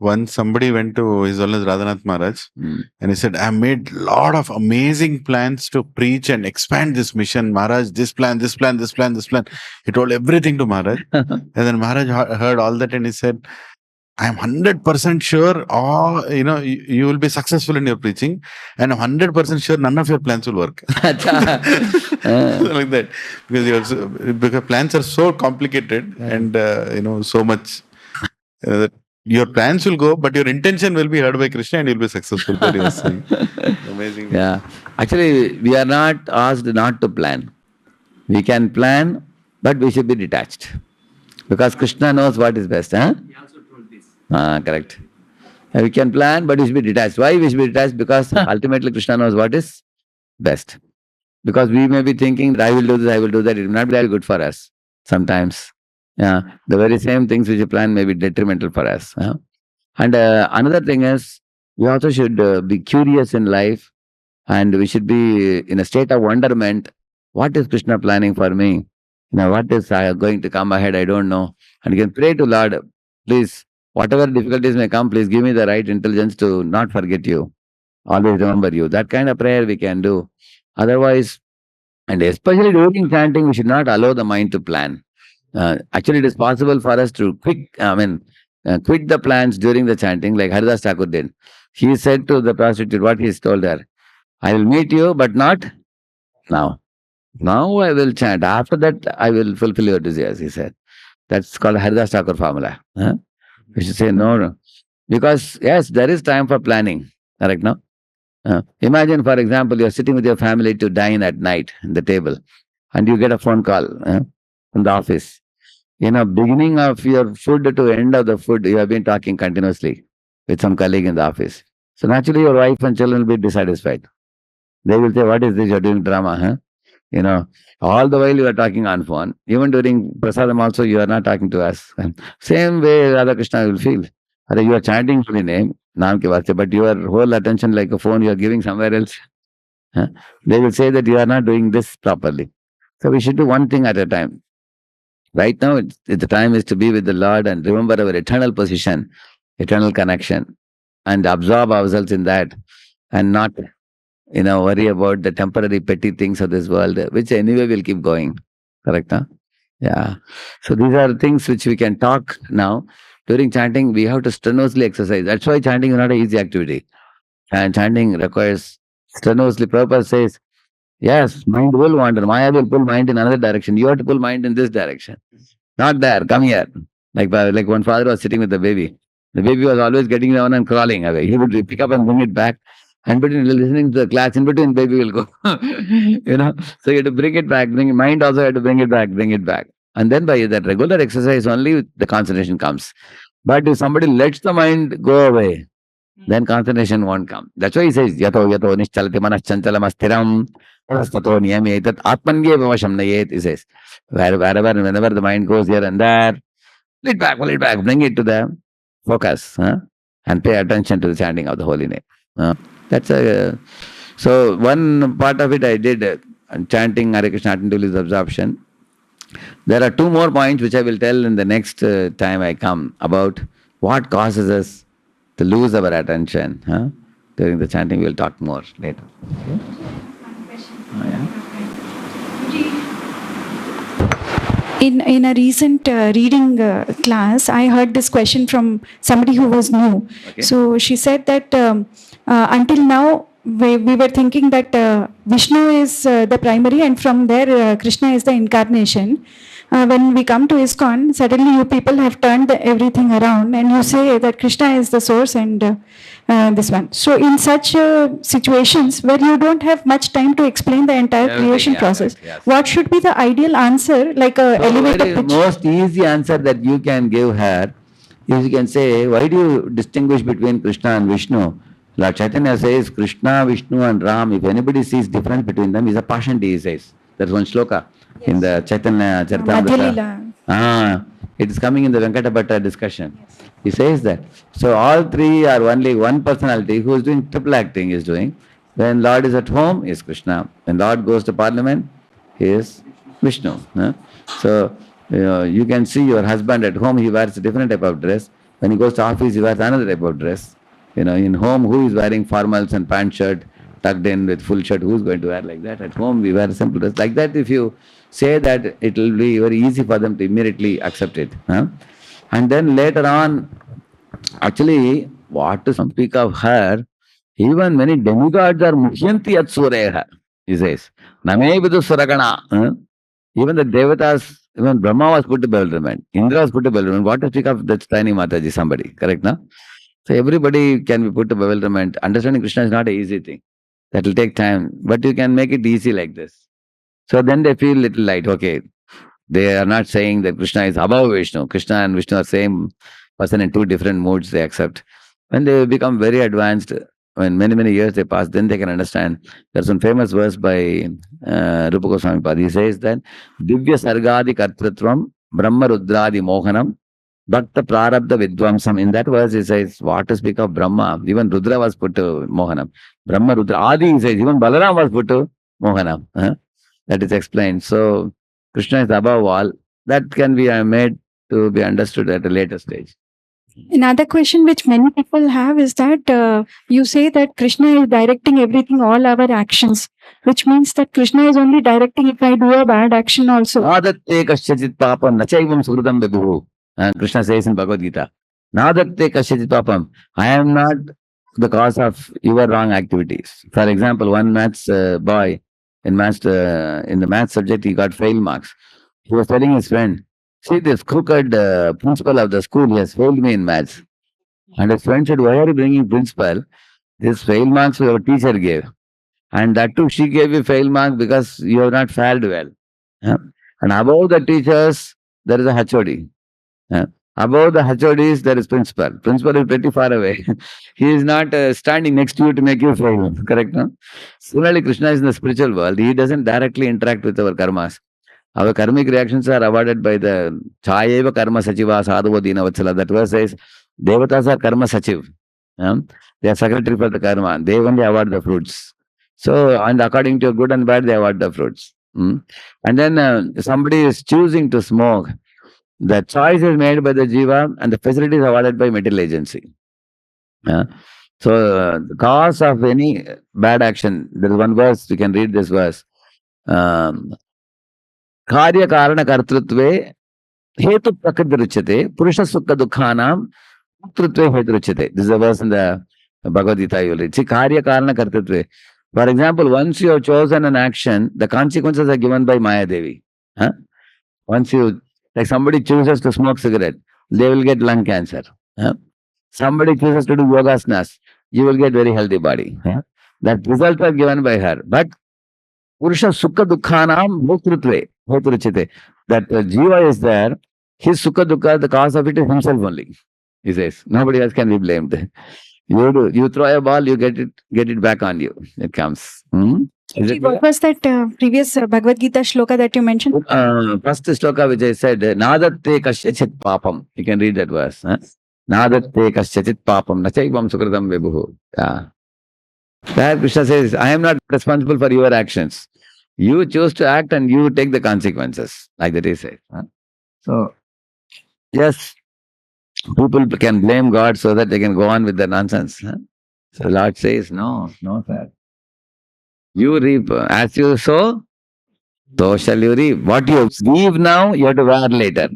once somebody went to His Holiness Radhanath Maharaj and he said, I made a lot of amazing plans to preach and expand this mission. Maharaj, this plan, this plan, this plan, this plan. He told everything to Maharaj. And then Maharaj heard all that and he said, I am 100% sure you will be successful in your preaching and I'm 100% sure none of your plans will work. Like that. Because plans are so complicated and so much that your plans will go, but your intention will be heard by Krishna and you'll be successful. That he was saying. Amazing. Yeah. Actually, we are not asked not to plan. We can plan, but we should be detached. Because Krishna knows what is best. Huh? He also told this. Correct. We can plan, but we should be detached. Why we should be detached? Because ultimately Krishna knows what is best. Because we may be thinking that I will do this, I will do that. It will not be very good for us sometimes. Yeah, the very same things which you plan may be detrimental for us. And another thing is, we also should be curious in life and we should be in a state of wonderment. What is Krishna planning for me? What is going to come ahead? I don't know. And you can pray to Lord, please, whatever difficulties may come, please give me the right intelligence to not forget you. Always remember you. That kind of prayer we can do. Otherwise, and especially during chanting, we should not allow the mind to plan. Actually, it is possible for us to quit the plans during the chanting, like Haridas Thakur did. He said to the prostitute, what he told her, I will meet you, but not now. Now I will chant. After that, I will fulfill your desires, he said. That's called Haridas Thakur formula. We should say no. Because, yes, there is time for planning. Correct, no? Imagine, for example, you are sitting with your family to dine at night in the table, and you get a phone call from the office. Beginning of your food to end of the food, you have been talking continuously with some colleague in the office. So naturally, your wife and children will be dissatisfied. They will say, what is this? You're doing drama, huh? All the while you are talking on phone. Even during prasadam also, you are not talking to us. Same way Radha Krishna will feel. You are chanting holy name, naam ke vaste, but your whole attention like a phone you are giving somewhere else. They will say that you are not doing this properly. So we should do one thing at a time. Right now, the time is to be with the Lord and remember our eternal position, eternal connection, and absorb ourselves in that and not, worry about the temporary petty things of this world, which anyway will keep going. Correct, huh? Yeah. So these are things which we can talk now. During chanting, we have to strenuously exercise. That's why chanting is not an easy activity. And chanting requires strenuously. Prabhupada says, yes, mind will wander. Maya will pull mind in another direction. You have to pull mind in this direction. Not there. Come here. Like one father was sitting with the baby. The baby was always getting down and crawling away. He would pick up and bring it back. And between listening to the class, in between, baby will go. So you have to bring it back. Mind also have to bring it back. And then by that regular exercise only the concentration comes. But if somebody lets the mind go away, then concentration won't come. That's why he says, yato yato nischalati manas chanchalam astiram tato niyame etat atmanye vavasham nayet, he says. Whenever the mind goes here and there, pull it back, bring it to the focus, and pay attention to the chanting of the holy name. That's a so one part of it I did, chanting Hare Krishna attentively is absorption. There are two more points which I will tell in the next time I come about what causes us to lose our attention. During the chanting, we will talk more later. Okay? Oh, yeah? In a recent reading class, I heard this question from somebody who was new. Okay. So she said that until now, we were thinking that Vishnu is the primary, and from there Krishna is the incarnation. When we come to ISKCON, suddenly you people have turned everything around, and you say that Krishna is the source and this one. So in such situations where you don't have much time to explain the entire creation process, yes. what should be the ideal answer, like a elevator pitch? Most easy answer that you can give her is you can say, why do you distinguish between Krishna and Vishnu? Lord Chaitanya says, Krishna, Vishnu and Ram, if anybody sees difference between them, is a Pashanti, he says. There's one shloka in the Chaitanya Charitamrita. It is coming in the Venkata Bhatta discussion. Yes. He says that. So all three are only one personality who is doing triple acting is doing. When Lord is at home, is Krishna. When Lord goes to parliament, he is Vishnu. So you can see your husband at home, he wears a different type of dress. When he goes to office, he wears another type of dress. In home, who is wearing formals and pant shirt tucked in with full shirt? Who is going to wear like that? At home, we wear a simple dress. Like that, if you say that, it will be very easy for them to immediately accept it. And then later on, actually, what to speak of her, even many demigods are muhyanti at sureha, he says. Name vidu suragana. Even the devatas, even Brahma was put to bewilderment. Indra was put to bewilderment. What to speak of that tiny Mataji, somebody, correct, no? So everybody can be put to bewilderment. Understanding Krishna is not an easy thing. That will take time. But you can make it easy like this. So then they feel little light. Okay, they are not saying that Krishna is above Vishnu. Krishna and Vishnu are same person in two different moods they accept. When they become very advanced, when many years they pass, then they can understand. There's one famous verse by Rupa Goswami Pad. He says that Divya Sargadi Kartritvam Brahma Rudradi Mohanam Bhakta Prarabdha Vidvamsam. In that verse, he says, what to speak of Brahma? Even Rudra was put to Mohanam. Brahma, Rudra, Adi, he says, even Balaram was put to Mohanam. That is explained. So, Krishna is above all. That can be made to be understood at a later stage. Another question which many people have is that you say that Krishna is directing everything, all our actions, which means that Krishna is only directing if I do a bad action also. Nadatte kasyachit papam nachaivam sukritam vibhu. Krishna says in Bhagavad Gita, Nadatte kasyachit papam. I am not the cause of your wrong activities. For example, one maths boy in the maths subject, he got fail marks. He was telling his friend, see, this crooked principal of the school, he has failed me in maths. And his friend said, why are you bringing principal? This fail marks your teacher gave. And that too, she gave you fail mark because you have not fared well. And above the teachers, there is a HOD. Above the HODs, there is principal. Principal is pretty far away. He is not standing next to you to make you fail. Correct, no? Similarly, Krishna is in the spiritual world. He doesn't directly interact with our karmas. Our karmic reactions are awarded by the Chayeva Karma Sachiva Sadhava Dina Vatsala. That verse says, Devatas are Karma Sachiv. They are secretary for the karma. They only award the fruits. So, and according to good and bad, they award the fruits. And then somebody is choosing to smoke. The choice is made by the jiva and the facility is awarded by material agency. So, the cause of any bad action, there is one verse, you can read this verse. Karya Karana Kartrutve Hetu Prakritiruchate Purusha Sukha Dukhanam Trutve Heturuchate. This is a verse in the Bhagavad Gita you read. See, Karya Karana Kartrutve. For example, once you have chosen an action, the consequences are given by Maya Devi. Once you, like somebody chooses to smoke cigarette, they will get lung cancer. Somebody chooses to do yogasanas, you will get very healthy body. That results are given by her. But Purusha Sukha Dukhanam Bhoktrutve. Heturuchite. That jiva is there. His sukha dukkha, the cause of it is himself only. He says, nobody else can be blamed. You throw a ball, you get it back on you. It comes. Is it What was that previous Bhagavad Gita shloka that you mentioned? First shloka which I said, Nadatte kasyachit papam. You can read that verse. Huh? Nadatte kasyachit papam. Nachaivam sukritam vibhuhu. Yeah. There Krishna says, I am not responsible for your actions. You choose to act and you take the consequences. Like that he says. Huh? So, yes, people can blame God so that they can go on with the nonsense. Huh? So the Lord says, no, sir. You reap as you sow, so shall you reap. What you weave now, you have to wear later.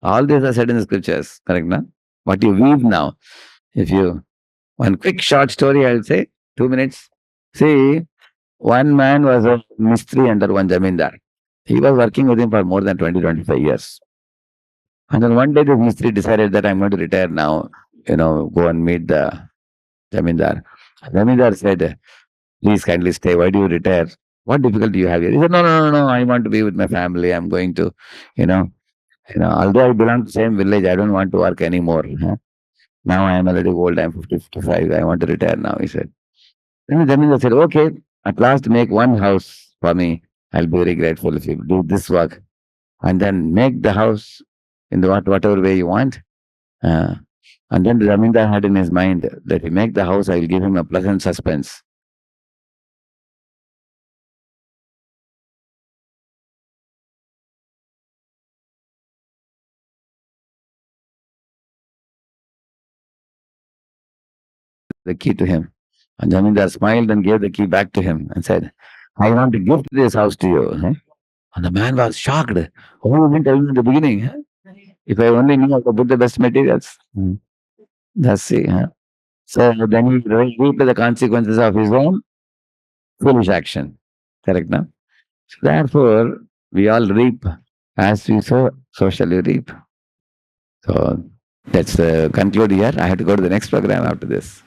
All these are said in the scriptures, correct? No? What you weave now. One quick short story, I'll say, 2 minutes. See, one man was a mistri under one zamindar. He was working with him for more than 20-25 years. And then one day the mistri decided that I'm going to retire now, go and meet the zamindar. Zamindar said, please kindly stay. Why do you retire? What difficulty you have here? He said, no. I want to be with my family. I'm going to, although I belong to the same village, I don't want to work anymore. Huh? Now I am already old. I'm 50, 55. I want to retire now, he said. Then the Jamindar said, okay, at last make one house for me. I'll be very grateful if you do this work. And then make the house in the whatever way you want. And then the Zamindar had in his mind that if he make the house, I will give him a pleasant suspense. The key to him. And Zamindar smiled and gave the key back to him and said, I want to gift this house to you. Huh? And the man was shocked. Oh, you didn't tell me in the beginning. Huh? If I only knew how to put the best materials. That's it. Huh? So then he reaped the consequences of his own foolish action. Correct now? So therefore, we all reap as we sow, so shall you reap. So let's conclude here. I have to go to the next program after this.